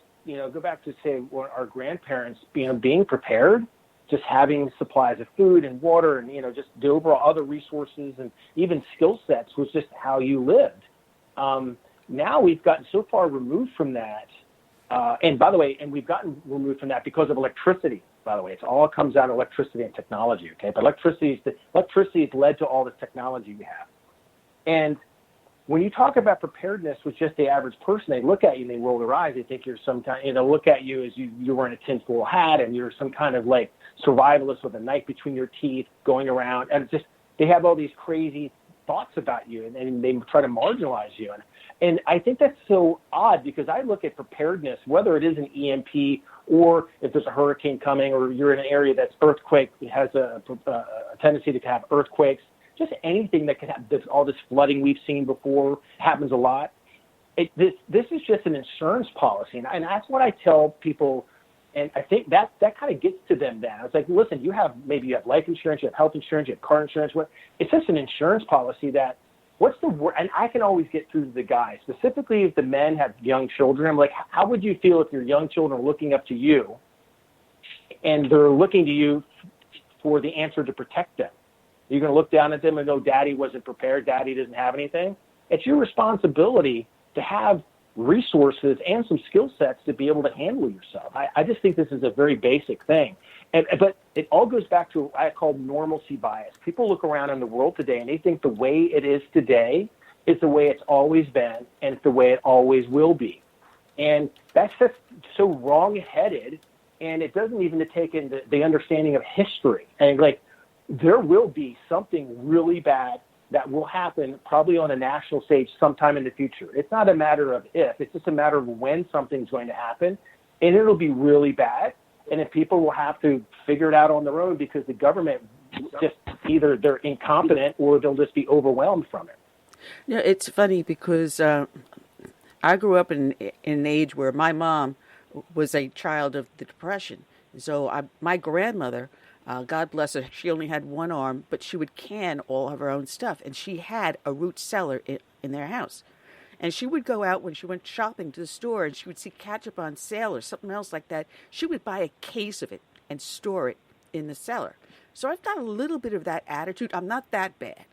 say our grandparents, being prepared, just having supplies of food and water and, just the overall other resources and even skill sets was just how you lived. Now we've gotten so far removed from that. And by the way, we've gotten removed from that because of electricity. By the way, it all comes down to electricity and technology. Okay, but electricity has led to all this technology we have. And when you talk about preparedness with just the average person, they look at you and they roll their eyes. They think you're some kind. Look at you as you're wearing a tinfoil hat and you're some kind of like survivalist with a knife between your teeth, going around, and they have all these crazy thoughts about you, and they try to marginalize you. And I think that's so odd, because I look at preparedness, whether it is an EMP or if there's a hurricane coming or you're in an area that's earthquake, it has a tendency to have earthquakes, just anything that could have all this flooding we've seen before happens a lot. This is just an insurance policy. And that's what I tell people. And I think that kind of gets to them then. I was like, listen, you have life insurance, you have health insurance, you have car insurance. It's just an insurance policy that, what's the word? And I can always get through to the guys, specifically if the men have young children. I'm like, how would you feel if your young children are looking up to you and they're looking to you for the answer to protect them? You're going to look down at them and go, Daddy wasn't prepared, Daddy doesn't have anything. It's your responsibility to have resources and some skill sets to be able to handle yourself. I just think this is a very basic thing. But it all goes back to what I call normalcy bias. People look around in the world today and they think the way it is today is the way it's always been and it's the way it always will be. And that's just so wrong-headed, and it doesn't even take in the understanding of history. And like, there will be something really bad that will happen probably on a national stage sometime in the future. It's not a matter of if, it's just a matter of when something's going to happen, and it'll be really bad. And then people will have to figure it out on their own because the government just either they're incompetent or they'll just be overwhelmed from it. Yeah, it's funny because I grew up in an age where my mom was a child of the Depression. So my grandmother, God bless her, she only had one arm, but she would can all of her own stuff. And she had a root cellar in their house. And she would go out when she went shopping to the store and she would see ketchup on sale or something else like that. She would buy a case of it and store it in the cellar. So I've got a little bit of that attitude. I'm not that bad.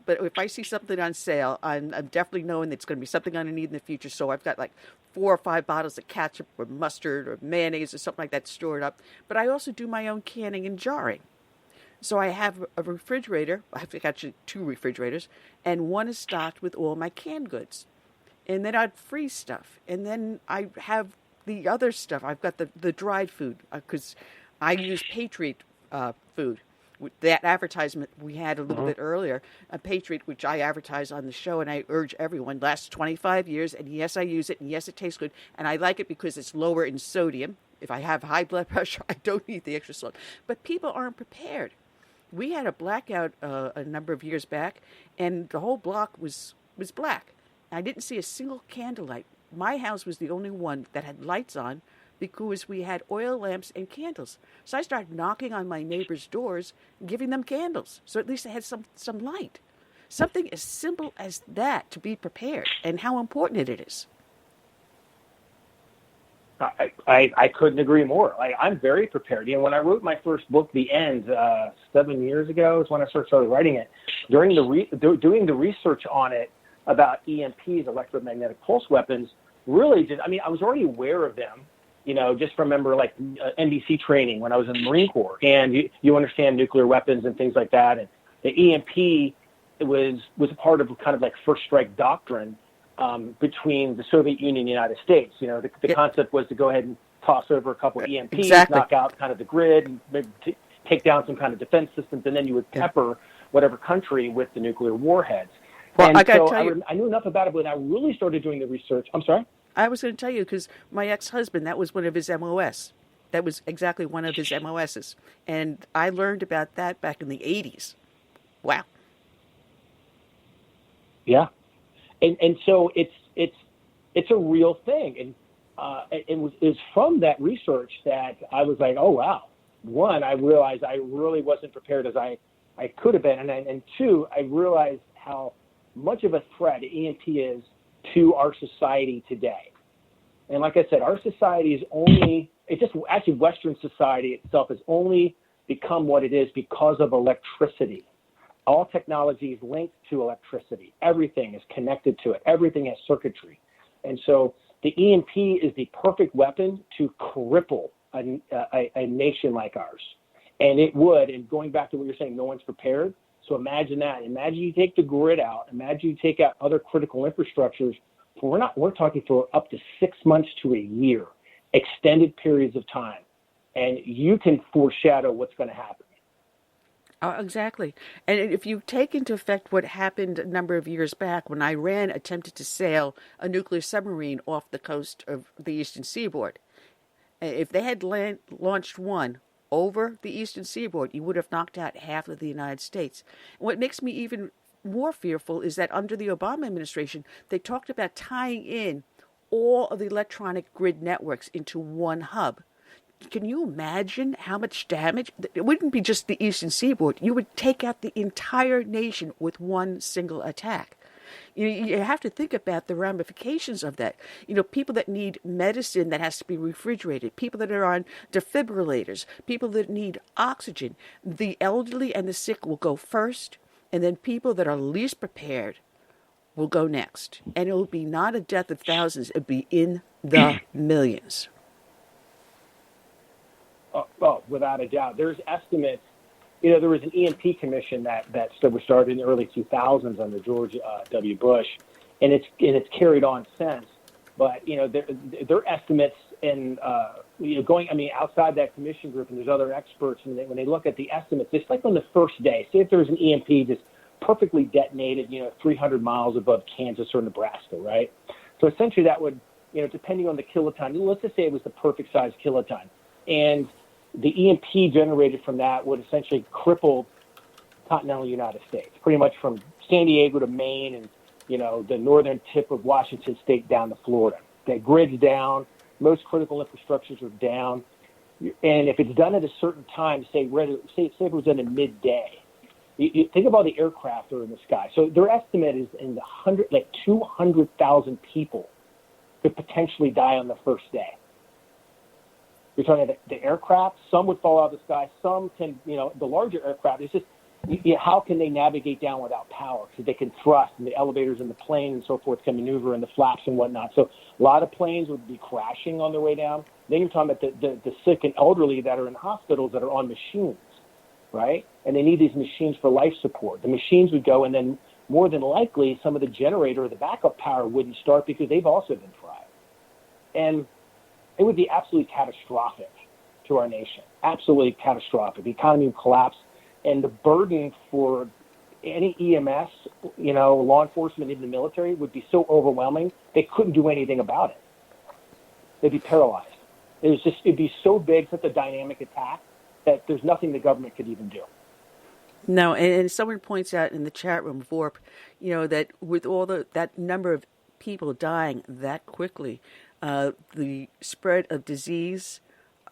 But if I see something on sale, I'm definitely knowing that it's going to be something I'm going to need in the future. So I've got like 4 or 5 bottles of ketchup or mustard or mayonnaise or something like that stored up. But I also do my own canning and jarring. So I have a refrigerator. I've actually 2 refrigerators. And one is stocked with all my canned goods. And then I'd freeze stuff. And then I have the other stuff. I've got the dried food because I use Patriot food. That advertisement we had a little bit earlier, a Patriot, which I advertise on the show, and I urge everyone, lasts 25 years, and yes, I use it, and yes, it tastes good, and I like it because it's lower in sodium. If I have high blood pressure, I don't need the extra salt. But people aren't prepared. We had a blackout a number of years back, and the whole block was black. I didn't see a single candlelight. My house was the only one that had lights on because we had oil lamps and candles. So I started knocking on my neighbors' doors, giving them candles. So at least they had some light. Something as simple as that to be prepared and how important it is. I couldn't agree more. I'm very prepared. You know, when I wrote my first book, The End, 7 years ago is when I started writing it. During doing the research on it about EMPs, electromagnetic pulse weapons, really I was already aware of them. You know, just remember like NBC training when I was in the Marine Corps, and you understand nuclear weapons and things like that. And the EMP was a part of kind of like first strike doctrine between the Soviet Union and the United States. You know, the concept was to go ahead and toss over a couple of EMPs, knock out kind of the grid, and maybe take down some kind of defense systems, and then you would pepper whatever country with the nuclear warheads. Well, and I got to so tell you, I knew enough about it, but when I really started doing the research, I'm sorry? I was going to tell you because my ex-husband, that was one of his MOS. That was exactly one of his MOSs. And I learned about that back in the 80s. Wow. Yeah. And so it's a real thing. And it was from that research that I was like, oh, wow. One, I realized I really wasn't prepared as I could have been. And two, I realized how much of a threat EMP is to our society today. And like I said, our society is actually Western society itself has only become what it is because of electricity. All technology is linked to electricity. Everything is connected to it. Everything has circuitry. And so the EMP is the perfect weapon to cripple a nation like ours. And it would, and going back to what you're saying, no one's prepared. So imagine that. Imagine you take the grid out. Imagine you take out other critical infrastructures. We're talking for up to 6 months to a year, extended periods of time. And you can foreshadow what's going to happen. Exactly. And if you take into effect what happened a number of years back when Iran attempted to sail a nuclear submarine off the coast of the Eastern Seaboard, if they had launched one over the Eastern Seaboard, you would have knocked out half of the United States. And what makes me even more fearful is that under the Obama administration, they talked about tying in all of the electronic grid networks into one hub. Can you imagine how much damage? It wouldn't be just the Eastern Seaboard. You would take out the entire nation with one single attack. You have to think about the ramifications of that. You know, people that need medicine that has to be refrigerated, people that are on defibrillators, people that need oxygen. The elderly and the sick will go first, and then people that are least prepared will go next. And it will be not a death of thousands, it will be in the millions. Oh, without a doubt. There's estimates. You know, there was an EMP commission that was started in the early 2000s under George W. Bush, and it's carried on since. But you know, their estimates and outside that commission group, and there's other experts, and when they look at the estimates, it's like on the first day. Say if there's an EMP just perfectly detonated, 300 miles above Kansas or Nebraska, right? So essentially that would, depending on the kiloton, let's just say it was the perfect size kiloton, and the EMP generated from that would essentially cripple continental United States, pretty much from San Diego to Maine and, the northern tip of Washington State down to Florida. The grid's down, most critical infrastructures are down, and if it's done at a certain time, say if it was in a midday, you think about the aircraft that are in the sky. So their estimate is in the 200,000 people could potentially die on the first day. You're talking about the aircraft. Some would fall out of the sky. Some can, the larger aircraft. It's just how can they navigate down without power? Because they can thrust, and the elevators and the plane and so forth can maneuver, and the flaps and whatnot. So a lot of planes would be crashing on their way down. Then you're talking about the sick and elderly that are in hospitals that are on machines, right? And they need these machines for life support. The machines would go, and then more than likely some of the generator or the backup power wouldn't start because they've also been fried. And it would be absolutely catastrophic to our nation, absolutely catastrophic. The economy would collapse, and the burden for any EMS, law enforcement, even the military, would be so overwhelming, they couldn't do anything about it. They'd be paralyzed. It'd be so big, such a dynamic attack, that there's nothing the government could even do. No, and someone points out in the chat room, Vorp, that with all that number of people dying that quickly, the spread of disease,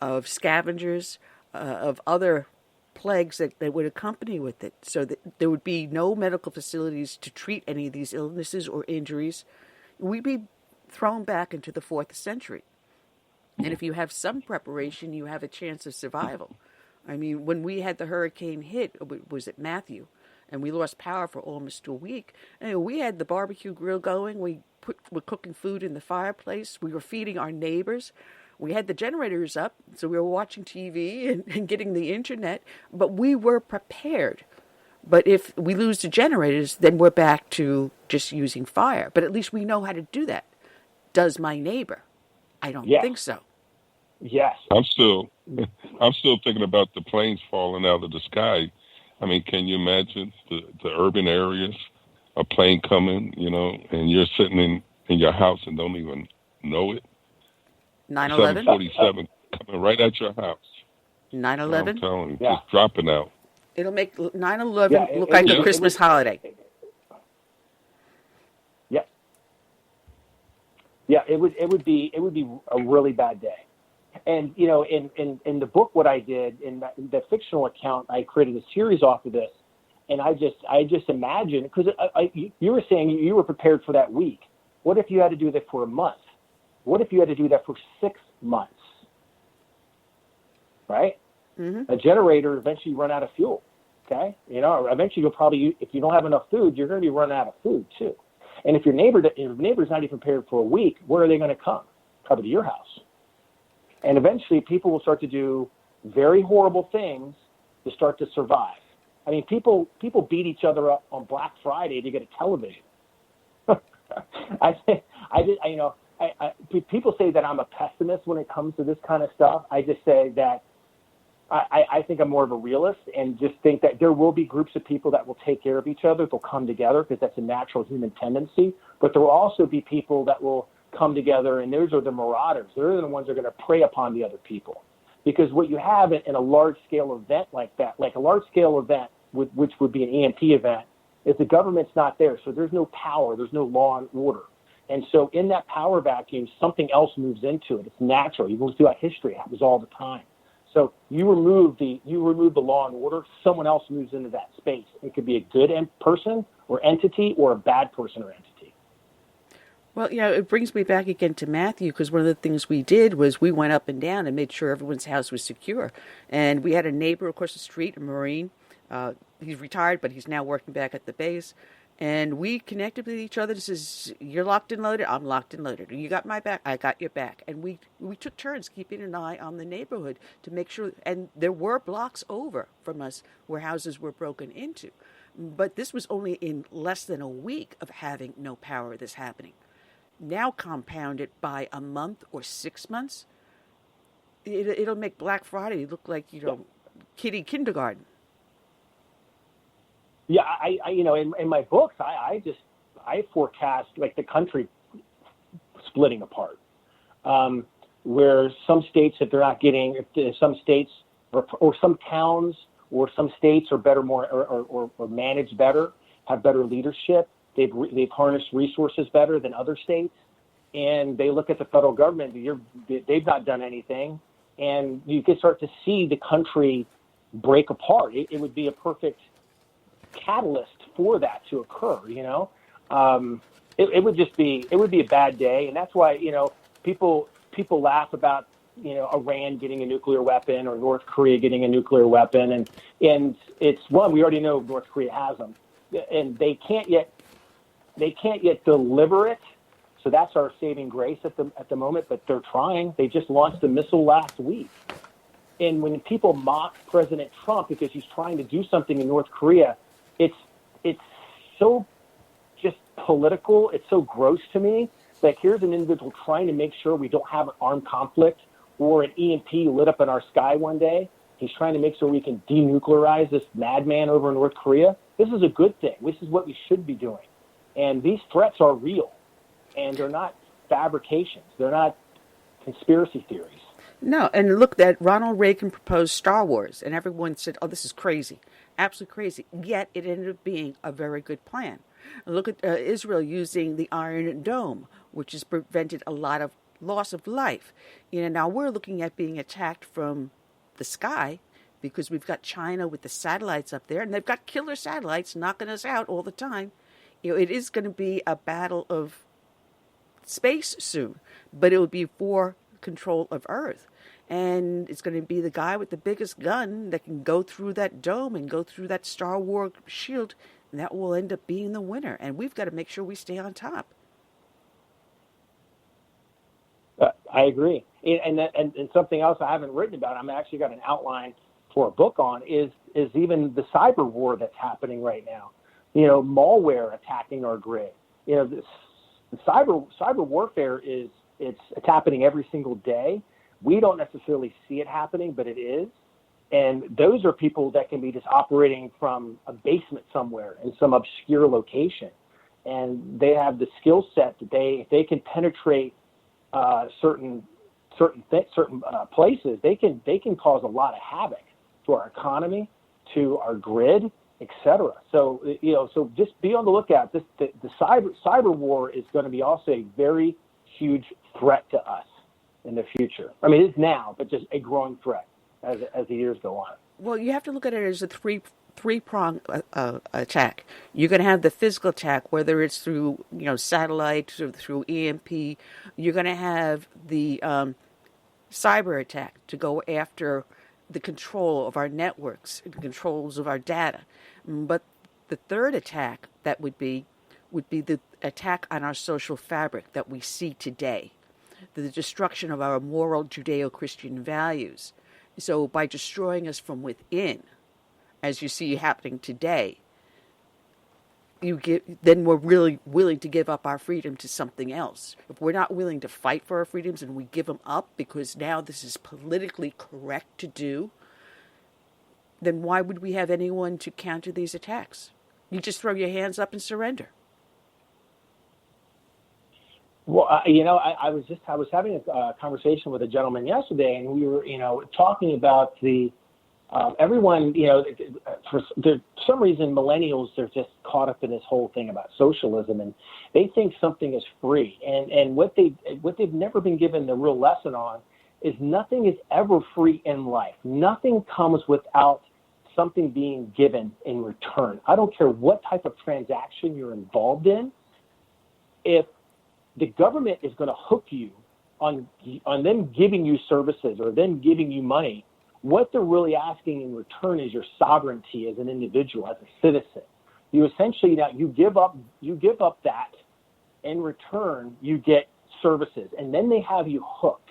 of scavengers, of other plagues that would accompany with it, so that there would be no medical facilities to treat any of these illnesses or injuries. We'd be thrown back into the 4th century. And if you have some preparation, you have a chance of survival. I mean, when we had the hurricane hit, was it Matthew, and we lost power for almost a week, and we had the barbecue grill going. We're cooking food in the fireplace. We were feeding our neighbors. We had the generators up, so we were watching TV and getting the internet, but we were prepared. But if we lose the generators, then we're back to just using fire. But at least we know how to do that. Does my neighbor? I don't think so. Yes. I'm still thinking about the planes falling out of the sky. I mean, can you imagine the urban areas, a plane coming, and you're sitting in your house and don't even know it? 9/11? 747 coming right at your house. 9/11? I'm telling you, just dropping out. It'll make 9/11 look like a Christmas holiday. Yeah, it would be a really bad day. And in the book, what I did in the fictional account, I created a series off of this, and I just imagine, because you were saying you were prepared for that week. What if you had to do that for a month? What if you had to do that for 6 months? Right? Mm-hmm. A generator eventually run out of fuel. Okay, eventually you'll probably, if you don't have enough food, you're going to be running out of food too. And if your neighbor's not even prepared for a week, where are they going to come? Probably to your house. And eventually people will start to do very horrible things to start to survive. I mean, people beat each other up on Black Friday to get a television. People say that I'm a pessimist when it comes to this kind of stuff. I just say that I think I'm more of a realist, and just think that there will be groups of people that will take care of each other. They'll come together because that's a natural human tendency. But there will also be people that will come together, and those are the marauders. They're the ones that are going to prey upon the other people. Because what you have in a large-scale event like that, like a large-scale event, which would be an EMP event, is the government's not there. So there's no power. There's no law and order. And so in that power vacuum, something else moves into it. It's natural. You go throughout history. It happens all the time. So you remove the law and order, someone else moves into that space. It could be a good person or entity, or a bad person or entity. Well, it brings me back again to Matthew, because one of the things we did was we went up and down and made sure everyone's house was secure. And we had a neighbor across the street, a Marine. He's retired, but he's now working back at the base. And we connected with each other. This is, you're locked and loaded, I'm locked and loaded. You got my back, I got your back. And we took turns keeping an eye on the neighborhood to make sure, and there were blocks over from us where houses were broken into. But this was only in less than a week of having no power, this happening. Now compounded by a month or 6 months, it'll make Black Friday look like, kiddie kindergarten. Yeah, I you know, in my books, I forecast like the country splitting apart, where some states, if they're not getting, if some states or some towns or some states are better, more or managed better, have better leadership, they've harnessed resources better than other states, and they look at the federal government, they've not done anything, and you can start to see the country break apart. It would be a perfect catalyst for that to occur, you know. It would be a bad day, and that's why, you know, people laugh about, you know, Iran getting a nuclear weapon or North Korea getting a nuclear weapon, and it's one, we already know North Korea has them, and they can't yet deliver it. So that's our saving grace at the moment, but they're trying. They just launched a missile last week. And when people mock President Trump because he's trying to do something in North Korea, it's so just political. It's so gross to me. Like, here's an individual trying to make sure we don't have an armed conflict or an EMP lit up in our sky one day. He's trying to make sure we can denuclearize this madman over in North Korea. This is a good thing. This is what we should be doing. And these threats are real, and they're not fabrications. They're not conspiracy theories. No, and look, that Ronald Reagan proposed Star Wars, and everyone said, oh, this is crazy, absolutely crazy. Yet it ended up being a very good plan. Look at Israel using the Iron Dome, which has prevented a lot of loss of life. You know, now we're looking at being attacked from the sky because we've got China with the satellites up there, and they've got killer satellites knocking us out all the time. You know, it is going to be a battle of space soon, but it will be for control of Earth. And it's going to be the guy with the biggest gun that can go through that dome and go through that Star Wars shield, and that will end up being the winner. And we've got to make sure we stay on top. I agree. And something else I haven't written about, I'm actually got an outline for a book on, is even the cyber war that's happening right now. You know, malware attacking our grid. You know, the cyber warfare it's happening every single day. We don't necessarily see it happening, but it is. And those are people that can be just operating from a basement somewhere in some obscure location. And they have the skill set that they can penetrate certain places. They can cause a lot of havoc to our economy, to our grid, etc. So, you know, so just be on the lookout. The cyber war is going to be also a very huge threat to us in the future. I mean, it's now, but just a growing threat as the years go on. Well, you have to look at it as a three-prong attack. You're going to have the physical attack, whether it's through, you know, satellites or through EMP. You're going to have the cyber attack to go after the control of our networks, the controls of our data. But the third attack that would be the attack on our social fabric that we see today, the destruction of our moral Judeo-Christian values. So by destroying us from within, as you see happening today, then we're really willing to give up our freedom to something else. If we're not willing to fight for our freedoms and we give them up because now this is politically correct to do, then why would we have anyone to counter these attacks? You just throw your hands up and surrender. Well, you know, I was having a conversation with a gentleman yesterday, and we were, you know, talking about everyone, you know, for some reason, millennials, they're just caught up in this whole thing about socialism, and they think something is free. And what they've never been given the real lesson on is nothing is ever free in life. Nothing comes without something being given in return. I don't care what type of transaction you're involved in. If the government is going to hook you on them giving you services or them giving you money, what they're really asking in return is your sovereignty as an individual, as a citizen. You essentially, now you give up that. In return, you get services, and then they have you hooked.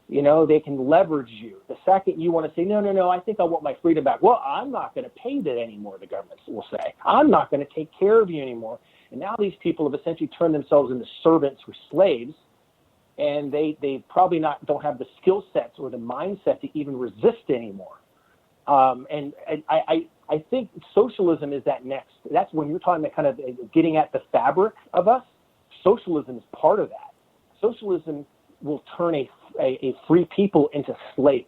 You know, they can leverage you. The second you want to say, no, I think I want my freedom back. Well, I'm not going to pay that anymore, the government will say. I'm not going to take care of you anymore. And now these people have essentially turned themselves into servants or slaves, and they probably don't have the skill sets or the mindset to even resist anymore. And I think socialism is that next. That's when you're talking about kind of getting at the fabric of us. Socialism is part of that. Socialism will turn a free people into slaves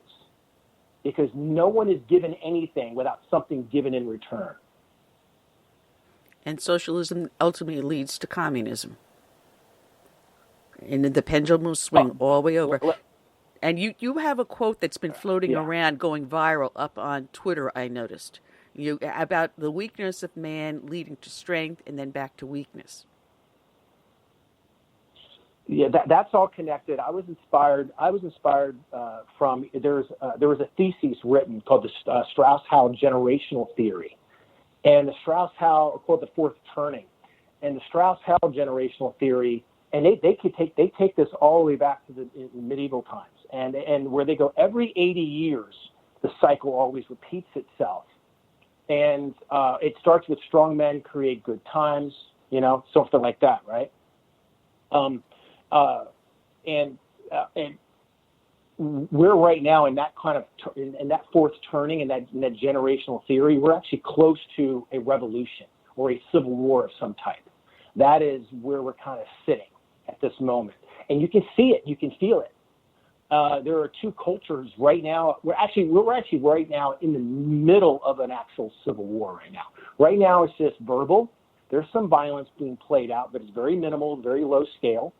because no one is given anything without something given in return. And socialism ultimately leads to communism. And the pendulum will swing all the way over. And you have a quote that's been floating around, going viral up on Twitter, I noticed, about the weakness of man leading to strength and then back to weakness. Yeah, that's all connected. I was inspired from there was a thesis written called the Strauss-Howe generational theory, and the Strauss-Howe called the fourth turning, and the Strauss-Howe generational theory, and they take this all the way back to the medieval times, and where they go every 80 years the cycle always repeats itself, and it starts with strong men create good times, something like that, right? And we're right now in that kind of in that fourth turning in that generational theory. We're actually close to a revolution or a civil war of some type. That is where we're kind of sitting at this moment, and you can see it, you can feel it. There are two cultures right now. We're actually right now in the middle of an actual civil war right now. Right now it's just verbal. There's some violence being played out, but it's very minimal, very low scale.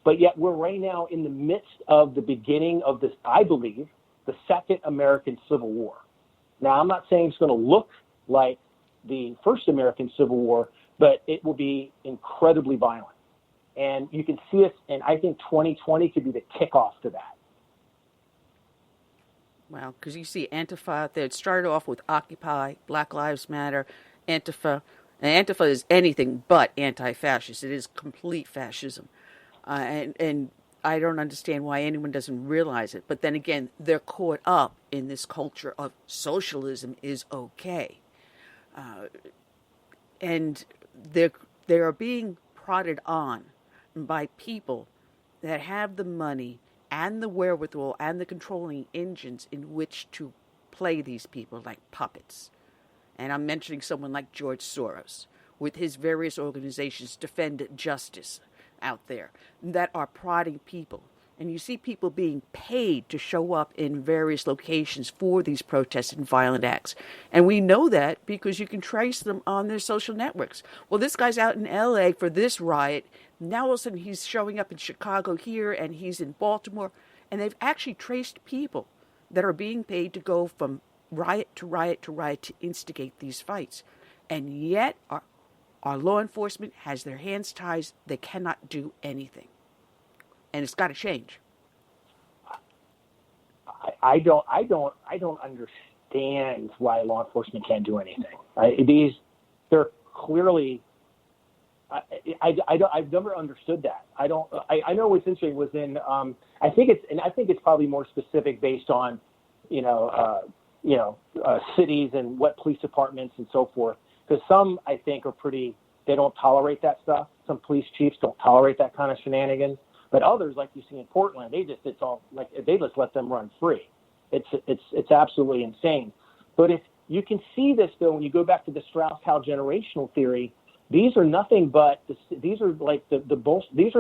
But yet we're right now in the midst of the beginning of this, I believe, the second American Civil War. Now, I'm not saying it's going to look like the first American Civil War, but it will be incredibly violent. And you can see it, and I think 2020 could be the kickoff to that. Wow, because you see Antifa out there. It started off with Occupy, Black Lives Matter, Antifa. And Antifa is anything but anti-fascist. It is complete fascism. And I don't understand why anyone doesn't realize it. But then again, they're caught up in this culture of socialism is okay. And they are being prodded on by people that have the money and the wherewithal and the controlling engines in which to play these people like puppets. And I'm mentioning someone like George Soros with his various organizations, Defend Justice, out there that are prodding people. And you see people being paid to show up in various locations for these protests and violent acts. And we know that because you can trace them on their social networks. Well, this guy's out in LA for this riot. Now all of a sudden he's showing up in Chicago here and he's in Baltimore. And they've actually traced people that are being paid to go from riot to riot to riot to instigate these fights. And yet our law enforcement has their hands tied. They cannot do anything. And it's got to change. I don't understand why law enforcement can't do anything. They're clearly. I've never understood that. I know what's interesting was in. I think it's probably more specific based on, cities and what police departments and so forth. Because some I think are pretty. They don't tolerate that stuff. Some police chiefs don't tolerate that kind of shenanigans. But others, like you see in Portland, they just let them run free. It's absolutely insane. But if you can see this though, when you go back to the Strauss-Howe generational theory, these are nothing but these are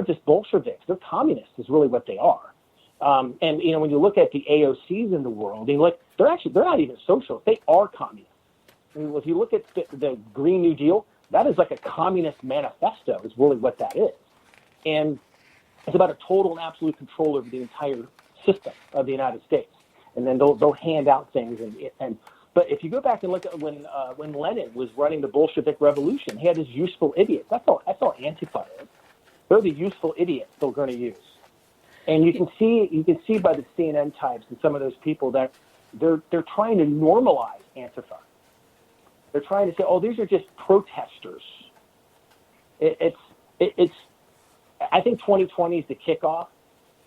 just Bolsheviks. They're communists, is really what they are. And when you look at the AOCs in the world, they're not even socialists. They are communists. I mean, if you look at the Green New Deal, that is like a communist manifesto. Is really what that is, and it's about a total and absolute control over the entire system of the United States. And then they'll hand out things. But if you go back and look at when Lenin was running the Bolshevik Revolution, he had his useful idiots. That's all Antifa is. They're the useful idiots they're going to use. And you can see by the CNN types and some of those people that they're trying to normalize Antifa. They're trying to say, oh, these are just protesters. I think 2020 is the kickoff,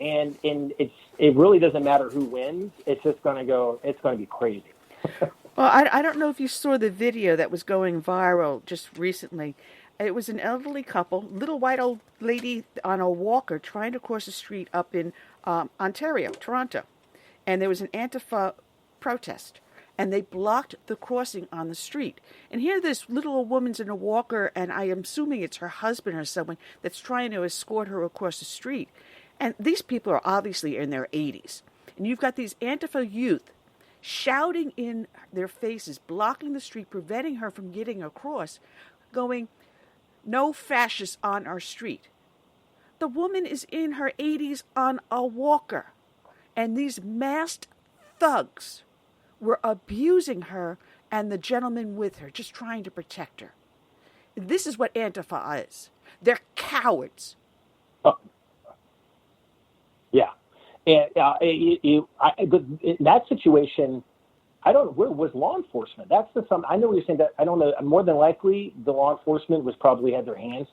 and it really doesn't matter who wins. It's just going to be crazy. Well, I don't know if you saw the video that was going viral just recently. It was an elderly couple, little white old lady on a walker trying to cross the street up in Ontario, Toronto. And there was an Antifa protest. and they blocked the crossing on the street. And here this little old woman's in a walker, and I am assuming it's her husband or someone that's trying to escort her across the street. And these people are obviously in their 80s. And you've got these Antifa youth shouting in their faces, blocking the street, preventing her from getting across, going, "No fascists on our street." The woman is in her 80s on a walker, and these masked thugs were abusing her and the gentleman with her, just trying to protect her. This is what Antifa is. They're cowards. Yeah. And in that situation, I don't know, where was law enforcement? That's I know what you're saying. That I don't know. More than likely, the law enforcement was probably had their hands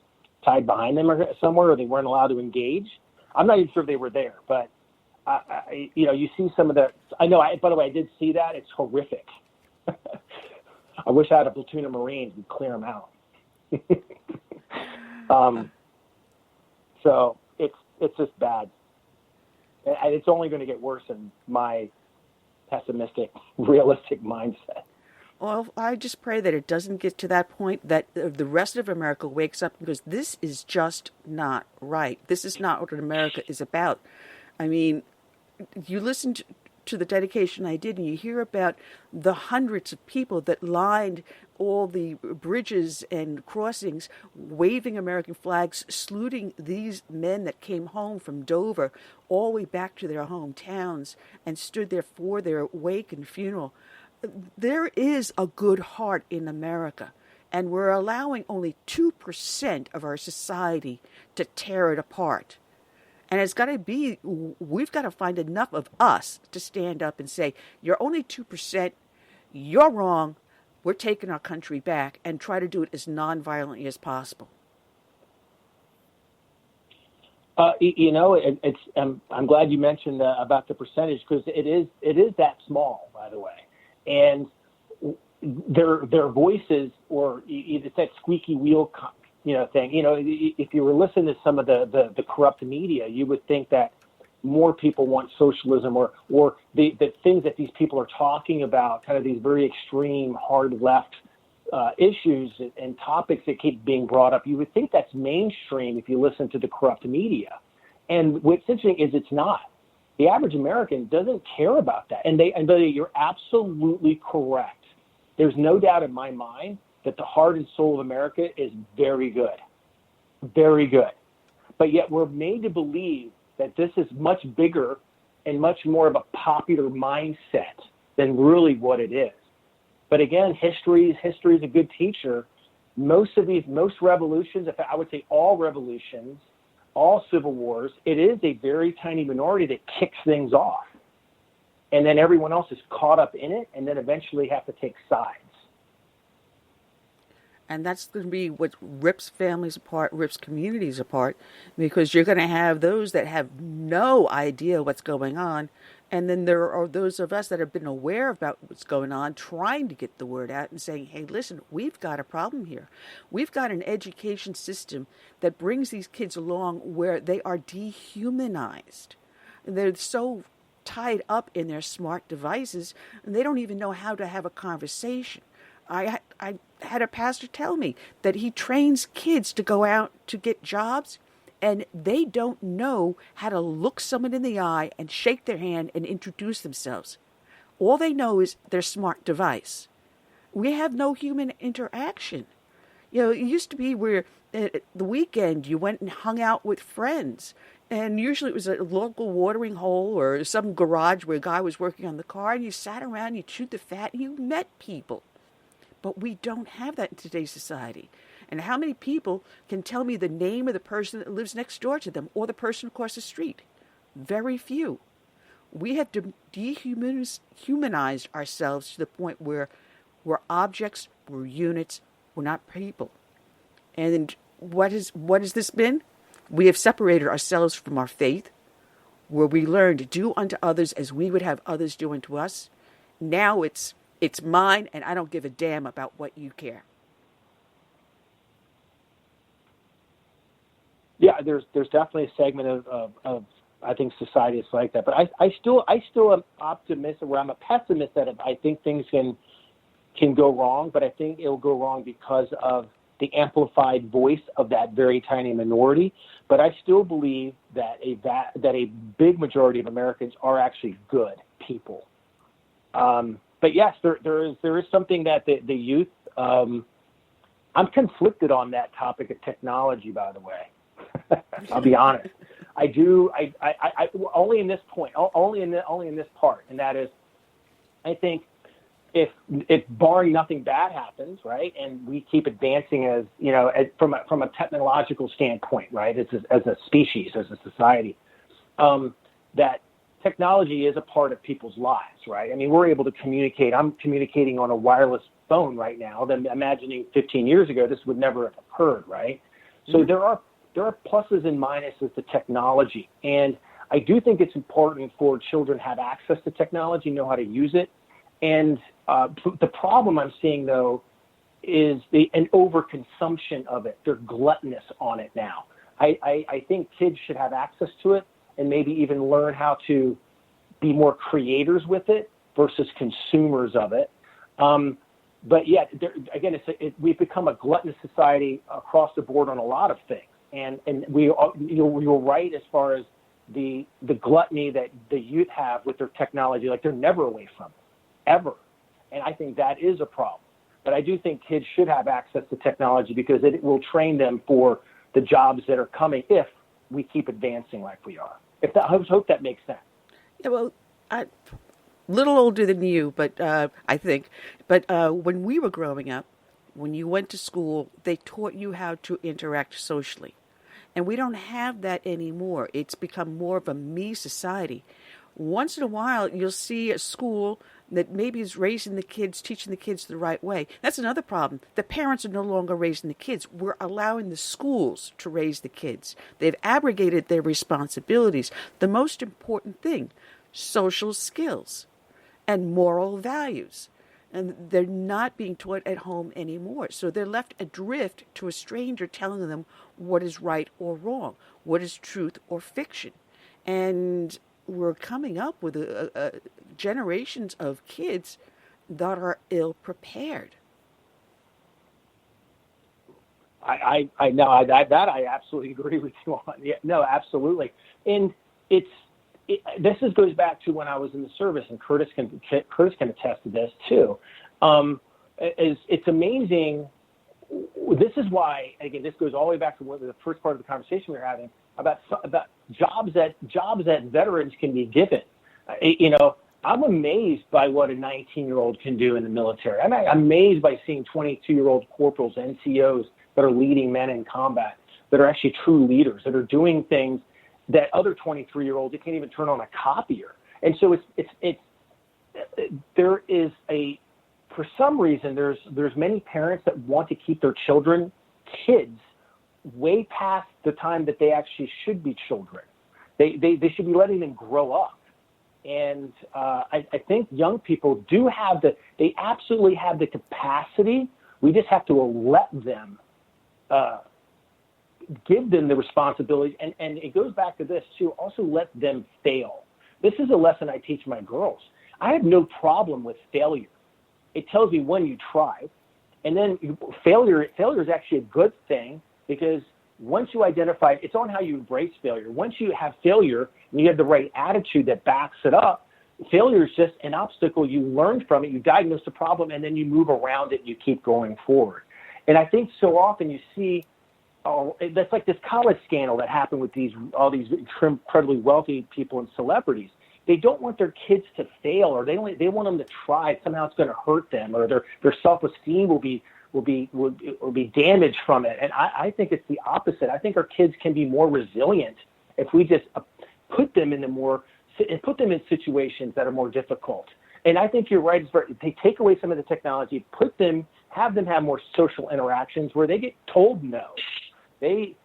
tied behind them or somewhere, or they weren't allowed to engage. I'm not even sure if they were there, but you see some of the. I know. By the way, I did see that. It's horrific. I wish I had a platoon of Marines and clear them out. So it's just bad. And it's only going to get worse in my pessimistic, realistic mindset. Well, I just pray that it doesn't get to that point, that the rest of America wakes up and goes, this is just not right. This is not what America is about. I mean, you listen to the dedication I did, and you hear about the hundreds of people that lined all the bridges and crossings, waving American flags, saluting these men that came home from Dover all the way back to their hometowns and stood there for their wake and funeral. There is a good heart in America, and we're allowing only 2% of our society to tear it apart. And it's got to be, we've got to find enough of us to stand up and say, you're only 2%, you're wrong, we're taking our country back, and try to do it as nonviolently as possible. It's. I'm glad you mentioned about the percentage, because it is that small, by the way, and their voices, or it's that squeaky wheel, thing. If you were listening to some of the corrupt media, you would think that more people want socialism, or the things that these people are talking about, kind of these very extreme, hard left issues and topics that keep being brought up. You would think that's mainstream if you listen to the corrupt media. And what's interesting is it's not. The average American doesn't care about that. And you're absolutely correct. There's no doubt in my mind that the heart and soul of America is very good. Very good. But yet we're made to believe that this is much bigger and much more of a popular mindset than really what it is. But again, history is a good teacher. Most revolutions, if I would say all revolutions, all civil wars, it is a very tiny minority that kicks things off. And then everyone else is caught up in it, and then eventually have to take sides. And that's going to be what rips families apart, rips communities apart, because you're going to have those that have no idea what's going on. And then there are those of us that have been aware about what's going on, trying to get the word out and saying, hey, listen, we've got a problem here. We've got an education system that brings these kids along where they are dehumanized. They're so tied up in their smart devices, and they don't even know how to have a conversation. I had a pastor tell me that he trains kids to go out to get jobs, and they don't know how to look someone in the eye and shake their hand and introduce themselves. All they know is their smart device. We have no human interaction. It used to be where the weekend you went and hung out with friends, and usually it was a local watering hole or some garage where a guy was working on the car, and you sat around, you chewed the fat, and you met people. But we don't have that in today's society. And how many people can tell me the name of the person that lives next door to them or the person across the street? Very few. We have dehumanized ourselves to the point where we're objects, we're units, we're not people. And what has this been? We have separated ourselves from our faith, where we learned to do unto others as we would have others do unto us. Now it's mine, and I don't give a damn about what you care. Yeah, there's definitely a segment of I think society is like that. But I still am optimistic, where I'm a pessimist that I think things can go wrong, but I think it'll go wrong because of the amplified voice of that very tiny minority. But I still believe that a big majority of Americans are actually good people. But yes, there is something that the youth. I'm conflicted on that topic of technology, by the way. I'll be honest. I do. I only in this point, only in this part, and that is, I think if barring nothing bad happens, right, and we keep advancing as from a technological standpoint, right, as a species, as a society, that technology is a part of people's lives, right? I mean, we're able to communicate. I'm communicating on a wireless phone right now. Then imagining 15 years ago, this would never have occurred, right? So there are pluses and minuses to technology, and I do think it's important for children to have access to technology, know how to use it. And the problem I'm seeing, though, is an overconsumption of it. They're gluttonous on it now. I think kids should have access to it and maybe even learn how to be more creators with it versus consumers of it. But yeah, again, we've become a gluttonous society across the board on a lot of things. And you're right as far as the gluttony that the youth have with their technology, like they're never away from it, ever. And I think that is a problem. But I do think kids should have access to technology because it will train them for the jobs that are coming if we keep advancing like we are. I hope that makes sense. Yeah, well, a little older than you, but I think. But when we were growing up, when you went to school, they taught you how to interact socially. And we don't have that anymore. It's become more of a me society. Once in a while, you'll see a school that maybe is raising the kids, teaching the kids the right way. That's another problem. The parents are no longer raising the kids. We're allowing the schools to raise the kids. They've abrogated their responsibilities. The most important thing, social skills and moral values. And they're not being taught at home anymore. So they're left adrift to a stranger telling them what is right or wrong, what is truth or fiction. And we're coming up with generations of kids that are ill-prepared. I know that I absolutely agree with you on. Yeah, no, absolutely. And this goes back to when I was in the service, and Curtis can attest to this too. It's amazing. This is why, again, this goes all the way back to the first part of the conversation we were having about jobs that veterans can be given. I'm amazed by what a 19-year-old can do in the military. I'm amazed by seeing 22-year-old corporals, NCOs that are leading men in combat, that are actually true leaders, that are doing things that other 23-year-olds, they can't even turn on a copier. And so for some reason, there's many parents that want to keep their kids way past the time that they actually should be children. They should be letting them grow up. And I think young people they absolutely have the capacity. We just have to let them, give them the responsibility. And it goes back to this too, also let them fail. This is a lesson I teach my girls. I have no problem with failure. It tells me when you tried. And then failure is actually a good thing, because once you identify, it's on how you embrace failure. Once you have failure and you have the right attitude that backs it up, failure is just an obstacle. You learn from it, you diagnose the problem, and then you move around it and you keep going forward. And I think so often you see, that's like this college scandal that happened with all these incredibly wealthy people and celebrities. They don't want their kids to fail, or they want them to try. Somehow it's going to hurt them, or their self-esteem will be damaged from it. And I think it's the opposite. I think our kids can be more resilient if we just put them in situations that are more difficult. And I think you're right. They take away some of the technology, have them have more social interactions where they get told no. They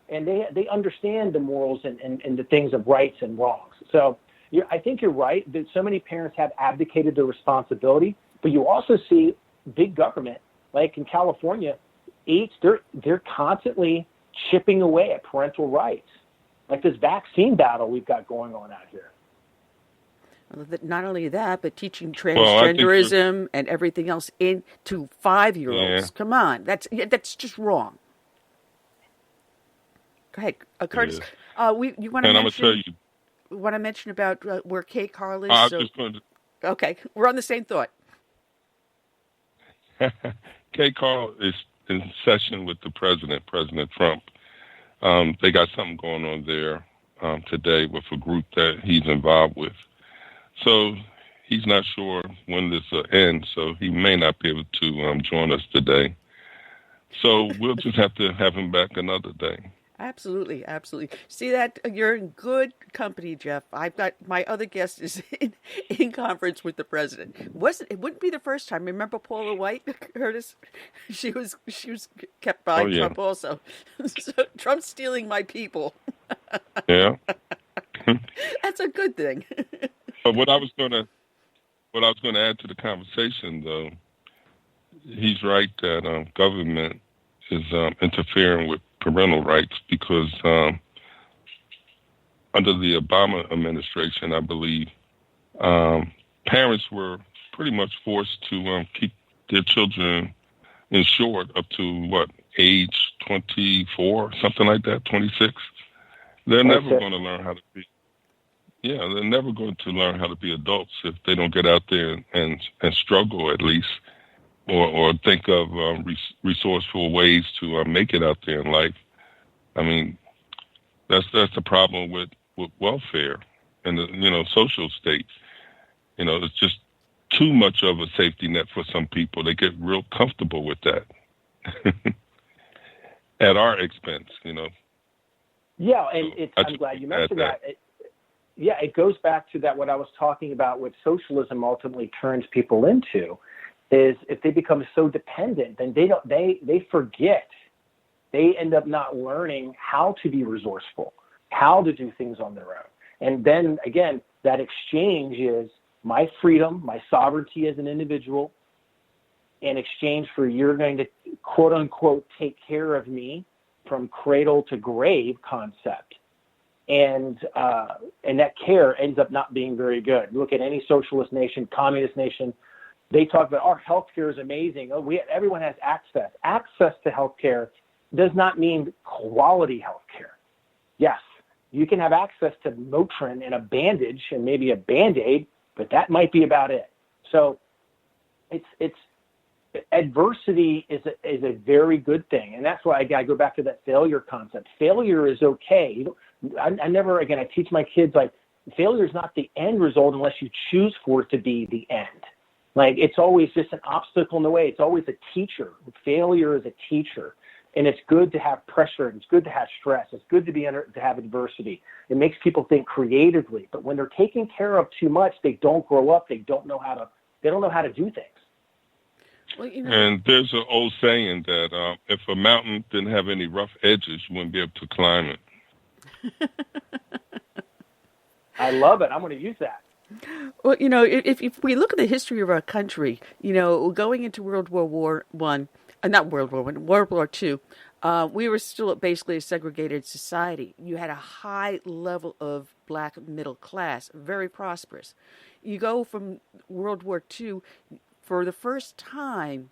understand the morals and the things of rights and wrongs. So I think you're right that so many parents have abdicated their responsibility, but you also see big government, like in California, they're constantly chipping away at parental rights. like this vaccine battle we've got going on out here. Not only that, but teaching Well, transgenderism and everything else into 5-year-olds. Yeah. Come on, that's just wrong. Go ahead, Curtis. You want to mention? And I'm gonna tell you. Want to mention about where Kay Carl is? I'm just going to. Okay, we're on the same thought. Kay Carl is in session with the president, President Trump. They got something going on there today with a group that he's involved with. So he's not sure when this will end, so he may not be able to join us today. So we'll just have to have him back another day. Absolutely, absolutely. See that you're in good company, Jeff. I've got my other guest is in conference with the president. It wouldn't be the first time. Remember Paula White, Curtis? She was kept by Trump also. So Trump's stealing my people. Yeah, that's a good thing. But what I was going to add to the conversation, though, he's right that government is interfering with parental rights because under the Obama administration, I believe, parents were pretty much forced to keep their children insured up to, age 24, something like that, 26. They're never going to learn how to be. Yeah, they're never going to learn how to be adults if they don't get out there and struggle at least. Or think of resourceful ways to make it out there in life. I mean, that's the problem with welfare and the social state. It's just too much of a safety net for some people. They get real comfortable with that at our expense. Yeah, and I'm glad you mentioned that. It goes back to that what I was talking about. What socialism ultimately turns people into is if they become so dependent, then they forget. They end up not learning how to be resourceful, how to do things on their own. And then again, that exchange is my freedom, my sovereignty as an individual, in exchange for you're going to quote unquote take care of me from cradle to grave concept. And that care ends up not being very good. Look at any socialist nation, communist nation. They talk about our healthcare is amazing. Everyone has access. Access to healthcare does not mean quality healthcare. Yes, you can have access to Motrin and a bandage and maybe a Band-Aid, but that might be about it. So it's adversity is a very good thing, and that's why I go back to that failure concept. Failure is okay. I teach my kids failure is not the end result unless you choose for it to be the end. It's always just an obstacle in the way. It's always a teacher. Failure is a teacher. And it's good to have pressure. It's good to have stress. It's good to have adversity. It makes people think creatively. But when they're taken care of too much, they don't grow up. They don't know how to do things. Well, And there's an old saying that if a mountain didn't have any rough edges, you wouldn't be able to climb it. I love it. I'm going to use that. Well, if we look at the history of our country, going into World War II, we were still basically a segregated society. You had a high level of black middle class, very prosperous. You go from World War II, for the first time,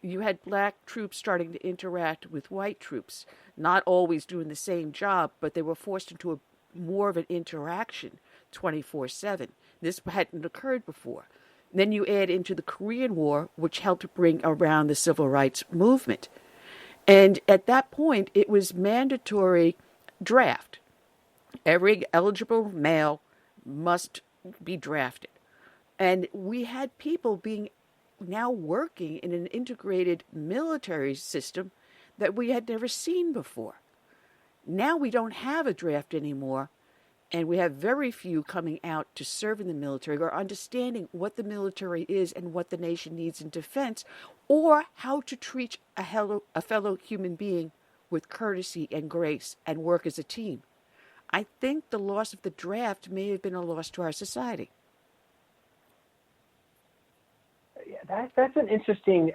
you had black troops starting to interact with white troops, not always doing the same job, but they were forced into more of an interaction 24/7. This hadn't occurred before. Then you add into the Korean War, which helped bring around the civil rights movement. And at that point, it was mandatory draft. Every eligible male must be drafted. And we had people now working in an integrated military system that we had never seen before. Now we don't have a draft anymore. And we have very few coming out to serve in the military or understanding what the military is and what the nation needs in defense, or how to treat a fellow human being with courtesy and grace and work as a team. I think the loss of the draft may have been a loss to our society. That's an interesting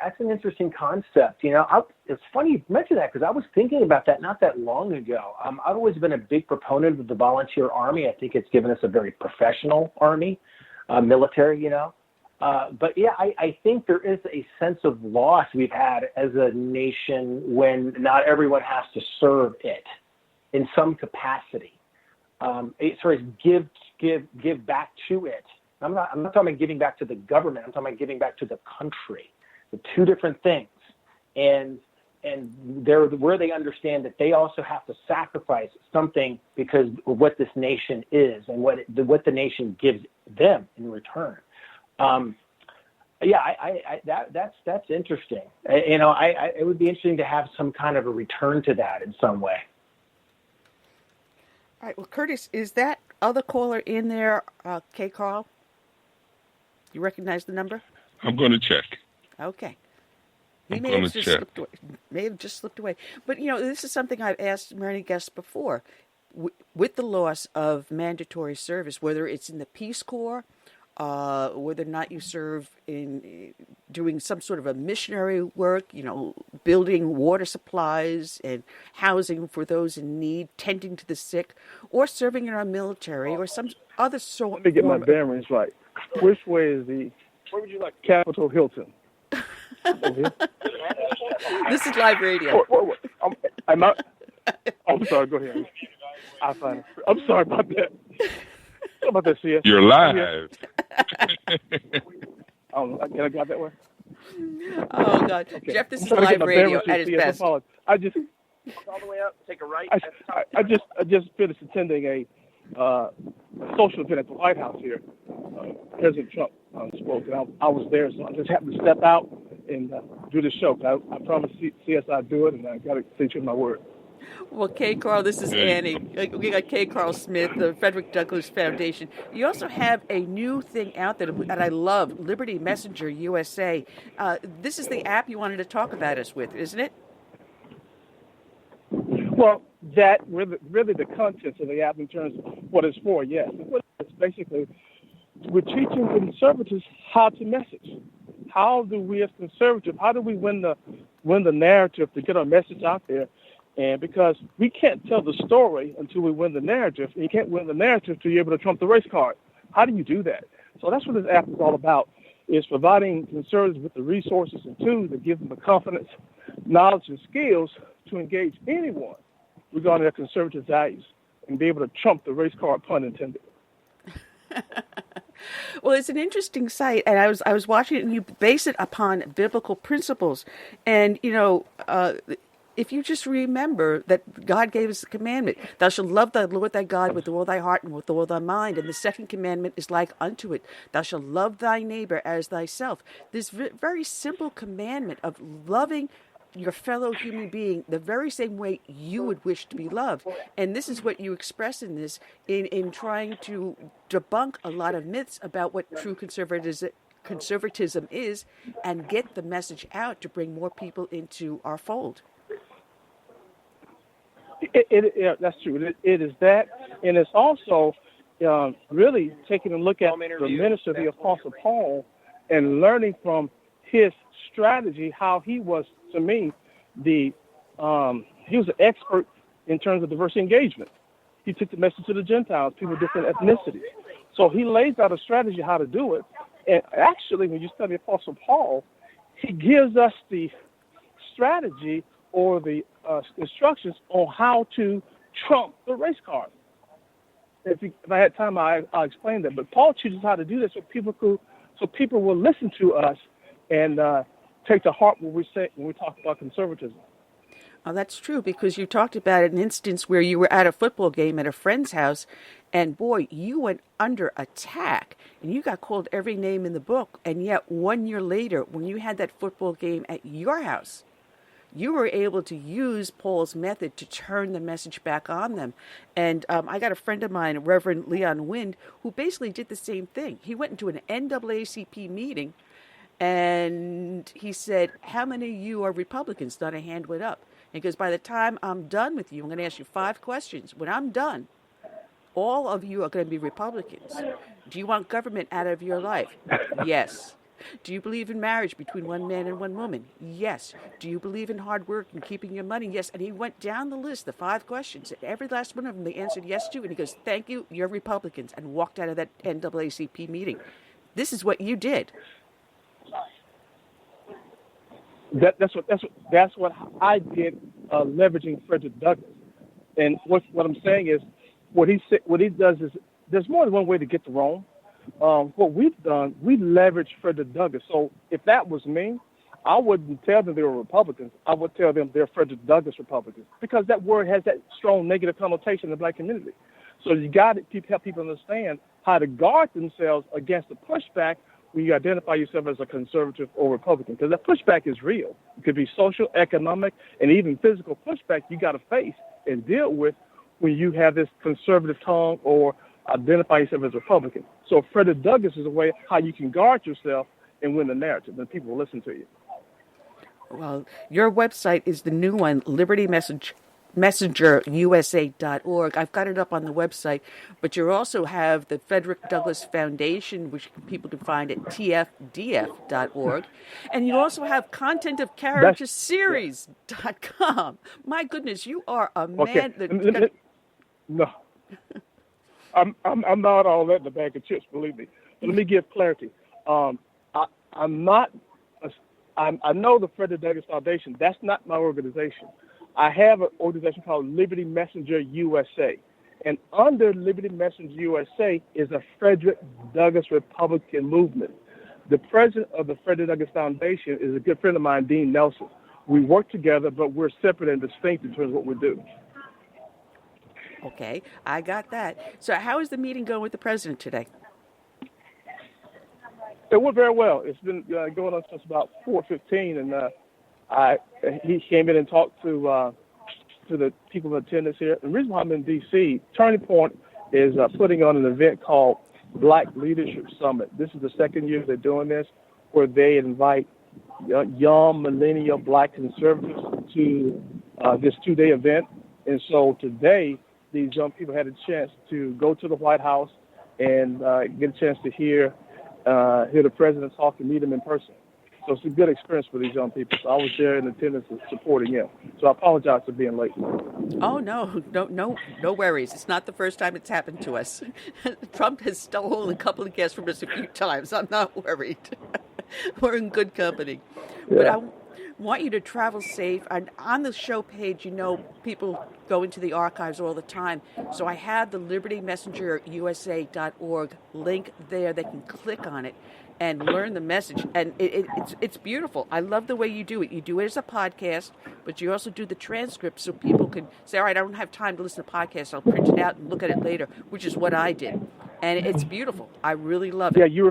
concept. It's funny you mentioned that because I was thinking about that not that long ago. I've always been a big proponent of the volunteer army. I think it's given us a very professional army, military. But yeah, I think there is a sense of loss we've had as a nation when not everyone has to serve it in some capacity. Sort of give back to it. I'm not talking about giving back to the government. I'm talking about giving back to the country. The two different things. And where they understand that they also have to sacrifice something because of what this nation is and what the nation gives them in return. That's interesting. It would be interesting to have some kind of a return to that in some way. All right. Well, Curtis, is that other caller in there, K. Carl? You recognize the number? I'm going to check. Okay. He may have just slipped away. But, this is something I've asked many guests before. With the loss of mandatory service, whether it's in the Peace Corps, whether or not you serve in doing some sort of a missionary work, building water supplies and housing for those in need, tending to the sick, or serving in our military or some other sort. Let me get my bearings right. Which way is where would you like Capitol Hilton? This is live radio. I'm sorry, go ahead. I'll find it. I'm sorry about that. Sorry about that, CS. You're live. Can I grab that one? Oh, God. Okay. Jeff, this is live radio at its best. I just all the way up, take a right. I just finished attending a social event at the White House here. President Trump spoke, and I was there, so I just happened to step out and do the show. I promised CS I'd do it, and I got to stay true to my word. Well, K. Carl, this is Annie. We got K. Carl Smith, the Frederick Douglass Foundation. You also have a new thing out there that I love, Liberty Messenger USA. This is the app you wanted to talk about us with, isn't it? Well, that really the contents of the app in terms of what it's for, yes. It's basically, we're teaching conservatives how to message. How do we as conservatives, how do we win the narrative to get our message out there? And because we can't tell the story until we win the narrative, and you can't win the narrative till you're able to trump the race card. How do you do that? So that's what this app is all about, is providing conservatives with the resources and tools that give them the confidence, knowledge, and skills to engage anyone regarding their conservative values and be able to trump the race card, pun intended. Well, it's an interesting site, and I was watching it, and you base it upon biblical principles. And, if you just remember that God gave us a commandment, thou shalt love thy Lord thy God with all thy heart and with all thy mind. And the second commandment is like unto it, thou shalt love thy neighbor as thyself. This very simple commandment of loving your fellow human being the very same way you would wish to be loved. And this is what you express in this, in trying to debunk a lot of myths about what true conservatism is and get the message out to bring more people into our fold. Yeah, that's true. It is that, and it's also really taking a look at the ministry of the Apostle Paul and learning from his strategy, how he was, to me, he was an expert in terms of diversity engagement. He took the message to the Gentiles, people of different ethnicities. So he lays out a strategy how to do it. And actually, when you study Apostle Paul, he gives us the strategy or the instructions on how to trump the race card. If I had time, I'll explain that. But Paul teaches how to do this so people will listen to us and take to heart what we say when we talk about conservatism. Oh, that's true, because you talked about an instance where you were at a football game at a friend's house, and boy, you went under attack, and you got called every name in the book, and yet 1 year later, when you had that football game at your house, you were able to use Paul's method to turn the message back on them. And I got a friend of mine, Reverend Leon Wind, who basically did the same thing. He went into an NAACP meeting, and he said, how many of you are Republicans? Not a hand went up. And he goes, by the time I'm done with you, I'm going to ask you 5 questions. When I'm done, all of you are going to be Republicans. Do you want government out of your life? Yes. Do you believe in marriage between one man and one woman? Yes. Do you believe in hard work and keeping your money? Yes. And he went down the list, the 5 questions. Every last one of them they answered yes to. And he goes, thank you, you're Republicans, and walked out of that NAACP meeting. This is what you did. That's what I did, leveraging Frederick Douglass. And what I'm saying is, what he does is, there's more than one way to get to Rome. What we've done, we leverage Frederick Douglass. So if that was me, I wouldn't tell them they were Republicans. I would tell them they're Frederick Douglass Republicans, because that word has that strong negative connotation in the black community. So you got to help people understand how to guard themselves against the pushback when you identify yourself as a conservative or Republican, because that pushback is real. It could be social, economic, and even physical pushback you got to face and deal with when you have this conservative tongue or identify yourself as a Republican. So Frederick Douglass is a way how you can guard yourself and win the narrative, and people will listen to you. Well, your website is the new one, messengerusa.org. I've got it up on the website, but you also have the Frederick Douglass Foundation, which people can find at tfdf.org. And you also have Content of Character Series.com. My goodness, you are a man that... No. I'm not all that in the bag of chips, believe me. But let me give clarity. I know the Frederick Douglass Foundation. That's not my organization. I have an organization called Liberty Messenger USA. And under Liberty Messenger USA is a Frederick Douglass Republican movement. The president of the Frederick Douglass Foundation is a good friend of mine, Dean Nelson. We work together, but we're separate and distinct in terms of what we do. Okay, I got that. So how is the meeting going with the president today? It went very well. It's been going on since about 4:15, and he came in and talked to the people in attendance here. The reason why I'm in D.C., Turning Point is putting on an event called Black Leadership Summit. This is the second year they're doing this, where they invite young millennial black conservatives to this 2-day event. And so today, these young people had a chance to go to the White House and get a chance to hear the president talk and meet him in person. So it's a good experience for these young people. So I was there in attendance and supporting him. So I apologize for being late. Oh, no worries. It's not the first time it's happened to us. Trump has stolen a couple of guests from us a few times. I'm not worried. We're in good company. Yeah. But I want you to travel safe. And on the show page, people go into the archives all the time. So I have the libertymessengerusa.org link there. They can click on it and learn the message. And it's beautiful. I love the way you do it. You do it as a podcast, but you also do the transcript so people can say, all right, I don't have time to listen to podcasts. I'll print it out and look at it later, which is what I did. And it's beautiful. I really love it. Yeah,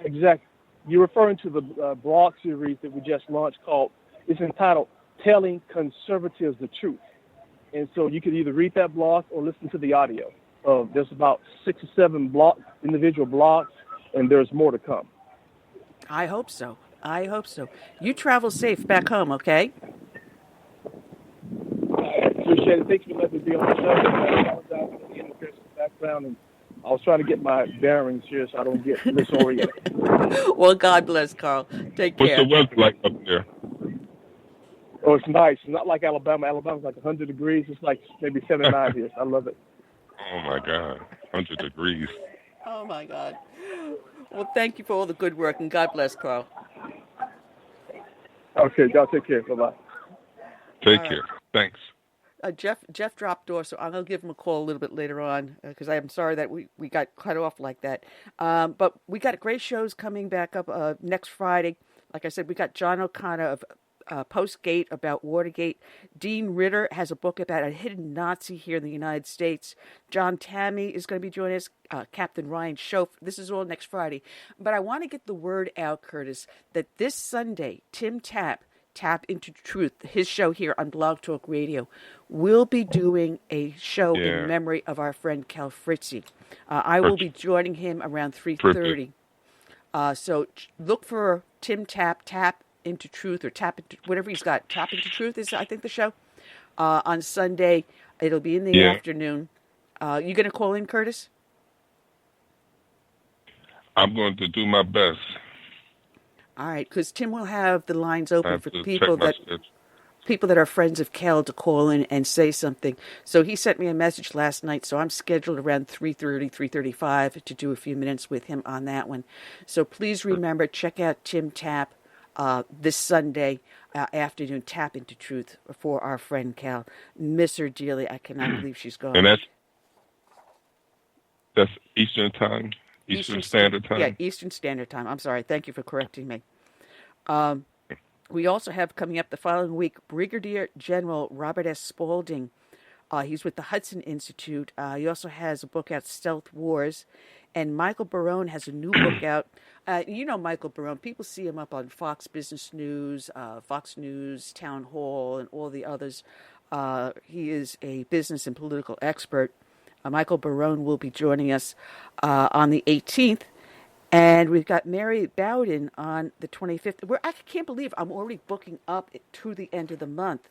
exactly. You're referring to the blog series that we just launched it's entitled Telling Conservatives the Truth. And so you can either read that blog or listen to the audio. There's about 6 or 7 individual blogs, and there's more to come. I hope so. You travel safe back home, okay? I appreciate it. Thanks for letting me be on the show. I apologize for the interference in the background, and I was trying to get my bearings here so I don't get disoriented. Well, God bless, Carl. Take care. What's the weather like up there? Oh, it's nice. It's not like Alabama. Alabama's like 100 degrees. It's like maybe 79 here. I love it. Oh, my God. 100 degrees. Oh, my God. Well, thank you for all the good work, and God bless, Carl. Okay, y'all take care. Bye-bye. Take care. Thanks. Jeff dropped off, so I'm going to give him a call a little bit later on because I'm sorry that we got cut off like that. But we got great shows coming back up next Friday. Like I said, we got John O'Connor of Postgate about Watergate. Dean Ritter has a book about a hidden Nazi here in the United States. John Tammy is going to be joining us. Captain Ryan Schoaf. This is all next Friday. But I want to get the word out, Curtis, that this Sunday, Tim Tap into Truth, his show here on Blog Talk Radio, will be doing a show in memory of our friend Cal Fritzy. I will be joining him around 3:30. So look for Tim Tap into Truth, or Tap into whatever he's got. Tap into Truth is, I think, the show on Sunday. It'll be in the afternoon. You going to call in, Curtis? I'm going to do my best. All right, because Tim will have the lines open for people schedule. that are friends of Cal to call in and say something. So he sent me a message last night, so I'm scheduled around 3:30, 3:35 to do a few minutes with him on that one. So please remember, check out Tim Tap this Sunday afternoon, Tap into Truth for our friend Cal. Miss her dearly. I cannot believe she's gone. And that's Eastern time? Eastern Standard Time? Yeah, Eastern Standard Time. I'm sorry. Thank you for correcting me. We also have coming up the following week Brigadier General Robert S. Spaulding. He's with the Hudson Institute. He also has a book out, Stealth Wars. And Michael Barone has a new book out. You know Michael Barone. People see him up on Fox Business News, Fox News, Town Hall, and all the others. He is a business and political expert. Michael Barone will be joining us on the 18th. And we've got Mary Bowden on the 25th. I can't believe I'm already booking up to the end of the month.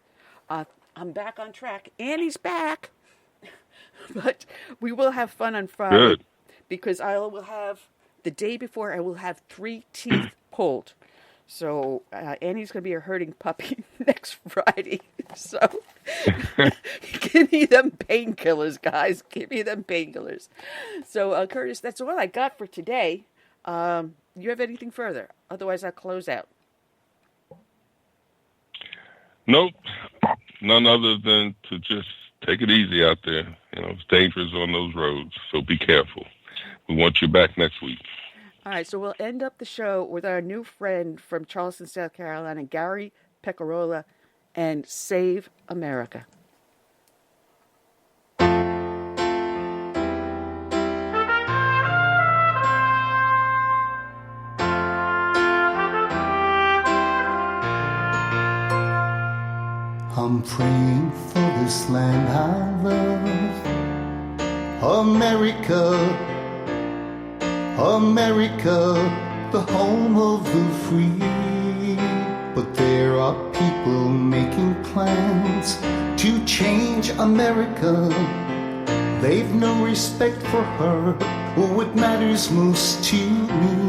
I'm back on track. Annie's back. But we will have fun on Friday. Good. Because I will have, the day before, I will have 3 teeth pulled. So Annie's going to be a herding puppy next Friday. So give me them painkillers, guys. Give me them painkillers. So, Curtis, that's all I got for today. You have anything further? Otherwise, I'll close out. Nope. None other than to just take it easy out there. You know, it's dangerous on those roads, so be careful. We want you back next week. All right, so we'll end up the show with our new friend from Charleston, South Carolina, Gary Pecorarola, and Save America. I'm praying for this land I love, America. America, the home of the free. But there are people making plans to change America. They've no respect for her or what matters most to me.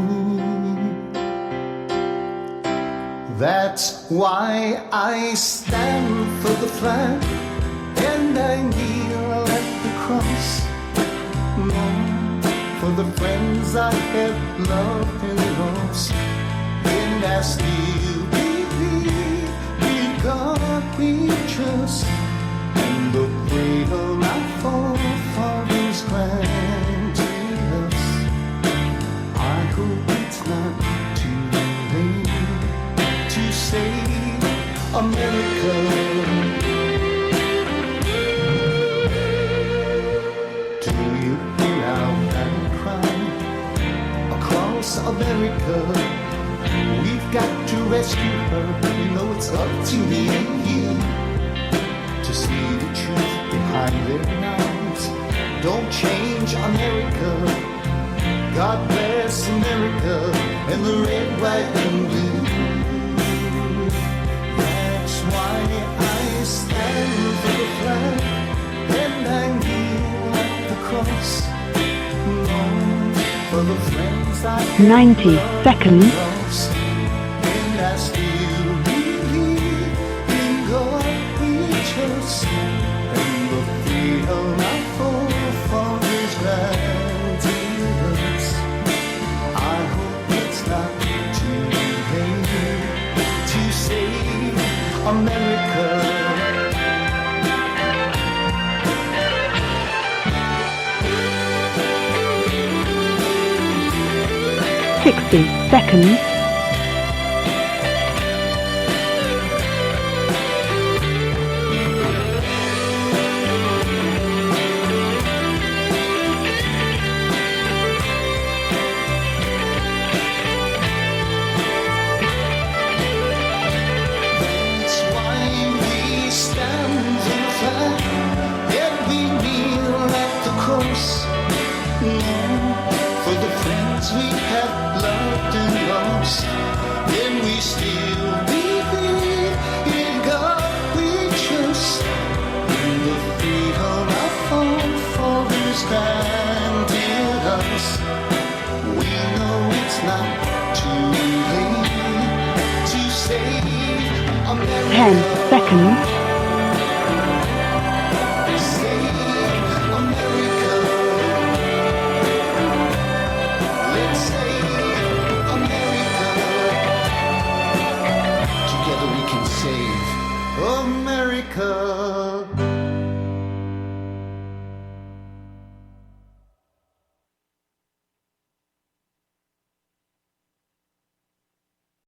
That's why I stand for the flag and I kneel at the cross. For the friends I have loved and lost, and I still believe in God we trust, and the freedom our forefathers granted us. I hope it's not too late to save America. America, we've got to rescue her. You know it's up to me and you to see the truth behind their lies. Don't change America. God bless America and the red, white, and blue. That's why I stand for the flag and I kneel at the cross. For the friends I 90 seconds. And I still believe in God we trust, and the freedom our forefathers granted us. I hope it's not too late to save America. 60 seconds. That's why we stand for the flag and we kneel at the cross. For the friends we have loved and lost, and we still believe in God we trust, in the freedom our forefathers granted us. We know it's not too late 10 seconds. Together we can save America.